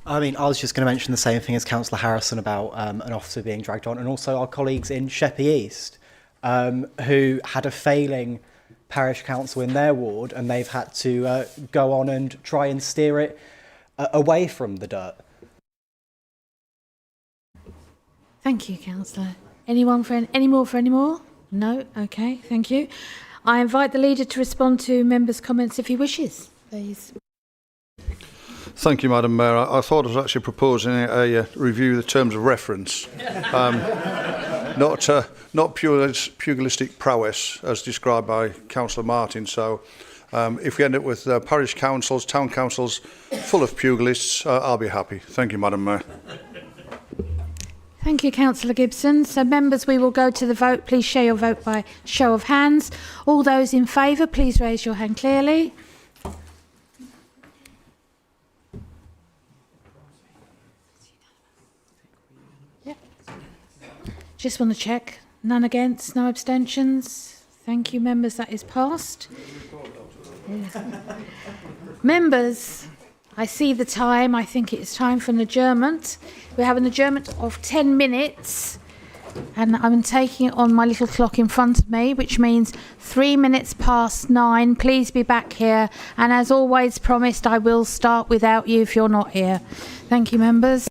D: I mean, I was just going to mention the same thing as Councillor Harrison about an officer being dragged on, and also our colleagues in Sheppey East, who had a failing parish council in their ward, and they've had to go on and try and steer it away from the dirt.
A: Thank you, Councillor. Anyone for any more? No? Okay, thank you. I invite the leader to respond to members' comments if he wishes, please.
M: Thank you, Madam Mayor. I thought I was actually proposing a review of the terms of reference, not pugilistic prowess as described by Councillor Martin. So if we end up with parish councils, town councils full of pugilists, I'll be happy. Thank you, Madam Mayor.
A: Thank you, Councillor Gibson. So, members, we will go to the vote. Please show your vote by show of hands. All those in favour, please raise your hand clearly. Yep. Just want to check. None against, no abstentions. Thank you, members. That is passed. Members, I see the time. I think it's time for an adjournment. We have an adjournment of 10 minutes, and I'm taking it on my little clock in front of me, which means 3 minutes past 9. Please be back here. And as always promised, I will start without you if you're not here. Thank you, members.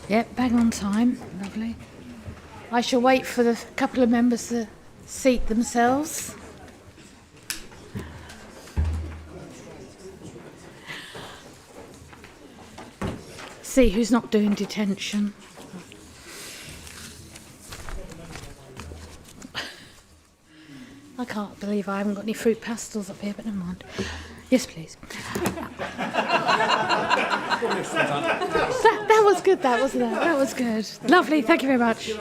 A: Yep, bang on time. Lovely. I shall wait for the couple of members to seat themselves. See who's not doing detention. I can't believe I haven't got any fruit pastels up here, but never mind. Yes, please. That was good, that wasn't it? That was good. Lovely, thank you very much.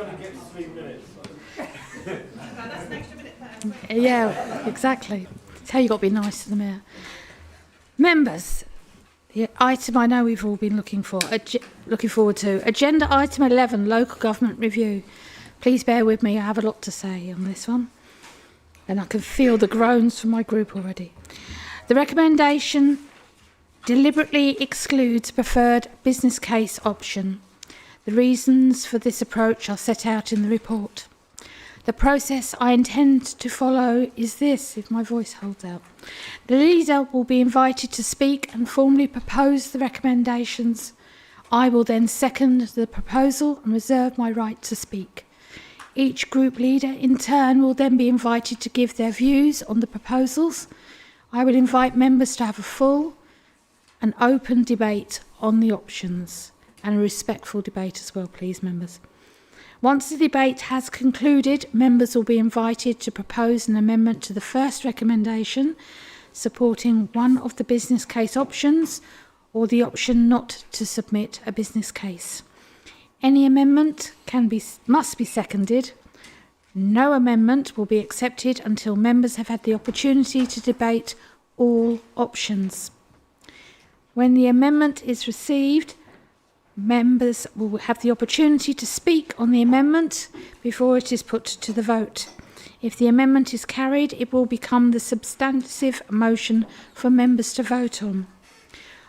A: Yeah, exactly. It's how you got to be nice to the mayor. Members, the item I know we've all been looking forward to. Agenda item 11, local government review. Please bear with me, I have a lot to say on this one. And I can feel the groans from my group already. The recommendation deliberately excludes preferred business case option. The reasons for this approach are set out in the report. The process I intend to follow is this, if my voice holds out. The leader will be invited to speak and formally propose the recommendations. I will then second the proposal and reserve my right to speak. Each group leader in turn will then be invited to give their views on the proposals. I will invite members to have a full and open debate on the options, and a respectful debate as well, please, members. Once the debate has concluded, members will be invited to propose an amendment to the first recommendation, supporting one of the business case options or the option not to submit a business case. Any amendment must be seconded. No amendment will be accepted until members have had the opportunity to debate all options. When the amendment is received, members will have the opportunity to speak on the amendment before it is put to the vote. If the amendment is carried, it will become the substantive motion for members to vote on.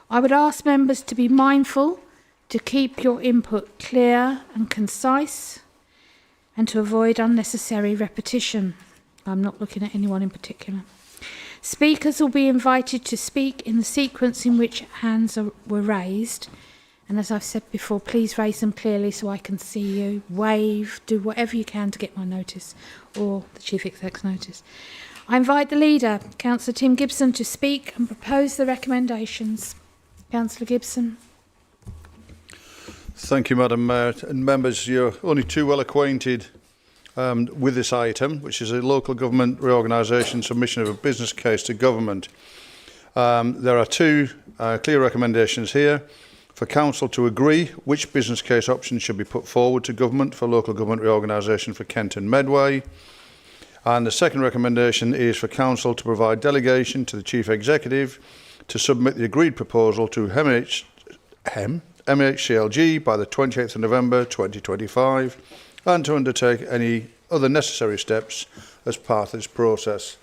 A: I would ask members to be mindful to keep your input clear and concise and to avoid unnecessary repetition. I'm not looking at anyone in particular. Speakers will be invited to speak in the sequence in which hands were raised. And as I've said before, please raise them clearly so I can see you. Wave, do whatever you can to get my notice or the Chief Exec's notice. I invite the leader, Councillor Tim Gibson, to speak and propose the recommendations. Councillor Gibson.
M: Thank you, Madam Mayor. And members, you're only too well acquainted with this item, which is a local government reorganisation submission of a business case to government. There are two clear recommendations here. For Council to agree which business case options should be put forward to government for local government reorganisation for Kent and Medway. And the second recommendation is for Council to provide delegation to the Chief Executive to submit the agreed proposal to MHCLG by the 28th of November 2025 and to undertake any other necessary steps as part of this process.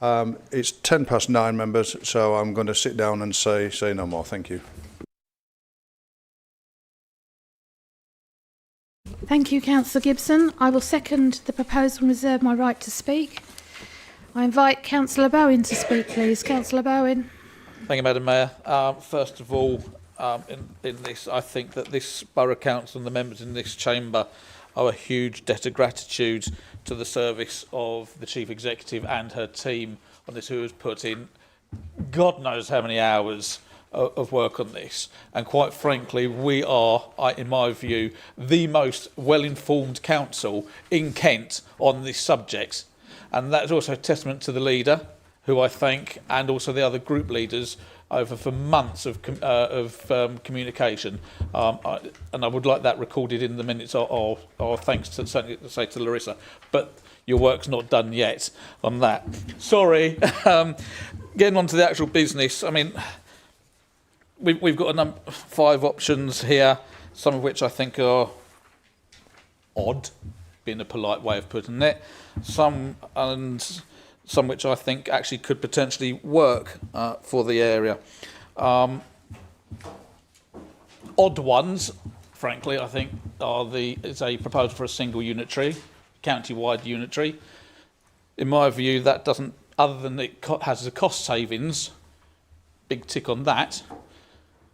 M: It's 9:10, members, so I'm going to sit down and say no more. Thank you.
A: Thank you, Councillor Gibson. I will second the proposal and reserve my right to speak. I invite Councillor Bowen to speak, please. Councillor Bowen.
C: Thank you, Madam Mayor. First of all, in this, I think that this Borough Council and the members in this chamber owe a huge debt of gratitude to the service of the Chief Executive and her team on this, who has put in God knows how many hours of work on this. And quite frankly, we are, in my view, the most well-informed council in Kent on this subject. And that's also a testament to the leader, who I thank, and also the other group leaders for months of communication. And I would like that recorded in the minutes, or thanks to say to Larissa. But your work's not done yet on that. Sorry. Getting on to the actual business, I mean, we've got 5 options here, some of which I think are odd, being a polite way of putting it, some which I think actually could potentially work for the area. Odd ones, frankly, I think, is a proposal for a single unitary, county-wide unitary. In my view, that doesn't, other than it has a cost savings, big tick on that,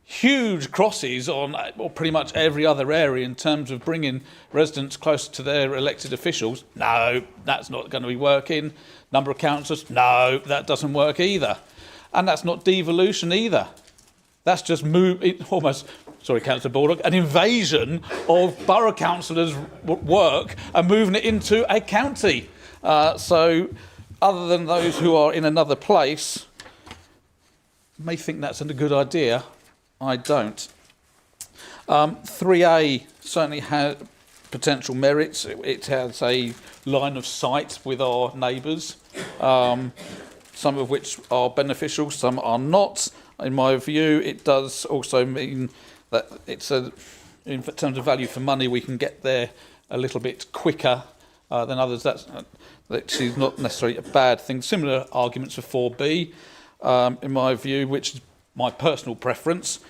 C: huge crosses on pretty much every other area in terms of bringing residents closer to their elected officials. No, that's not going to be working. Number of councillors, no, that doesn't work either. And that's not devolution either. That's just Councillor Baldock, an invasion of borough councillors' work and moving it into a county. So other than those who are in another place may think that's a good idea, I don't. 3A certainly has potential merits. It has a line of sight with our neighbours, some of which are beneficial, some are not. In my view, it does also mean that in terms of value for money, we can get there a little bit quicker than others. That's not necessarily a bad thing. Similar arguments for 4B, in my view, which is my personal preference.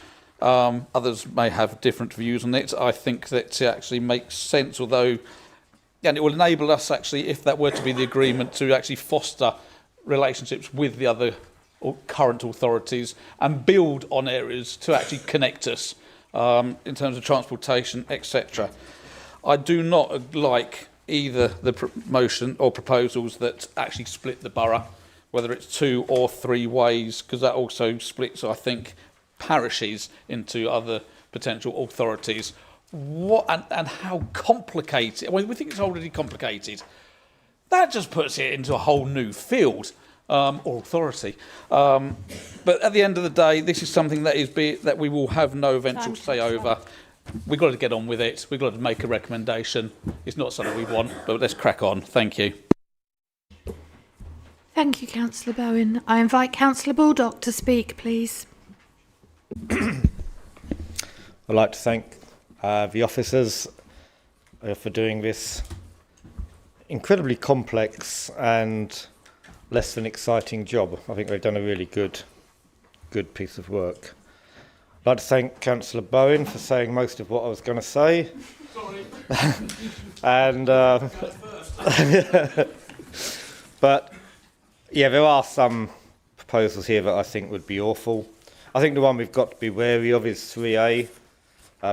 C: Others may have different views on it. I think that it actually makes sense, and it will enable us actually, if that were to be the agreement, to actually foster relationships with the other current authorities and build on areas to actually connect us in terms of transportation, etc. I do not like either the motion or proposals that actually split the borough, whether it's 2 or 3 ways, because that also splits, I think, parishes into other potential authorities. And how complicated, we think it's already complicated. That just puts it into a whole new field or authority. But at the end of the day, this is something that we will have no eventual say over. We've got to get on with it. We've got to make a recommendation. It's not something we want, but let's crack on. Thank you.
A: Thank you, Councillor Bowen. I invite Councillor Baldock to speak, please.
L: I'd like to thank the officers for doing this incredibly complex and less than exciting job. I think they've done a really good piece of work. I'd like to thank Councillor Bowen for saying most of what I was going to say.
C: Sorry.
L: And but yeah, there are some proposals here that I think would be awful. I think the one we've got to be wary of is 3A,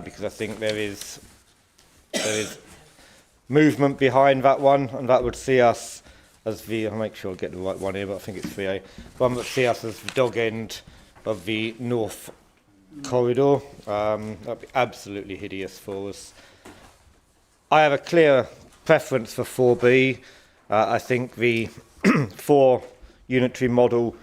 L: because I think there is movement behind that one, and that would see us as I'll make sure I get the right one here, but I think it's 3A. One that see us as the dog end of the North Corridor. That'd be absolutely hideous for us. I have a clear preference for 4B. I think the 4 unitary model,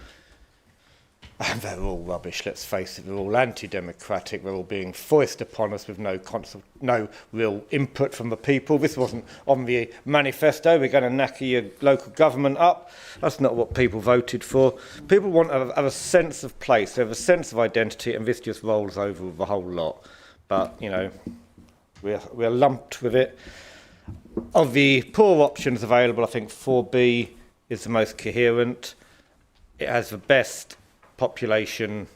L: they're all rubbish, let's face it. They're all anti-democratic. They're all being foisted upon us with no real input from the people. This wasn't on the manifesto. We're going to knacker your local government up. That's not what people voted for. People want to have a sense of place. They have a sense of identity, and this just rolls over the whole lot. But, you know, we're lumped with it. Of the poor options available, I think 4B is the most coherent. It has the best population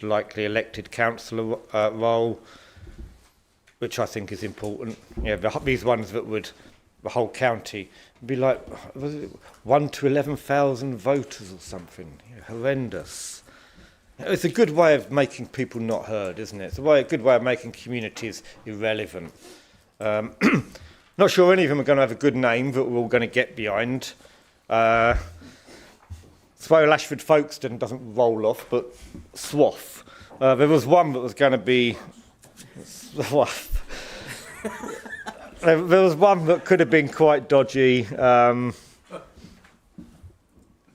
L: likely elected councillor role, which I think is important. Yeah, these ones that would, the whole county, would be like, was it 1 to 11,000 voters or something. Yeah, horrendous. It's a good way of making people not heard, isn't it? It's a good way of making communities irrelevant. Not sure any of them are going to have a good name that we're all going to get behind. Swale Ashford Folkestone doesn't roll off, but Swaff. There was one that was going to be Swaff. There was one that could have been quite dodgy. I'm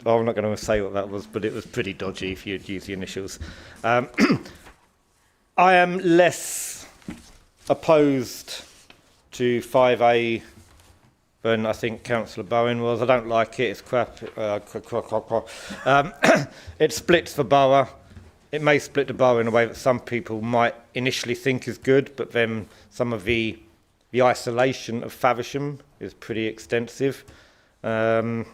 L: not going to say what that was, but it was pretty dodgy if you'd use the initials. I am less opposed to 5A than I think Councillor Bowen was. I don't like it. It's crap. It splits the borough. It may split the borough in a way that some people might initially think is good, but then some of the isolation of Faversham is pretty extensive. Of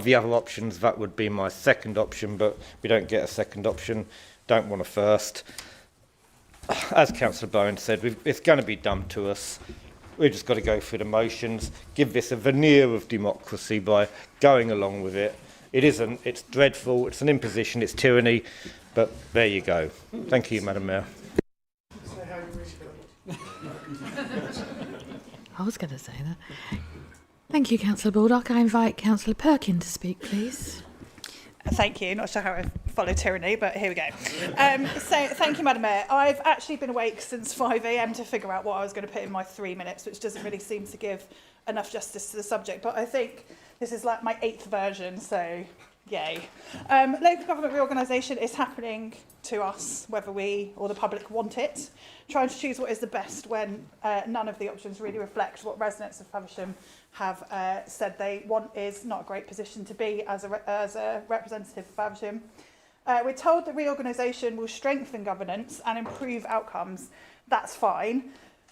L: the other options, that would be my second option, but we don't get a second option. Don't want a first. As Councillor Bowen said, it's going to be done to us. We've just got to go through the motions, give this a veneer of democracy by going along with it. It isn't, it's dreadful, it's an imposition, it's tyranny. But there you go. Thank you, Madam Mayor.
A: I was going to say that. Thank you, Councillor Baldock. I invite Councillor Perkin to speak, please.
B: Thank you. Not sure how I follow tyranny, but here we go. So thank you, Madam Mayor. I've actually been awake since 5 a.m. to figure out what I was going to put in my 3 minutes, which doesn't really seem to give enough justice to the subject. But I think this is like my 8th version, so yay. Local government reorganisation is happening to us, whether we or the public want it. Trying to choose what is the best when none of the options really reflect what residents of Faversham have said they want is not a great position to be as a representative of Faversham. We're told that reorganisation will strengthen governance and improve outcomes. That's fine,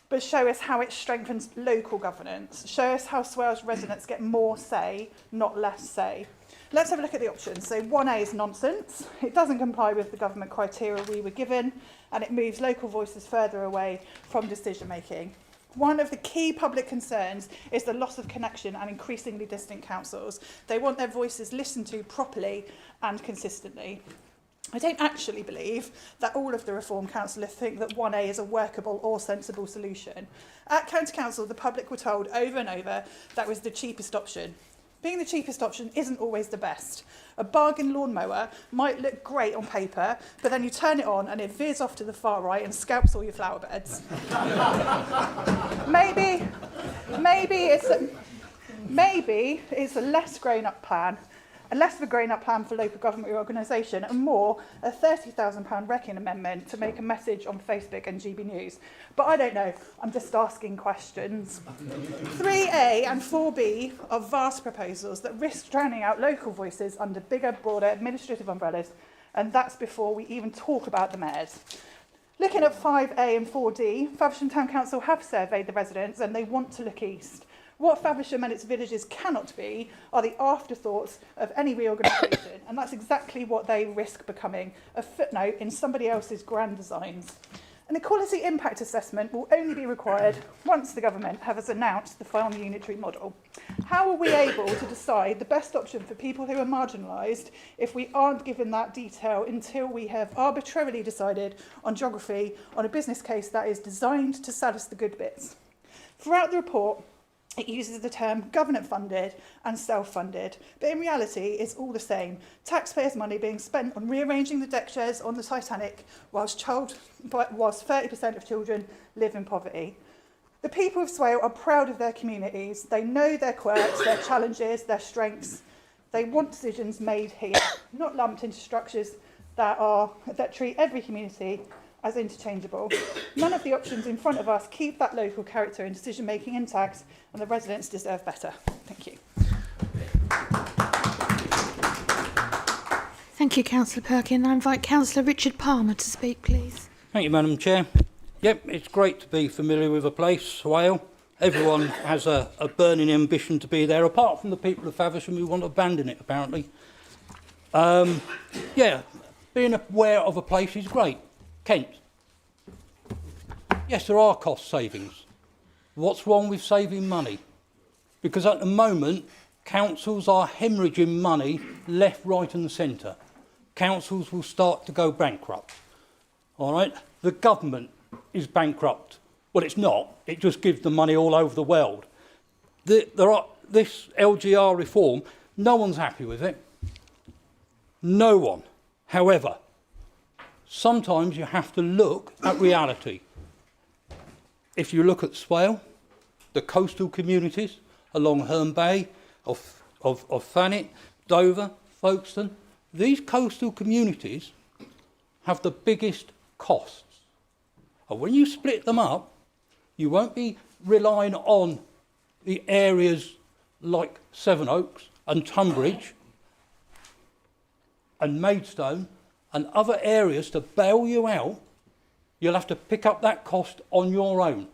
B: but show us how it strengthens local governance. Show us how Swales residents get more say, not less say. Let's have a look at the options. So 1A is nonsense. It doesn't comply with the government criteria we were given, and it moves local voices further away from decision making. One of the key public concerns is the loss of connection and increasingly distant councils. They want their voices listened to properly and consistently. I don't actually believe that all of the Reform councillors think that 1A is a workable or sensible solution. At County Council, the public were told over and over that was the cheapest option. Being the cheapest option isn't always the best. A bargain lawnmower might look great on paper, but then you turn it on and it veers off to the far right and scalps all your flower beds. maybe it's a less grown-up plan, a less of a grown-up plan for local government reorganisation, and more a £30,000 wrecking amendment to make a message on Facebook and GB News. But I don't know, I'm just asking questions. 3A and 4B are vast proposals that risk drowning out local voices under bigger, broader administrative umbrellas, and that's before we even talk about the mayors. Looking at 5A and 4D, Faversham Town Council have surveyed the residents and they want to look east. What Faversham and its villages cannot be are the afterthoughts of any reorganisation, and that's exactly what they risk becoming, a footnote in somebody else's grand designs. An equality impact assessment will only be required once the government has announced the final unitary model. How are we able to decide the best option for people who are marginalised if we aren't given that detail until we have arbitrarily decided on geography on a business case that is designed to sell us the good bits? Throughout the report, it uses the term government-funded and self-funded, but in reality, it's all the same. Taxpayers' money being spent on rearranging the deck chairs on the Titanic whilst 30% of children live in poverty. The people of Swale are proud of their communities. They know their quirks, their challenges, their strengths. They want decisions made here, not lumped into structures that treat every community as interchangeable. None of the options in front of us keep that local character and decision-making intact, and the residents deserve better. Thank you.
A: Thank you, Councillor Perkin. I invite Councillor Richard Palmer to speak, please.
J: Thank you, Madam Chair. Yep, it's great to be familiar with a place, Swale. Everyone has a burning ambition to be there, apart from the people of Faversham who want to abandon it, apparently. Yeah, being aware of a place is great. Kent. Yes, there are cost savings. What's wrong with saving money? Because at the moment, councils are hemorrhaging money left, right and centre. Councils will start to go bankrupt. All right? The government is bankrupt. Well, it's not. It just gives the money all over the world. This LGR reform, no one's happy with it. No one. However, sometimes you have to look at reality. If you look at Swale, the coastal communities along Herne Bay, of Thanet, Dover, Folkestone, these coastal communities have the biggest costs. And when you split them up, you won't be relying on the areas like Sevenoaks and Tunbridge and Maidstone and other areas to bail you out. You'll have to pick up that cost on your own.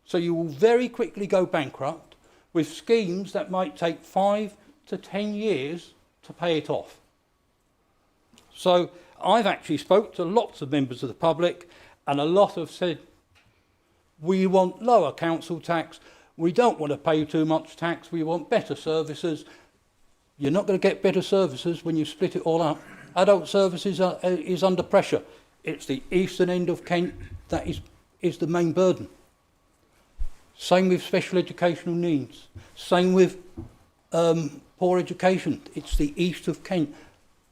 J: So you will very quickly go bankrupt with schemes that might take 5 to 10 years to pay it off. So I've actually spoke to lots of members of the public, and a lot have said, we want lower council tax, we don't want to pay too much tax, we want better services. You're not going to get better services when you split it all up.
S: adult services is under pressure. It's the eastern end of Kent that is the main burden. Same with special educational needs. Same with poor education. It's the east of Kent.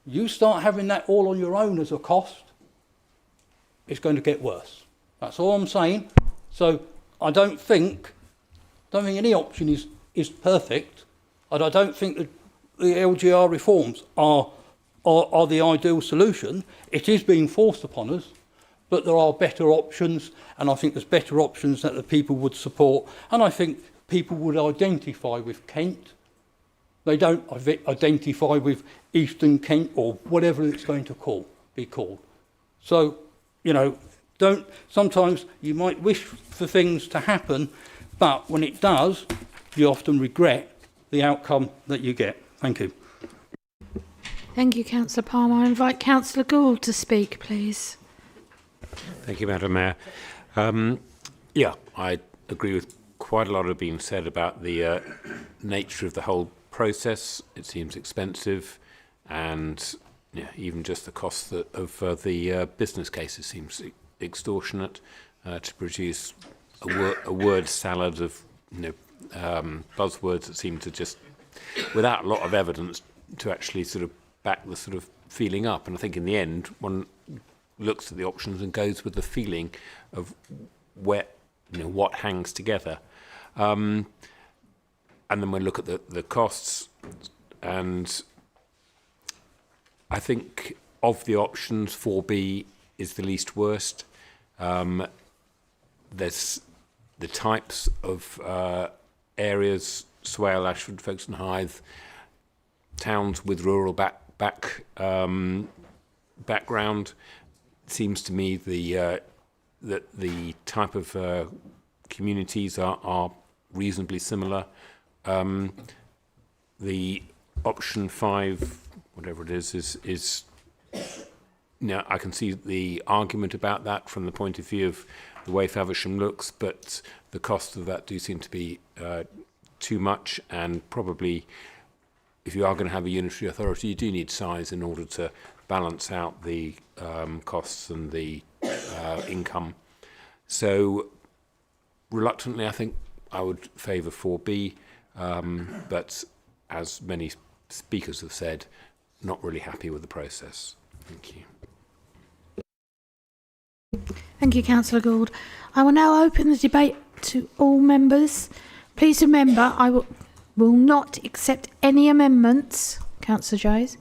S: You start having that all on your own as a cost, it's going to get worse. That's all I'm saying. So I don't think any option is perfect, and I don't think that the LGR reforms are the ideal solution. It is being forced upon us, but there are better options, and I think there's better options that the people would support, and I think people would identify with Kent. They don't identify with Eastern Kent or whatever it's going to be called. So, you know, sometimes you might wish for things to happen, but when it does, you often regret the outcome that you get. Thank you.
A: Thank you, Councillor Palmer. I invite Councillor Gould to speak, please.
P: Thank you, Madam Mayor. Yeah, I agree with quite a lot of being said about the nature of the whole process. It seems expensive, and yeah, even just the cost of the business cases seems extortionate to produce a word salad of buzzwords that seem to just, without a lot of evidence, to actually sort of back the sort of feeling up. And I think in the end, one looks at the options and goes with the feeling of where, what hangs together. And then we look at the costs, and I think of the options, 4B is the least worst. There's the types of areas, Swale, Ashford, Folkestone Hythe, towns with rural background. It seems to me that the type of communities are reasonably similar. The option 5, whatever it is I can see the argument about that from the point of view of the way Faversham looks, but the costs of that do seem to be too much, and probably if you are going to have a unitary authority, you do need size in order to balance out the costs and the income. So reluctantly, I think I would favour 4B, but as many speakers have said, not really happy with the process. Thank you.
A: Thank you, Councillor Gould. I will now open the debate to all members. Please remember, I will not accept any amendments, Councillor Jones,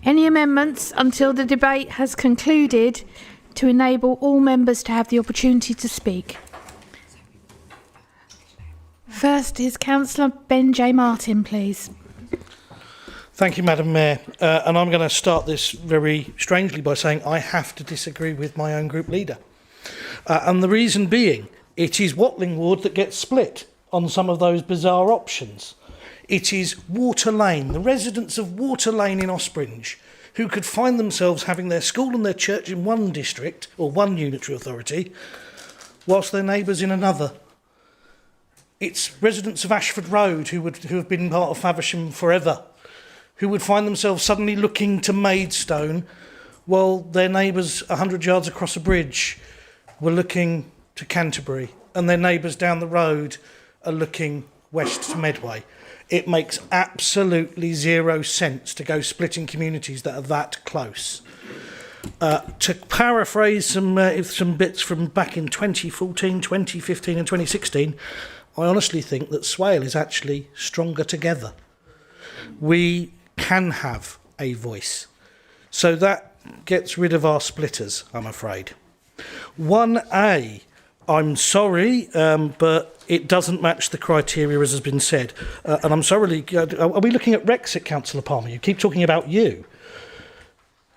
A: any amendments until the debate has concluded, to enable all members to have the opportunity to speak. First is Councillor Ben J. Martin, please.
K: Thank you, Madam Mayor. And I'm going to start this very strangely by saying I have to disagree with my own group leader. And the reason being, it is Watling Ward that gets split on some of those bizarre options. It is Water Lane, the residents of Water Lane in Ospringe, who could find themselves having their school and their church in one district, or one unitary authority, whilst their neighbours in another. It's residents of Ashford Road who have been part of Faversham forever, who would find themselves suddenly looking to Maidstone, while their neighbours 100 yards across a bridge were looking to Canterbury, and their neighbours down the road are looking west to Medway. It makes absolutely zero sense to go splitting communities that are that close. To paraphrase some bits from back in 2014, 2015 and 2016, I honestly think that Swale is actually stronger together. We can have a voice. So that gets rid of our splitters, I'm afraid. 1A, I'm sorry, but it doesn't match the criteria as has been said. And I'm sorry, are we looking at Brexit, Councillor Palmer? You keep talking about you.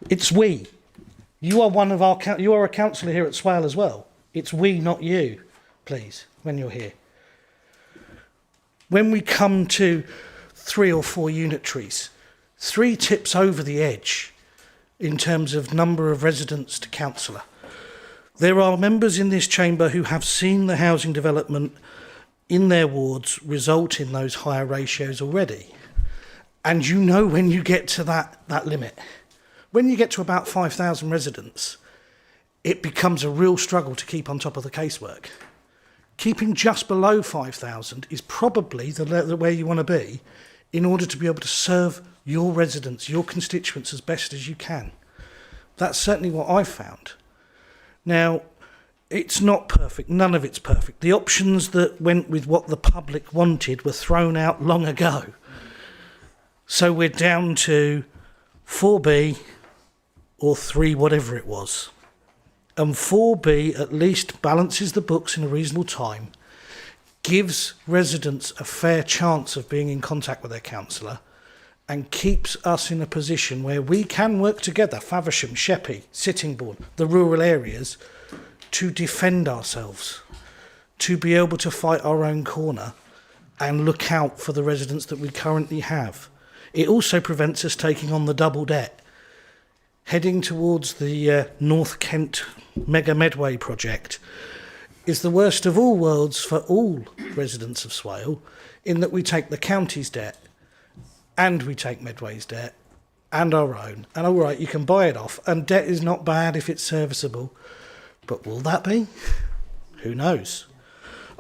K: It's we. You are a councillor here at Swale as well. It's we, not you, please, when you're here. When we come to 3 or 4 unitaries, 3 tips over the edge in terms of number of residents to councillor. There are members in this chamber who have seen the housing development in their wards result in those higher ratios already. And you know when you get to that limit, When you get to about 5,000 residents, it becomes a real struggle to keep on top of the casework. Keeping just below 5,000 is probably the where you want to be in order to be able to serve your residents, your constituents as best as you can. That's certainly what I've found. Now, it's not perfect. None of it's perfect. The options that went with what the public wanted were thrown out long ago. So we're down to 4B or 3, whatever it was. And 4B at least balances the books in a reasonable time, gives residents a fair chance of being in contact with their councillor, and keeps us in a position where we can work together, Faversham, Sheppey, Sittingbourne, the rural areas, to defend ourselves, to be able to fight our own corner and look out for the residents that we currently have. It also prevents us taking on the double debt. Heading towards the North Kent Mega Medway project is the worst of all worlds for all residents of Swale, in that we take the county's debt and we take Medway's debt and our own. And all right, you can buy it off, and debt is not bad if it's serviceable. But will that be? Who knows?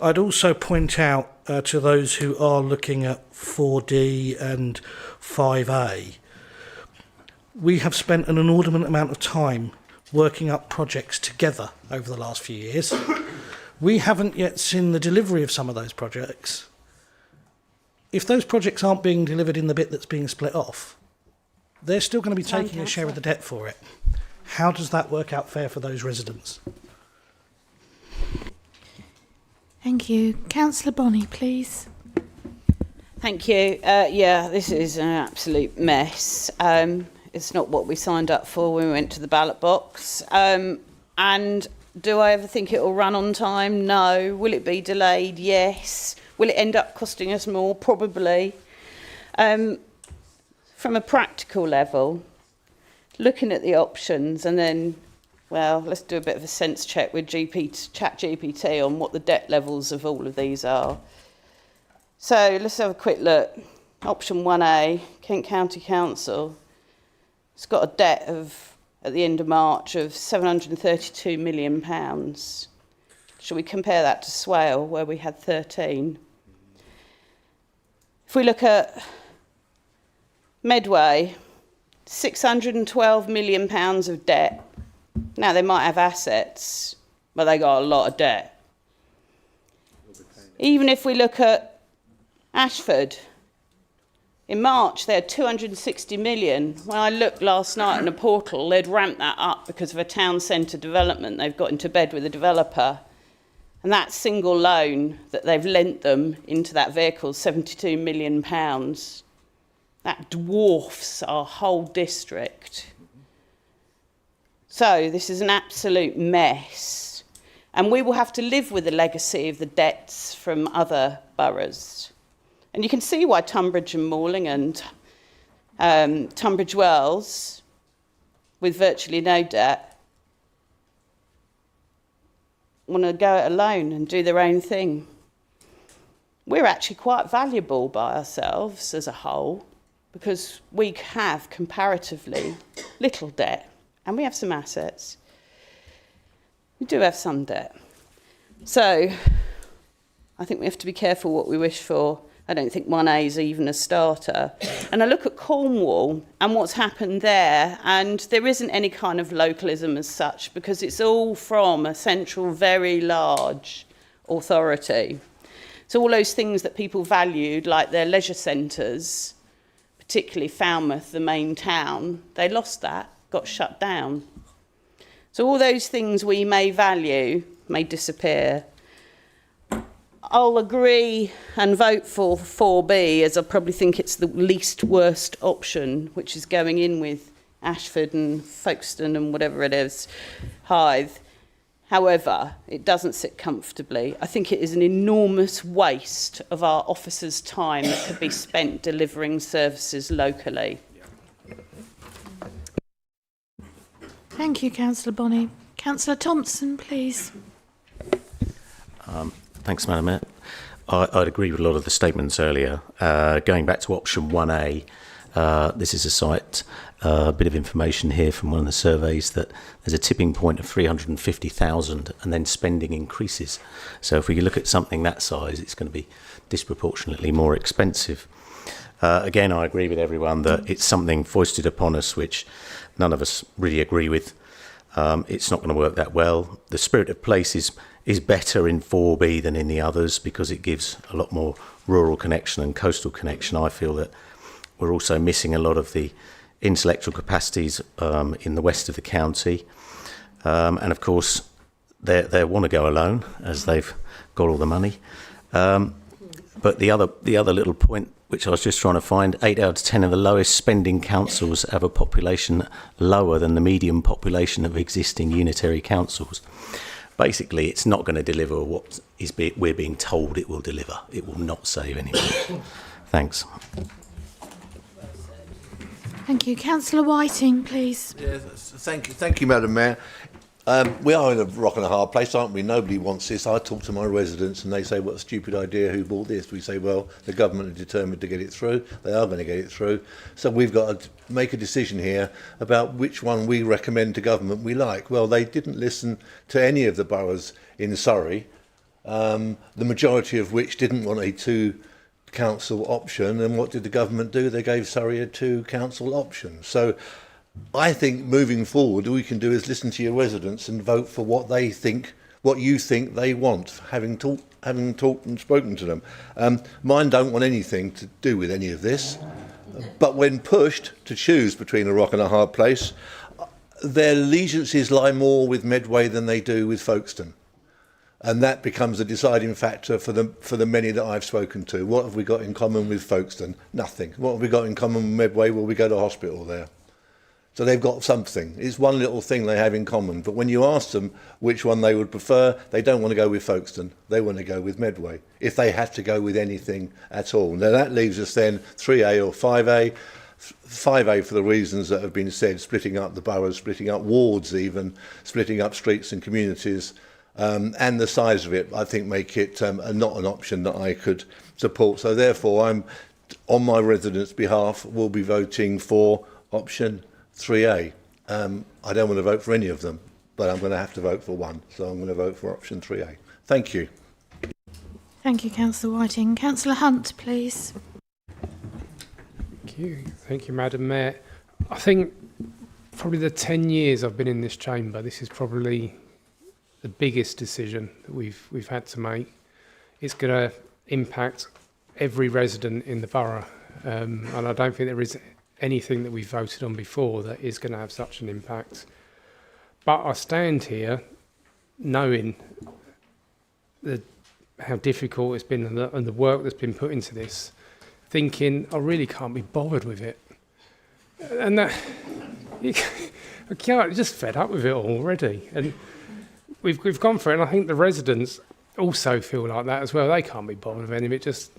K: I'd also point out to those who are looking at 4D and 5A, we have spent an inordinate amount of time working up projects together over the last few years. We haven't yet seen the delivery of some of those projects. If those projects aren't being delivered in the bit that's being split off, they're still going to be taking a share of the debt for it. How does that work out fair for those residents?
A: Thank you. Councillor Bonney, please.
F: Thank you. Yeah, this is an absolute mess. It's not what we signed up for when we went to the ballot box. And do I ever think it will run on time? No. Will it be delayed? Yes. Will it end up costing us more? Probably. From a practical level, looking at the options and then, well, let's do a bit of a sense check with ChatGPT on what the debt levels of all of these are. So let's have a quick look. Option 1A, Kent County Council. It's got a debt of, at the end of March, of £732 million. Shall we compare that to Swale, where we had 13? If we look at Medway, £612 million of debt. Now, they might have assets, but they got a lot of debt. Even if we look at Ashford, in March, they had 260 million. When I looked last night in a portal, they'd ramped that up because of a town centre development. They've got into bed with a developer. And that single loan that they've lent them into that vehicle, £72 million, that dwarfs our whole district. So this is an absolute mess. And we will have to live with the legacy of the debts from other boroughs. And you can see why Tunbridge and Malling and Tunbridge Wells, with virtually no debt, want to go it alone and do their own thing. We're actually quite valuable by ourselves as a whole because we have comparatively little debt and we have some assets. We do have some debt. So I think we have to be careful what we wish for. I don't think 1A is even a starter. And I look at Cornwall and what's happened there, and there isn't any kind of localism as such because it's all from a central, very large authority. So all those things that people valued, like their leisure centres, particularly Falmouth, the main town, they lost that, got shut down. So all those things we may value may disappear. I'll agree and vote for 4B, as I probably think it's the least worst option, which is going in with Ashford and Folkestone and whatever it is, Hythe. However, it doesn't sit comfortably. I think it is an enormous waste of our officers' time that could be spent delivering services locally.
A: Thank you, Councillor Bonney. Councillor Thompson, please.
E: Thanks, Madam Mayor. I'd agree with a lot of the statements earlier. Going back to option 1A, This is a site, a bit of information here from one of the surveys that there's a tipping point of 350,000 and then spending increases. So if we look at something that size, it's going to be disproportionately more expensive. Again, I agree with everyone that it's something foisted upon us which none of us really agree with. It's not going to work that well. The spirit of place is better in 4B than in the others because it gives a lot more rural connection and coastal connection. I feel that we're also missing a lot of the intellectual capacities in the west of the county. And of course, they want to go alone as they've got all the money. But the other little point, which I was just trying to find, 8 out of 10 of the lowest spending councils have a population lower than the median population of existing unitary councils. Basically, it's not going to deliver what we're being told it will deliver. It will not save any money. Thanks.
A: Thank you. Councillor Whiting, please.
N: Yes, thank you, Madam Mayor. We are in a rock and a hard place, aren't we? Nobody wants this. I talk to my residents and they say, what a stupid idea, who bought this? We say, well, the government are determined to get it through. They are going to get it through. So we've got to make a decision here about which one we recommend to government we like. Well, they didn't listen to any of the boroughs in Surrey, the majority of which didn't want a two-council option. And what did the government do? They gave Surrey a two-council option. So I think moving forward, all we can do is listen to your residents and vote for what they think, what you think they want, having talked and spoken to them. Mine don't want anything to do with any of this, but when pushed to choose between a rock and a hard place, their allegiances lie more with Medway than they do with Folkestone. And that becomes a deciding factor for the many that I've spoken to. What have we got in common with Folkestone? Nothing. What have we got in common with Medway? Well, we go to hospital there. So they've got something. It's one little thing they have in common. But when you ask them which one they would prefer, they don't want to go with Folkestone. They want to go with Medway, if they had to go with anything at all. Now that leaves us then 3A or 5A. 5A for the reasons that have been said, splitting up the boroughs, splitting up wards even, splitting up streets and communities. And the size of it, I think, make it not an option that I could support. So therefore, I'm, on my residents' behalf, will be voting for option 3A. I don't want to vote for any of them, but I'm going to have to vote for one. So I'm going to vote for option 3A. Thank you.
A: Thank you, Councillor Whiting. Councillor Hunt, please.
O: Thank you, Madam Mayor. I think probably the 10 years I've been in this chamber, this is probably the biggest decision that we've had to make. It's going to impact every resident in the borough, and I don't think there is anything that we've voted on before that is going to have such an impact. But I stand here knowing how difficult it's been and the work that's been put into this, thinking I really can't be bothered with it. And that, I can't, just fed up with it already. And we've gone for it, and I think the residents also feel like that as well. They can't be bothered with any of it. Just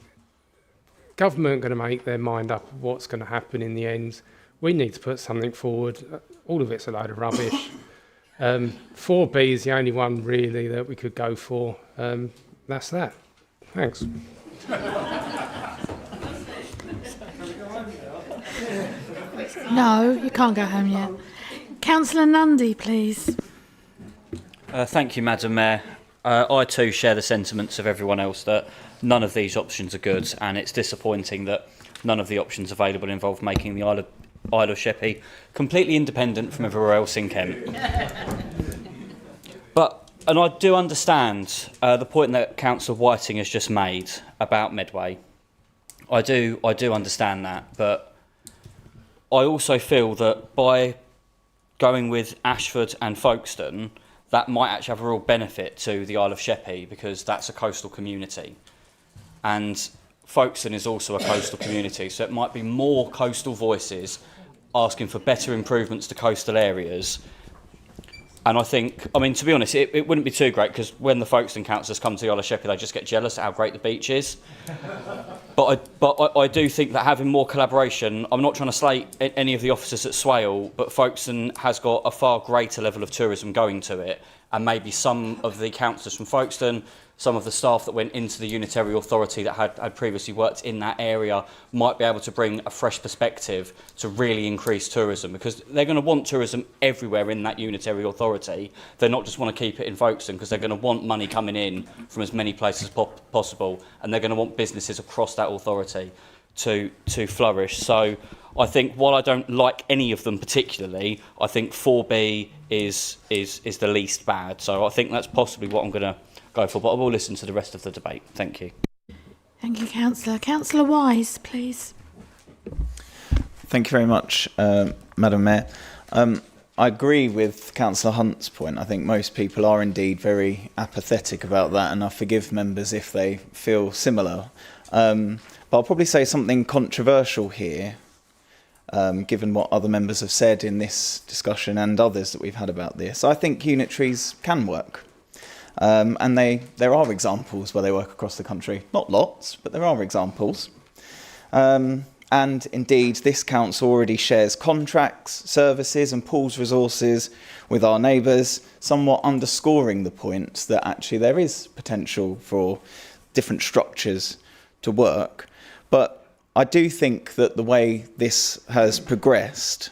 O: government going to make their mind up what's going to happen in the end. We need to put something forward. All of it's a load of rubbish. 4B is the only one really that we could go for. That's that. Thanks.
A: No, you can't go home yet. Councillor Nundy, please.
T: Thank you, Madam Mayor. I too share the sentiments of everyone else that none of these options are good, and it's disappointing that none of the options available involve making the Isle of Sheppey completely independent from everywhere else in Kent. And I do understand the point that Councillor Whiting has just made about Medway. I do understand that, but I also feel that by going with Ashford and Folkestone, that might actually have a real benefit to the Isle of Sheppey because that's a coastal community. And Folkestone is also a coastal community, so it might be more coastal voices asking for better improvements to coastal areas. And I think, I mean, to be honest, it wouldn't be too great because when the Folkestone councillors come to the Isle of Sheppey, they just get jealous at how great the beach is. But I do think that having more collaboration, I'm not trying to slate any of the officers at Swale, but Folkestone has got a far greater level of tourism going to it. and maybe some of the councillors from Folkestone, some of the staff that went into the unitary authority that had previously worked in that area might be able to bring a fresh perspective to really increase tourism, because they're going to want tourism everywhere in that unitary authority. They not just want to keep it in Folkestone, because they're going to want money coming in from as many places as possible, and they're going to want businesses across that authority to flourish. So I think while I don't like any of them particularly, I think 4B is the least bad. So I think that's possibly what I'm going to go for, but I will listen to the rest of the debate. Thank you.
A: Thank you, Councillor. Councillor Wise, please.
I: Thank you very much, Madam Mayor. I agree with Councillor Hunt's point. I think most people are indeed very apathetic about that, and I forgive members if they feel similar. But I'll probably say something controversial here, given what other members have said in this discussion and others that we've had about this. I think unitaries can work. And there are examples where they work across the country. Not lots, but there are examples. And indeed, this council already shares contracts, services and pools resources with our neighbours, somewhat underscoring the point that actually there is potential for different structures to work. But I do think that the way this has progressed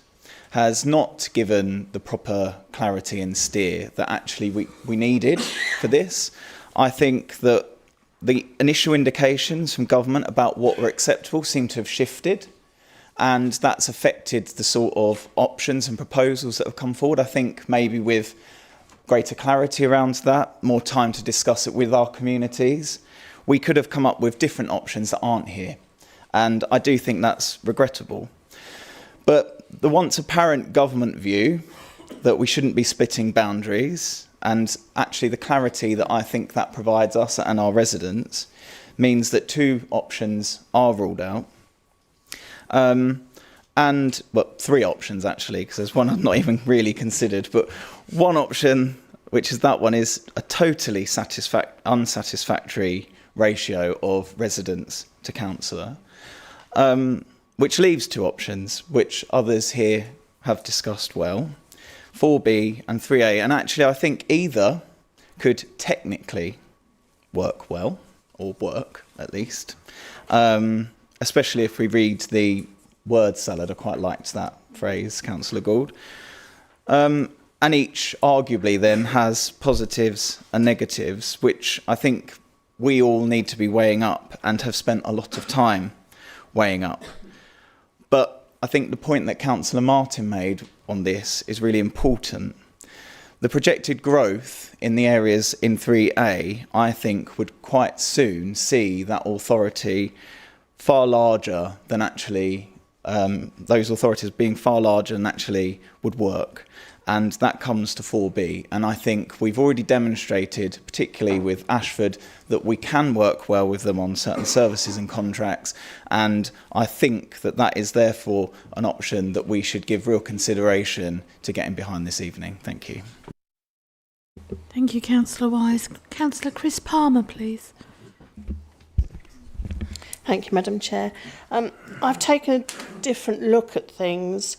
I: has not given the proper clarity and steer that actually we needed for this. I think that the initial indications from government about what were acceptable seem to have shifted, and that's affected the sort of options and proposals that have come forward. I think maybe with greater clarity around that, more time to discuss it with our communities, we could have come up with different options that aren't here. And I do think that's regrettable. But the once apparent government view that we shouldn't be splitting boundaries, and actually the clarity that I think that provides us and our residents, means that two options are ruled out. And, well, three options actually, because there's one I've not even really considered, but one option, which is that one, is a totally unsatisfactory ratio of residents to councillor. Which leaves two options, which others here have discussed well, 4B and 3A. And actually, I think either could technically work well, or work at least, especially if we read the word salad. I quite liked that phrase, Councillor Gould. And each arguably then has positives and negatives, which I think we all need to be weighing up and have spent a lot of time weighing up. But I think the point that Councillor Martin made on this is really important. The projected growth in the areas in 3A, I think, would quite soon see that authority far larger than actually, those authorities being far larger than actually would work. And that comes to 4B. And I think we've already demonstrated, particularly with Ashford, that we can work well with them on certain services and contracts. And I think that that is therefore an option that we should give real consideration to getting behind this evening. Thank you.
A: Thank you, Councillor Wise. Councillor Chris Palmer, please.
Q: Thank you, Madam Chair. I've taken a different look at things,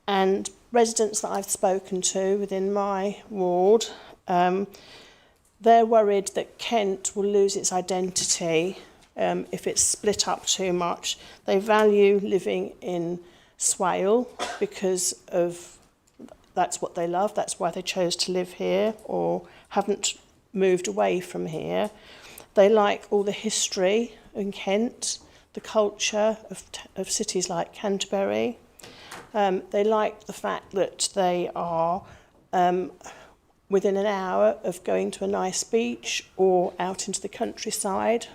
Q: and residents that I've spoken to within my ward, they're worried that Kent will lose its identity if it's split up too much. They value living in Swale because of that's what they love, that's why they chose to live here or haven't moved away from here. They like all the history in Kent, the culture of cities like Canterbury. They like the fact that they are within an hour of going to a nice beach or out into the countryside.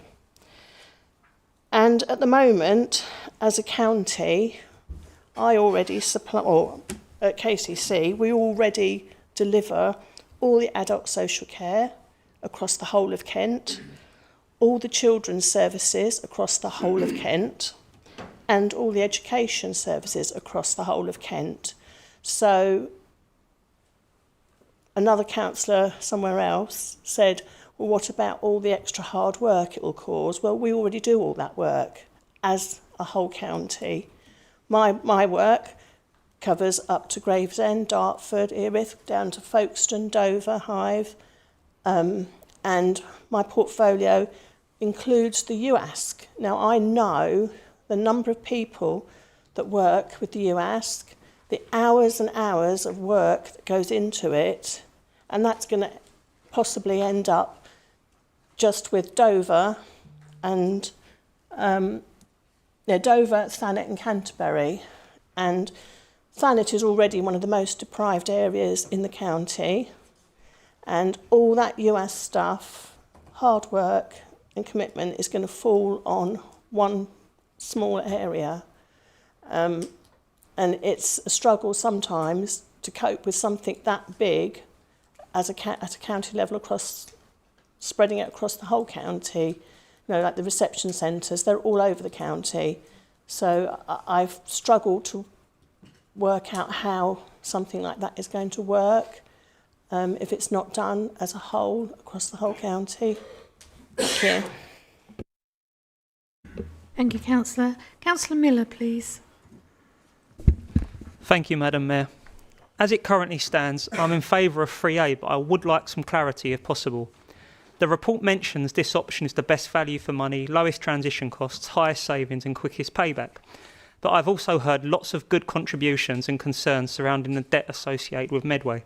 Q: And at the moment, as a county, I already supply, or at KCC, we already deliver all the adult social care across the whole of Kent, all the children's services across the whole of Kent, and all the education services across the whole of Kent. So another councillor somewhere else said, well, what about all the extra hard work it will cause? Well, we already do all that work as a whole county. My work covers up to Gravesend, Dartford, Erith, down to Folkestone, Dover, Hythe, and my portfolio includes the UASC. Now, I know the number of people that work with the UASC, the hours and hours of work that goes into it, and that's going to possibly end up just with Dover and Dover, Thanet and Canterbury. And Thanet is already one of the most deprived areas in the county, and all that US stuff, hard work and commitment is going to fall on one small area. And it's a struggle sometimes to cope with something that big at a county level, spreading it across the whole county. You know, like the reception centres, they're all over the county. So I've struggled to work out how something like that is going to work if it's not done as a whole across the whole county. Thank you.
A: Thank you, Councillor. Councillor Miller, please.
R: Thank you, Madam Mayor. As it currently stands, I'm in favour of 3A, but I would like some clarity if possible. The report mentions this option is the best value for money, lowest transition costs, highest savings and quickest payback. But I've also heard lots of good contributions and concerns surrounding the debt associated with Medway.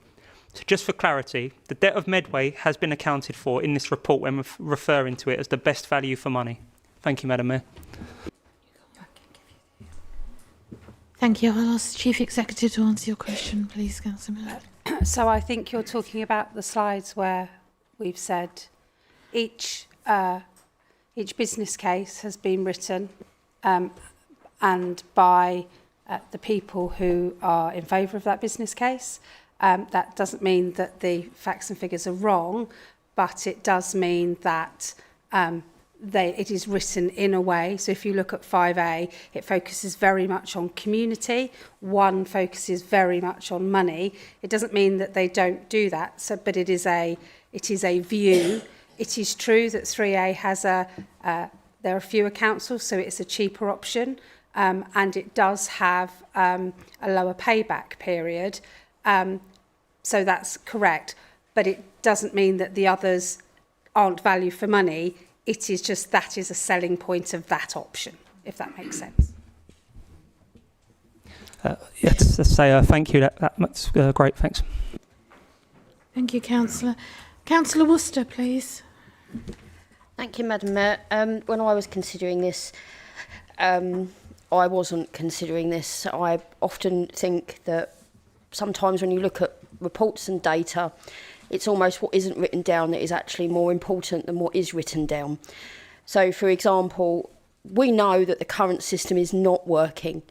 R: So just for clarity, the debt of Medway has been accounted for in this report when referring to it as the best value for money. Thank you, Madam Mayor.
A: Thank you. I'll ask the Chief Executive to answer your question, please, Councillor Miller.
V: So I think you're talking about the slides where we've said each business case has been written and by the people who are in favour of that business case. That doesn't mean that the facts and figures are wrong, but it does mean that it is written in a way. So if you look at 5A, it focuses very much on community. 1 focuses very much on money. It doesn't mean that they don't do that. So, but it is a view. It is true that 3A has there are fewer councils, so it's a cheaper option, and it does have a lower payback period. So that's correct, but it doesn't mean that the others aren't value for money. It is just that is a selling point of that option, if that makes sense.
R: Yes, let's say thank you. That's great, thanks.
A: Thank you, Councillor. Councillor Worcester, please.
H: Thank you, Madam Mayor. When I was considering this, I wasn't considering this. I often think that sometimes when you look at reports and data, it's almost what isn't written down that is actually more important than what is written down. So, for example, we know that the current system is not working.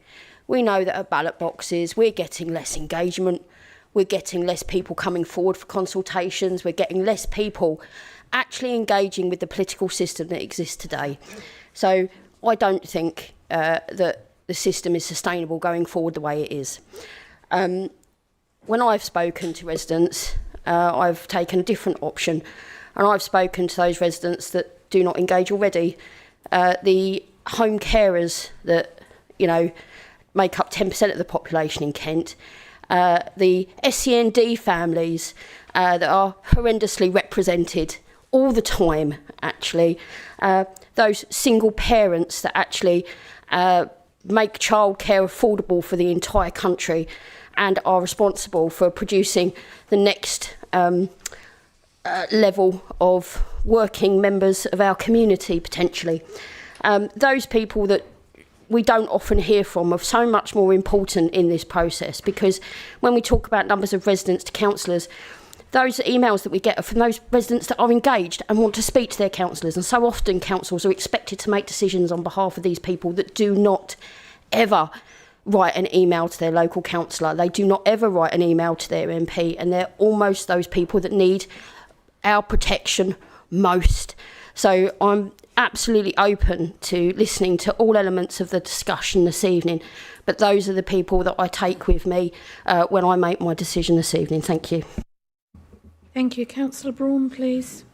H: We know that at ballot boxes, we're getting less engagement. We're getting less people coming forward for consultations. We're getting less people actually engaging with the political system that exists today. So I don't think that the system is sustainable going forward the way it is. When I've spoken to residents, I've taken a different option, and I've spoken to those residents that do not engage already. The home carers that, make up 10% of the population in Kent, the SEND families that are horrendously represented all the time, actually, those single parents that actually make childcare affordable for the entire country and are responsible for producing the next level of working members of our community, potentially. Those people that we don't often hear from are so much more important in this process, because when we talk about numbers of residents to councillors, those emails that we get are from those residents that are engaged and want to speak to their councillors. And so often councils are expected to make decisions on behalf of these people that do not ever write an email to their local councillor. They do not ever write an email to their MP, and they're almost those people that need our protection most. So I'm absolutely open to listening to all elements of the discussion this evening, but those are the people that I take with me when I make my decision this evening. Thank you.
A: Thank you. Councillor Braun, please.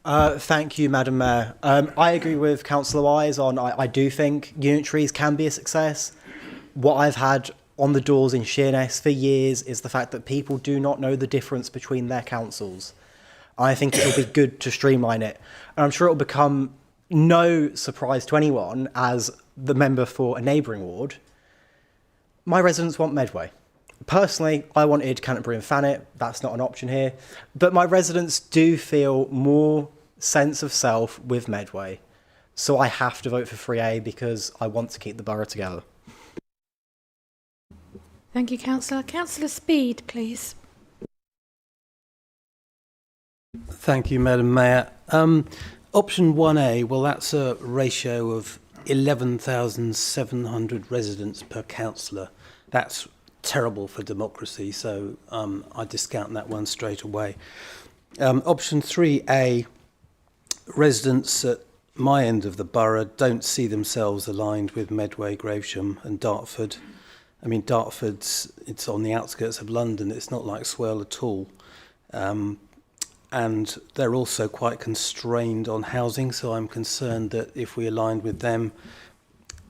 D: Thank you, Madam Mayor. I agree with Councillor Wise on I do think unitaries can be a success. What I've had on the doors in Sheerness for years is the fact that people do not know the difference between their councils. I think it will be good to streamline it. And I'm sure it will become no surprise to anyone as the member for a neighbouring ward. My residents want Medway. Personally, I wanted Canterbury and Thanet. That's not an option here. But my residents do feel more sense of self with Medway. So I have to vote for 3A because I want to keep the borough together.
A: Thank you, Councillor. Councillor Speed, please.
G: Thank you, Madam Mayor. Option 1A, well, that's a ratio of 11,700 residents per councillor. That's terrible for democracy, so I discount that one straight away. Option 3A, residents at my end of the borough don't see themselves aligned with Medway, Gravesham and Dartford. I mean, it's on the outskirts of London. It's not like Swale at all. And they're also quite constrained on housing, so I'm concerned that if we aligned with them,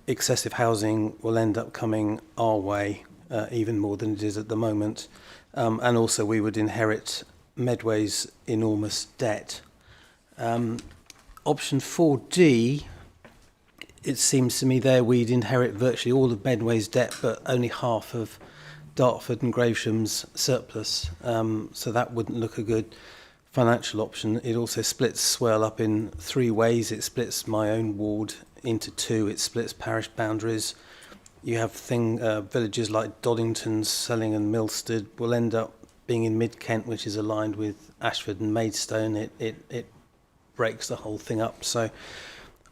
G: excessive housing will end up coming our way even more than it is at the moment. And also we would inherit Medway's enormous debt. Option 4D, it seems to me there we'd inherit virtually all of Medway's debt, but only half of Dartford and Gravesham's surplus. So that wouldn't look a good financial option. It also splits Swale up in 3 ways. It splits my own ward into 2. It splits parish boundaries. You have villages like Doddington, Selling and Milstead will end up being in Mid-Kent, which is aligned with Ashford and Maidstone. It breaks the whole thing up. So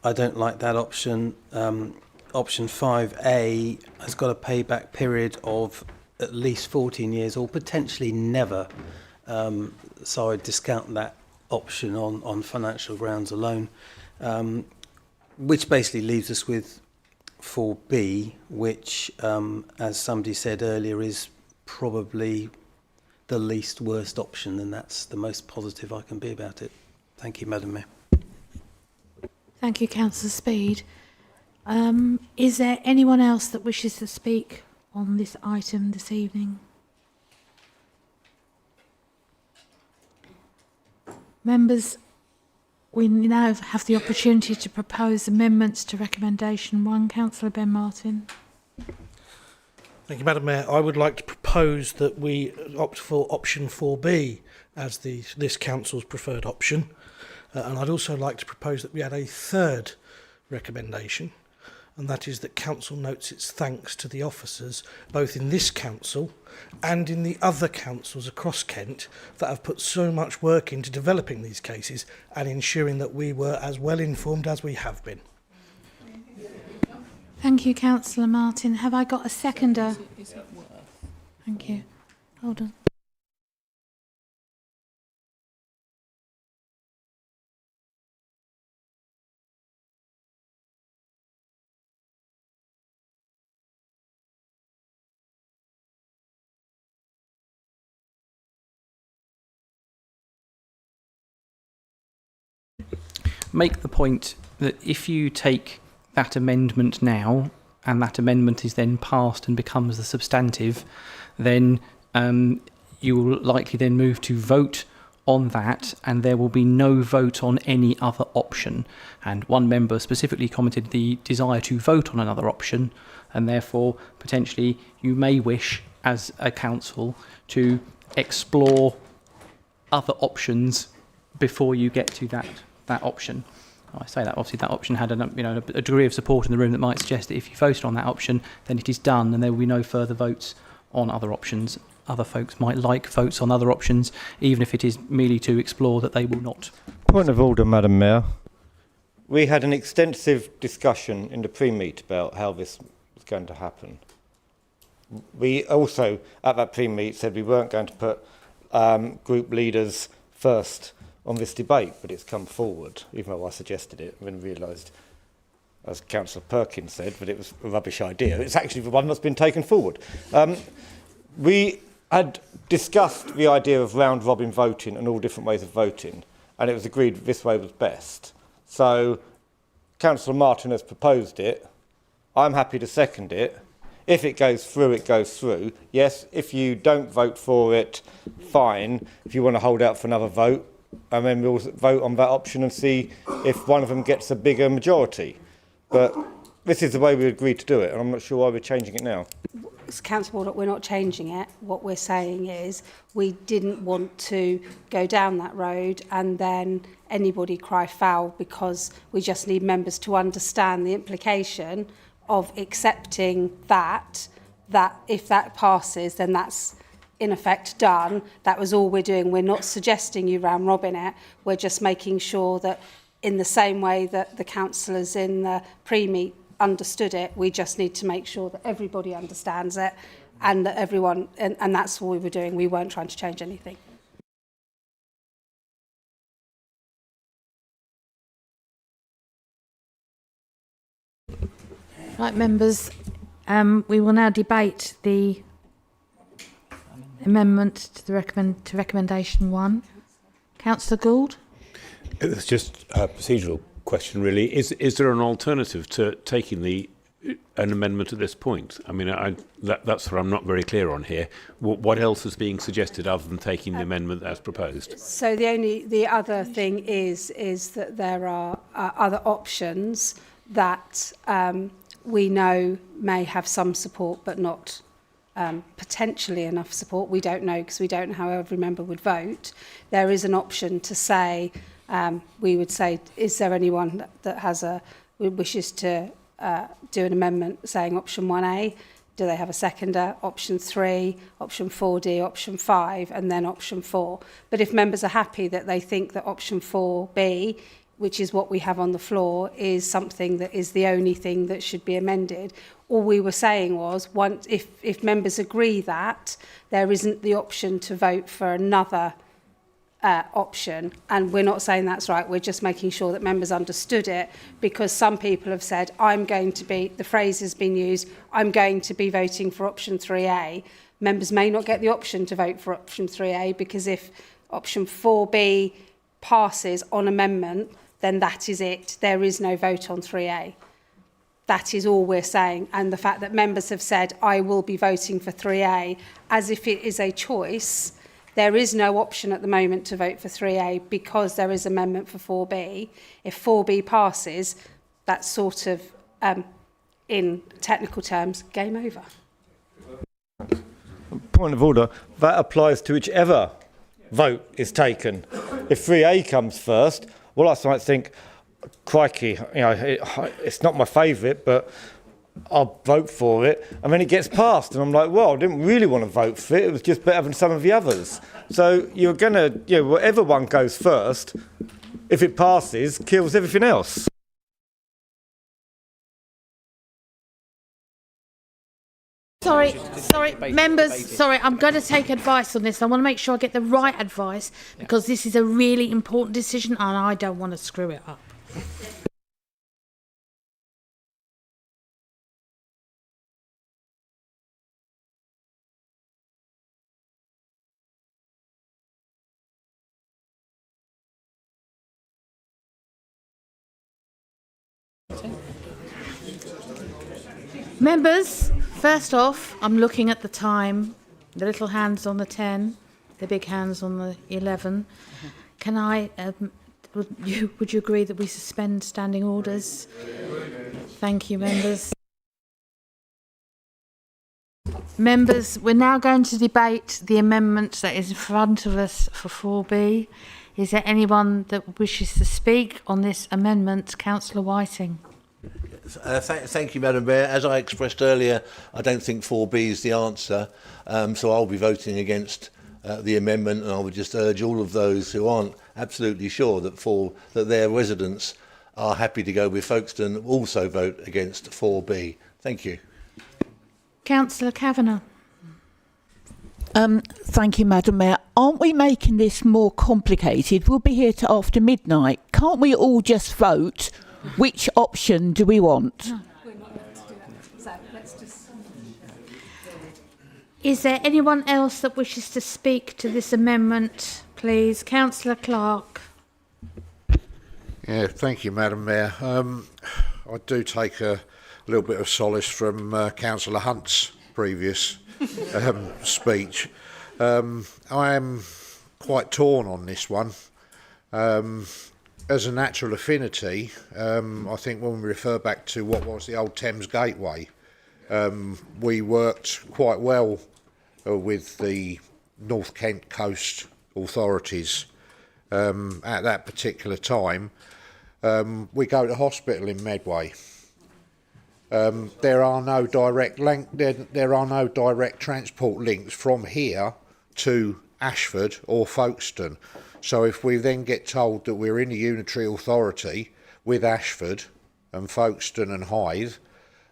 G: I don't like that option. Option 5A has got a payback period of at least 14 years or potentially never. So I discount that option on financial grounds alone, which basically leaves us with 4B, which, as somebody said earlier, is probably the least worst option, and that's the most positive I can be about it. Thank you, Madam Mayor.
A: Thank you, Councillor Speed. Is there anyone else that wishes to speak on this item this evening? Members, we now have the opportunity to propose amendments to recommendation 1. Councillor Ben Martin.
K: Thank you, Madam Mayor. I would like to propose that we opt for option 4B as this council's preferred option. And I'd also like to propose that we add a third recommendation, and that is that council notes its thanks to the officers, both in this council and in the other councils across Kent, that have put so much work into developing these cases and ensuring that we were as well informed as we have been.
A: Thank you, Councillor Martin. Have I got a seconder? Thank you. Hold on.
U: Make the point that if you take that amendment now and that amendment is then passed and becomes the substantive, then you will likely then move to vote on that and there will be no vote on any other option. And one member specifically commented the desire to vote on another option, and therefore potentially you may wish as a council to explore other options before you get to that option. I say that obviously that option had a degree of support in the room that might suggest that if you voted on that option, then it is done and there will be no further votes on other options. Other folks might like votes on other options, even if it is merely to explore that they will not.
L: Point of order, Madam Mayor. We had an extensive discussion in the pre-meet about how this was going to happen. We also, at that pre-meet, said we weren't going to put group leaders first on this debate, but it's come forward, even though I suggested it, and then realised, as Councillor Perkins said, that it was a rubbish idea. It's actually the one that's been taken forward. We had discussed the idea of round-robin voting and all different ways of voting, and it was agreed that this way was best. So Councillor Martin has proposed it. I'm happy to second it. If it goes through, it goes through. Yes, if you don't vote for it, fine. If you want to hold out for another vote, and then we'll vote on that option and see if one of them gets a bigger majority. But this is the way we agreed to do it, and I'm not sure why we're changing it now.
V: As Council Board, we're not changing it. What we're saying is we didn't want to go down that road and then anybody cry foul, because we just need members to understand the implication of accepting that if that passes, then that's in effect done. That was all we're doing. We're not suggesting you round robin it. We're just making sure that in the same way that the councillors in the pre-meet understood it, we just need to make sure that everybody understands it and that everyone, and that's what we were doing. We weren't trying to change anything.
A: Right, members, we will now debate the amendment to the recommendation 1. Councillor Gould.
P: It was just a procedural question, really. Is there an alternative to taking an amendment at this point? I mean, that's what I'm not very clear on here. What else is being suggested other than taking the amendment as proposed?
V: So the other thing is that there are other options that we know may have some support but not potentially enough support. We don't know, because we don't know how every member would vote. There is an option to say, we would say, is there anyone that wishes to do an amendment saying option 1A? Do they have a seconder? Option 3, option 4D, option 5, and then option 4. But if members are happy that they think that option 4B, which is what we have on the floor, is something that is the only thing that should be amended, all we were saying was, if members agree that, there isn't the option to vote for another option. And we're not saying that's right, we're just making sure that members understood it, because some people have said, the phrase has been used, I'm going to be voting for option 3A. Members may not get the option to vote for option 3A, because if option 4B passes on amendment, then that is it. There is no vote on 3A. That is all we're saying. And the fact that members have said, I will be voting for 3A, as if it is a choice. There is no option at the moment to vote for 3A because there is amendment for 4B. If 4B passes, that's sort of, in technical terms, game over.
L: Point of order, that applies to whichever vote is taken. If 3A comes first, well, I might think, crikey, it's not my favourite, but I'll vote for it. And then it gets passed, and I'm like, well, I didn't really want to vote for it. It was just better than some of the others. So you're going to, whatever one goes first, if it passes, kills everything else.
A: Sorry, members, I'm going to take advice on this. I want to make sure I get the right advice, because this is a really important decision and I don't want to screw it up. Members, first off, I'm looking at the time. The little hands on the 10, the big hands on the 11. Can I, would you agree that we suspend standing orders? Thank you, members. Members, we're now going to debate the amendment that is in front of us for 4B. Is there anyone that wishes to speak on this amendment? Councillor Whiting.
N: Thank you, Madam Mayor. As I expressed earlier, I don't think 4B is the answer, so I'll be voting against the amendment, and I would just urge all of those who aren't absolutely sure that their residents are happy to go with Folkestone also vote against 4B. Thank you.
A: Councillor Kavanagh.
C: Thank you, Madam Mayor. Aren't we making this more complicated? We'll be here till after midnight. Can't we all just vote? Which option do we want?
V: No, we're not meant to do that. So let's just...
A: Is there anyone else that wishes to speak to this amendment, please? Councillor Clark.
M: Yeah, thank you, Madam Mayor. I do take a
B: little bit of solace from Councillor Hunt's previous speech. I am quite torn on this one. As a natural affinity, I think when we refer back to what was the old Thames Gateway, we worked quite well with the North Kent Coast authorities at that particular time. We go to hospital in Medway. There are no direct there are no direct transport links from here to Ashford or Folkestone. So if we then get told that we're in a unitary authority with Ashford and Folkestone and Hythe,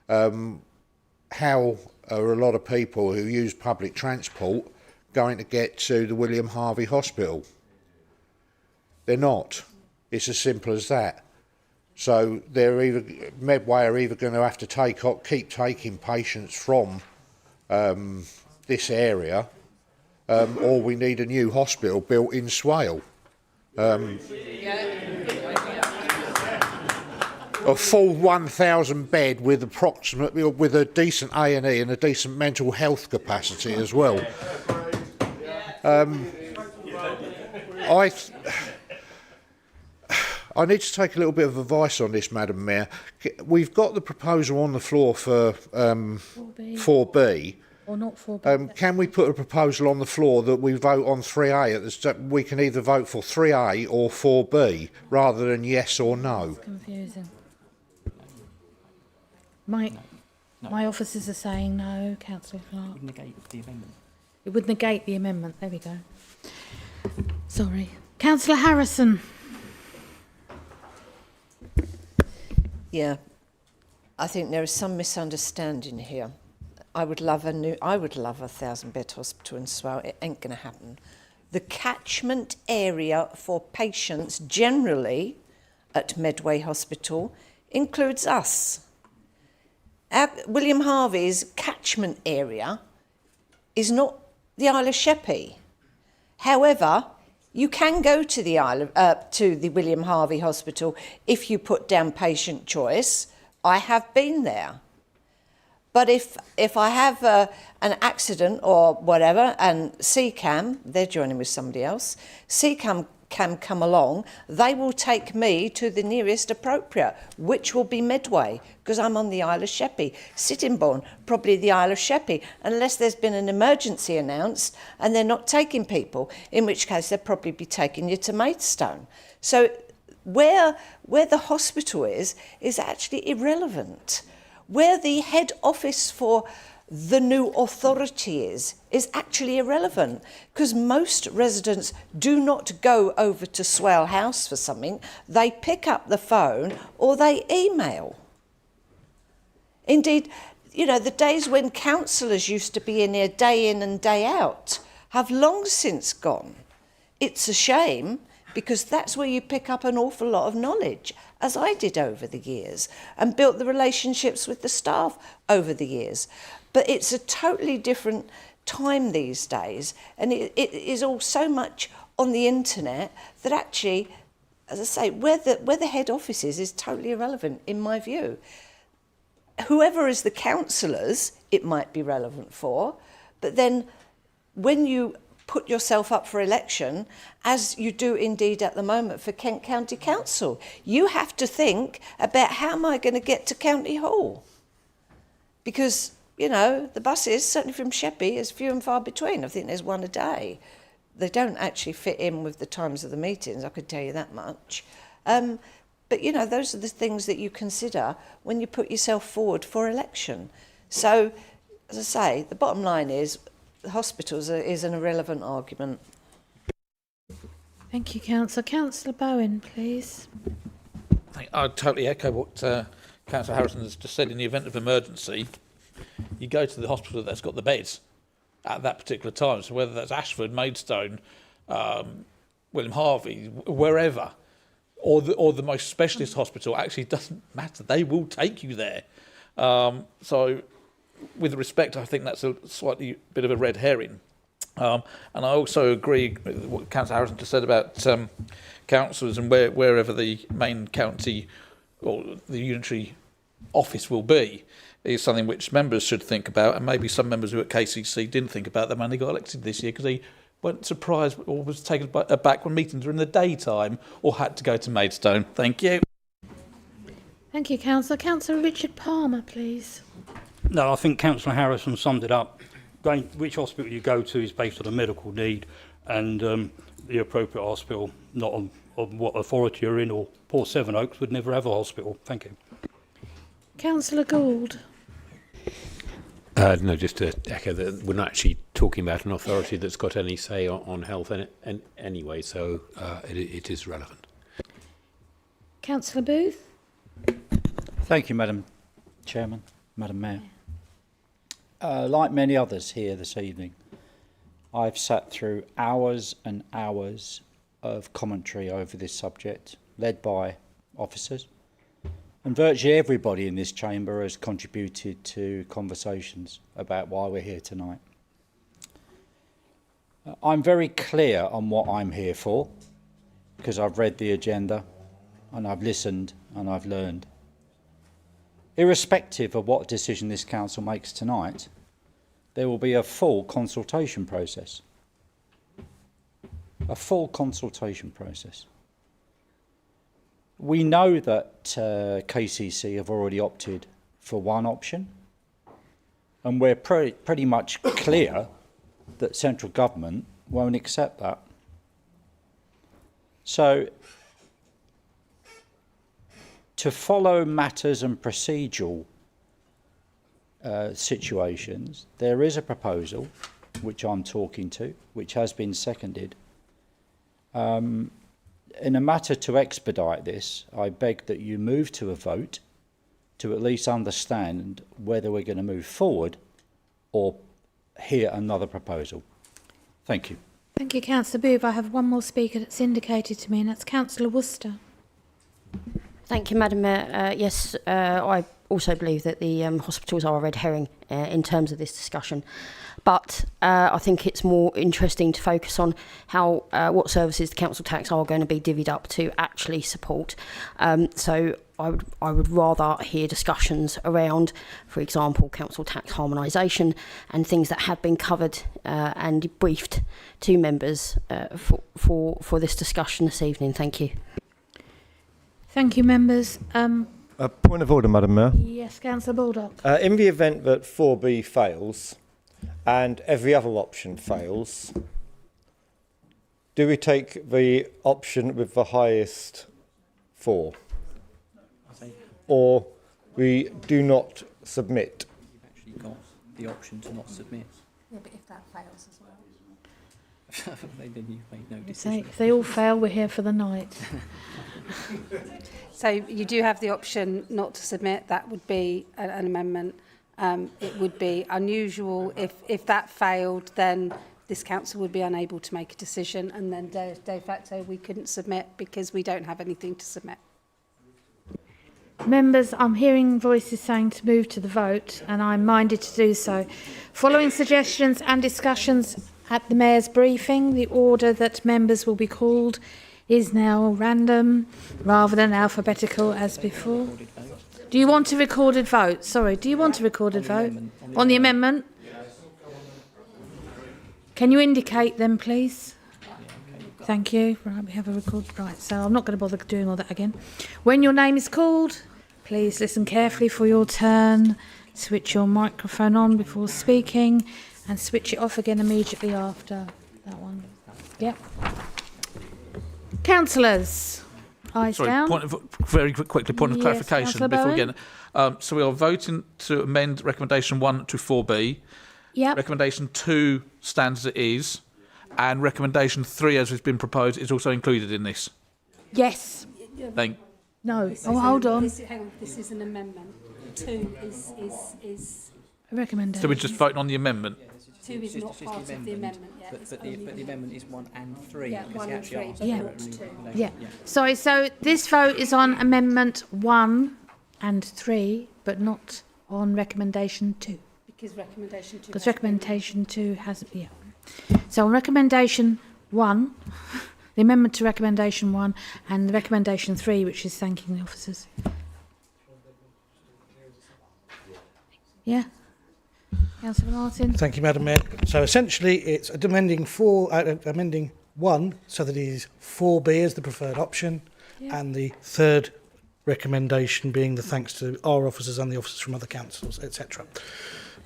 B: how are a lot of people who use public transport going to get to the William Harvey Hospital? They're not. It's as simple as that. So Medway are either going to have to keep taking patients from this area, or we need a new hospital built in Swale. A full 1,000 bed with a decent A&E and a decent mental health capacity as well. I need to take a little bit of advice on this, Madam Mayor. We've got the proposal on the floor for 4B.
A: Or not 4B.
B: Can we put a proposal on the floor that we vote on 3A? We can either vote for 3A or 4B, rather than yes or no.
A: It's confusing. My officers are saying no, Councillor Clark.
U: It would negate the amendment.
A: It would negate the amendment. There we go. Sorry. Councillor Harrison.
M: Yeah, I think there is some misunderstanding here. I would love a 1,000-bed hospital in Swale. It ain't going to happen. The catchment area for patients generally at Medway Hospital includes us. William Harvey's catchment area is not the Isle of Sheppey. However, you can go to the William Harvey Hospital if you put down patient choice. I have been there. But if I have an accident or whatever, and CCAM, they're joining with somebody else, CCAM can come along, they will take me to the nearest appropriate, which will be Medway, because I'm on the Isle of Sheppey. Sittingbourne, probably the Isle of Sheppey, unless there's been an emergency announced and they're not taking people, in which case they'll probably be taking you to Maidstone. So where the hospital is actually irrelevant. Where the head office for the new authority is actually irrelevant, because most residents do not go over to Swale House for something. They pick up the phone or they email. Indeed, you know, the days when councillors used to be in here day in and day out have long since gone. It's a shame, because that's where you pick up an awful lot of knowledge, as I did over the years, and built the relationships with the staff over the years. But it's a totally different time these days, and it is all so much on the internet that actually, as I say, where the head office is totally irrelevant in my view. Whoever is the councillors, it might be relevant for, but then when you put yourself up for election, as you do indeed at the moment for Kent County Council, you have to think about how am I going to get to County Hall? Because, you know, the buses, certainly from Sheppey, is few and far between. I think there's one a day. They don't actually fit in with the times of the meetings, I could tell you that much. But, you know, those are the things that you consider when you put yourself forward for election. So, as I say, the bottom line is the hospitals is an irrelevant argument.
A: Thank you, Councillor. Councillor Bowen, please.
W: I totally echo what Councillor Harrison has just said. In the event of emergency, you go to the hospital that's got the beds at that particular time. So whether that's Ashford, Maidstone, William Harvey, wherever, or the most specialist hospital, actually doesn't matter. They will take you there. So, with respect, I think that's a slightly bit of a red herring. And I also agree with what Councillor Harrison just said about councillors and wherever the main county or the unitary office will be is something which members should think about, and maybe some members who at KCC didn't think about them when they got elected this year because they weren't surprised or was taken aback when meetings were in the daytime or had to go to Maidstone. Thank you.
A: Thank you, Councillor. Councillor Richard Palmer, please.
F: No, I think Councillor Harrison summed it up. Which hospital you go to is based on a medical need, and the appropriate hospital, not on what authority you're in, or poor Sevenoaks would never have a hospital. Thank you.
A: Councillor Gould.
P: No, just to echo that we're not actually talking about an authority that's got any say on health anyway, so it is relevant.
A: Councillor Booth.
J: Thank you, Madam Chairman, Madam Mayor. Like many others here this evening, I've sat through hours and hours of commentary over this subject, led by officers, and virtually everybody in this chamber has contributed to conversations about why we're here tonight. I'm very clear on what I'm here for, because I've read the agenda and I've listened and I've learned. Irrespective of what decision this council makes tonight, there will be a full consultation process. A full consultation process. We know that KCC have already opted for one option, and we're pretty much clear that central government won't accept that. So, to follow matters and procedural situations, there is a proposal, which I'm talking to, which has been seconded. In a matter to expedite this, I beg that you move to a vote to at least understand whether we're going to move forward or hear another proposal. Thank you.
A: Thank you, Councillor Booth. I have one more speaker that's indicated to me, and that's Councillor Worcester.
H: Thank you, Madam Mayor. Yes, I also believe that the hospitals are a red herring in terms of this discussion. But I think it's more interesting to focus on how what services the council tax are going to be divvied up to actually support. So I would rather hear discussions around, for example, council tax harmonisation and things that have been covered and briefed to members for this discussion this evening. Thank you.
A: Thank you, members.
L: A point of order, Madam Mayor.
A: Yes, Councillor Baldock.
L: In the event that 4B fails and every other option fails, do we take the option with the highest 4? Or we do not submit?
U: You've actually got the option to not submit.
V: Yeah, but if that fails as well.
U: Then you've made no decision.
A: If they all fail, we're here for the night.
V: So you do have the option not to submit. That would be an amendment. It would be unusual if that failed, then this council would be unable to make a decision, and then de facto we couldn't submit because we don't have anything to submit.
A: Members, I'm hearing voices saying to move to the vote, and I'm minded to do so. Following suggestions and discussions at the Mayor's briefing, the order that members will be called is now random rather than alphabetical as before. Do you want a recorded vote? Sorry, do you want a recorded vote? On the amendment? Can you indicate them, please? Thank you. Right, we have a record. Right, so I'm not going to bother doing all that again. When your name is called, please listen carefully for your turn. Switch your microphone on before speaking and switch it off again immediately after that one. Yep. Councillors, eyes down.
W: Very quickly, point of
A: Yes,
W: clarification
A: Councillor
W: before we
A: Bowen.
W: get. So we are voting to amend recommendation 1 to 4B.
A: Yep.
W: Recommendation 2 stands as it is, and recommendation 3, as has been proposed, is also included in this.
A: Yes. No. Oh, hold on.
V: Hang on. This is an amendment. 2 is
A: a recommendation.
W: So we're just voting on the amendment.
V: 2 is not part of the amendment. Yeah,
U: But the amendment is 1 and 3.
V: Yeah,
U: because
V: 1
U: he
V: and
U: actually
V: 3,
U: asked
V: but
A: Yeah.
V: not 2.
A: Yeah. Sorry, so this vote is on amendment 1 and 3, but not on recommendation 2.
V: Because recommendation 2.
A: Because recommendation 2 hasn't, yeah. So on recommendation 1, the amendment to recommendation 1 and the recommendation 3, which is thanking the officers. Yeah. Councillor Martin.
K: Thank you, Madam Mayor. So essentially, it's amending 1 so that it is 4B as the preferred option, and the third recommendation being the thanks to our officers and the officers from other councils, etc.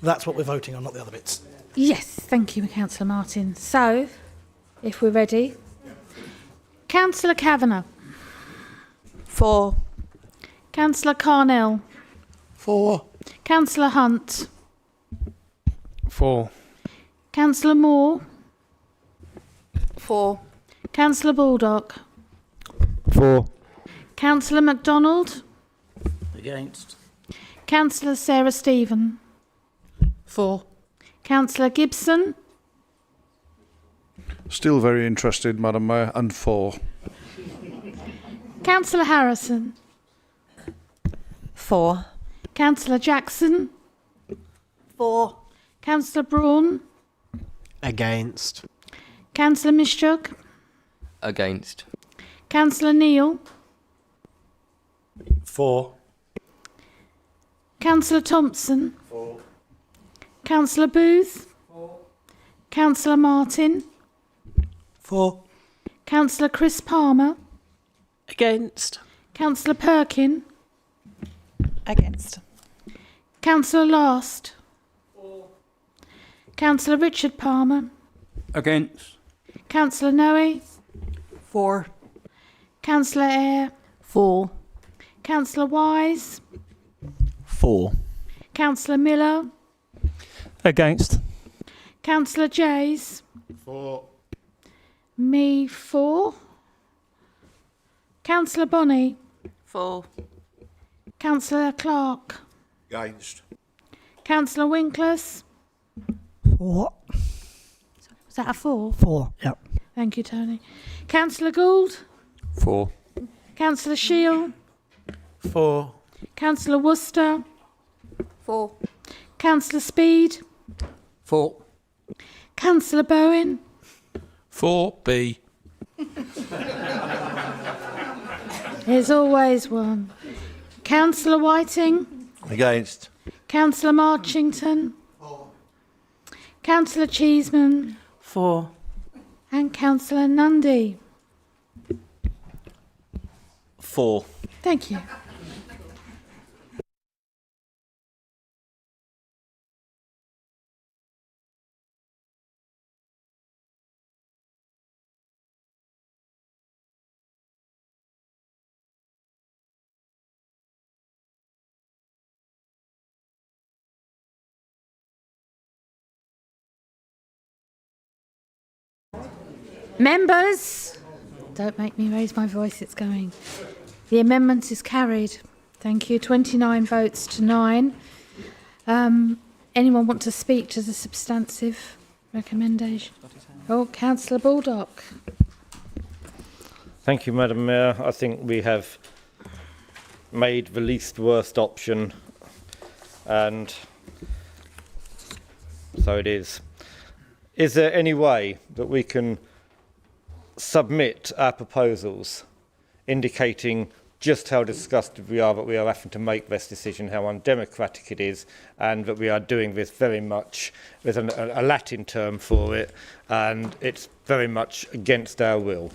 K: That's what we're voting on, not the other bits.
A: Yes, thank you, Councillor Martin. So, if we're ready, Councillor Kavanagh.
C: 4.
A: Councillor Carnell.
K: 4.
A: Councillor Hunt.
G: 4.
A: Councillor Moore.
C: 4.
A: Councillor Baldock.
G: 4.
A: Councillor MacDonald.
J: Against.
A: Councillor Sarah Stephen.
C: 4.
A: Councillor Gibson.
E: Still very interested, Madam Mayor, and 4.
A: Councillor Harrison.
C: 4.
A: Councillor Jackson.
C: 4.
A: Councillor Braun.
O: Against.
A: Councillor Mischug.
O: Against.
A: Councillor Neal.
O: 4.
A: Councillor Thompson.
O: 4.
A: Councillor Booth. 4. Councillor Martin.
K: 4.
A: Councillor Chris Palmer.
C: Against.
A: Councillor Perkin.
C: Against.
A: Councillor Last. 4. Councillor Richard Palmer.
F: Against.
A: Councillor Noe.
C: 4.
A: Councillor Eyre.
C: 4.
A: Councillor Wise.
I: 4.
A: Councillor Miller.
R: Against.
A: Councillor Jays.
E: 4.
A: Me 4. Councillor Bonney.
C: 4.
A: Councillor Clark.
B: Against.
A: Councillor Winkless.
C: 4.
A: Was that a 4?
C: 4. Yep.
A: Thank you, Tony. Councillor Gould.
P: 4.
A: Councillor Shield.
O: 4.
A: Councillor Worcester.
C: 4.
A: Councillor Speed.
O: 4.
A: Councillor Bowen.
W: 4B.
A: There's always one. Councillor Whiting.
N: Against.
A: Councillor Marchington. 4. Councillor Cheeseman.
C: 4.
A: And Councillor Nundy.
I: 4.
A: Thank you. Members, don't make me raise my voice, it's going. The amendment is carried. Thank you. 29 votes to 9. Anyone want to speak to the substantive recommendation? Oh, Councillor Baldock.
L: Thank you, Madam Mayor. I think we have made the least worst option, and so it is. Is there any way that we can submit our proposals indicating just how disgusted we are that we are having to make this decision, how undemocratic it is, and that we are doing this very much with a Latin term for it, and it's very much against our will?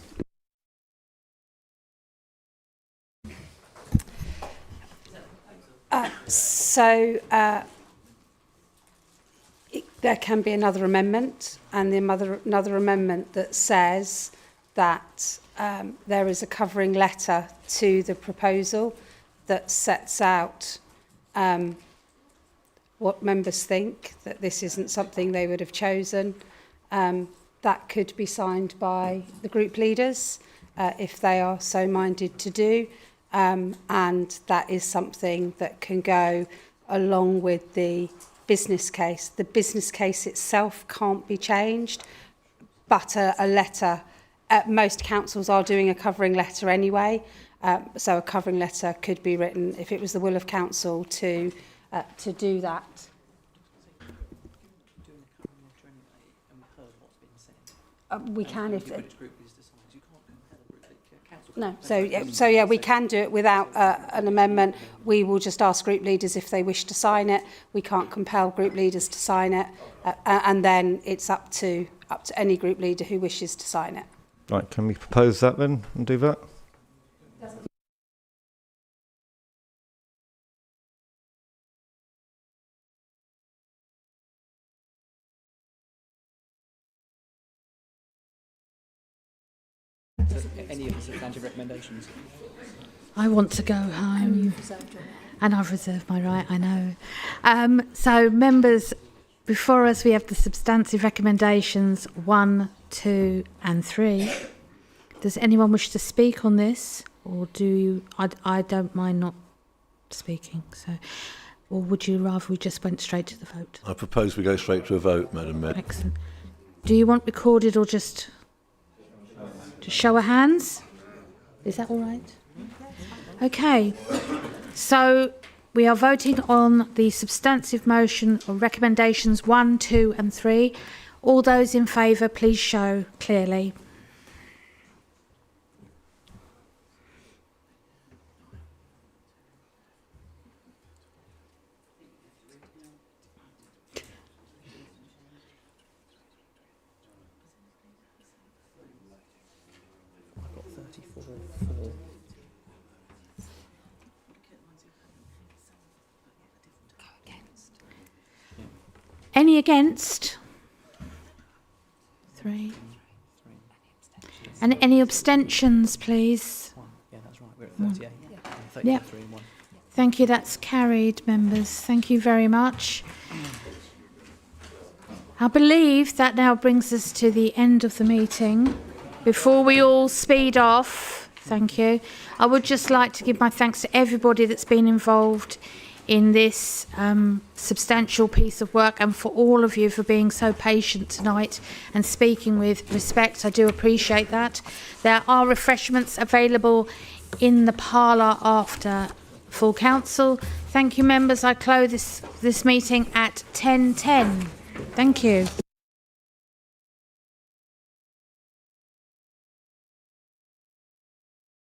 V: There can be another amendment, and another amendment that says that there is a covering letter to the proposal that sets out what members think, that this isn't something they would have chosen. That could be signed by the group leaders if they are so minded to do. And that is something that can go along with the business case. The business case itself can't be changed, but a letter, most councils are doing a covering letter anyway, so a covering letter could be written if it was the will of council to do that. We can if No. So yeah, we can do it without an amendment. We will just ask group leaders if they wish to sign it. We can't compel group leaders to sign it, and then it's up to any group leader who wishes to sign it.
L: Right, can we propose that then and do that?
U: Any of the substantive recommendations?
A: I want to go home. And I've reserved my right, I know. So, members, before us we have the substantive recommendations 1, 2 and 3. Does anyone wish to speak on this? Or do you... I don't mind not speaking. So, or would you rather we just went straight to the vote?
N: I propose we go straight to a vote, Madam Mayor.
A: Excellent. Do you want recorded or just show of hands? Is that all right? Okay. So we are voting on the substantive motion or recommendations 1, 2 and 3. All those in favour, please show clearly. Any against? 3. And any abstentions, please?
U: Yeah, that's right. We're at 38.
A: Yeah. Thank you. That's carried, members. Thank you very much. I believe that now brings us to the end of the meeting. Before we all speed off, thank you, I would just like to give my thanks to everybody that's been involved in this substantial piece of work, and for all of you for being so patient tonight and speaking with respect. I do appreciate that. There are refreshments available in the parlour after full council. Thank you, members. I close this meeting at 10:10. Thank you.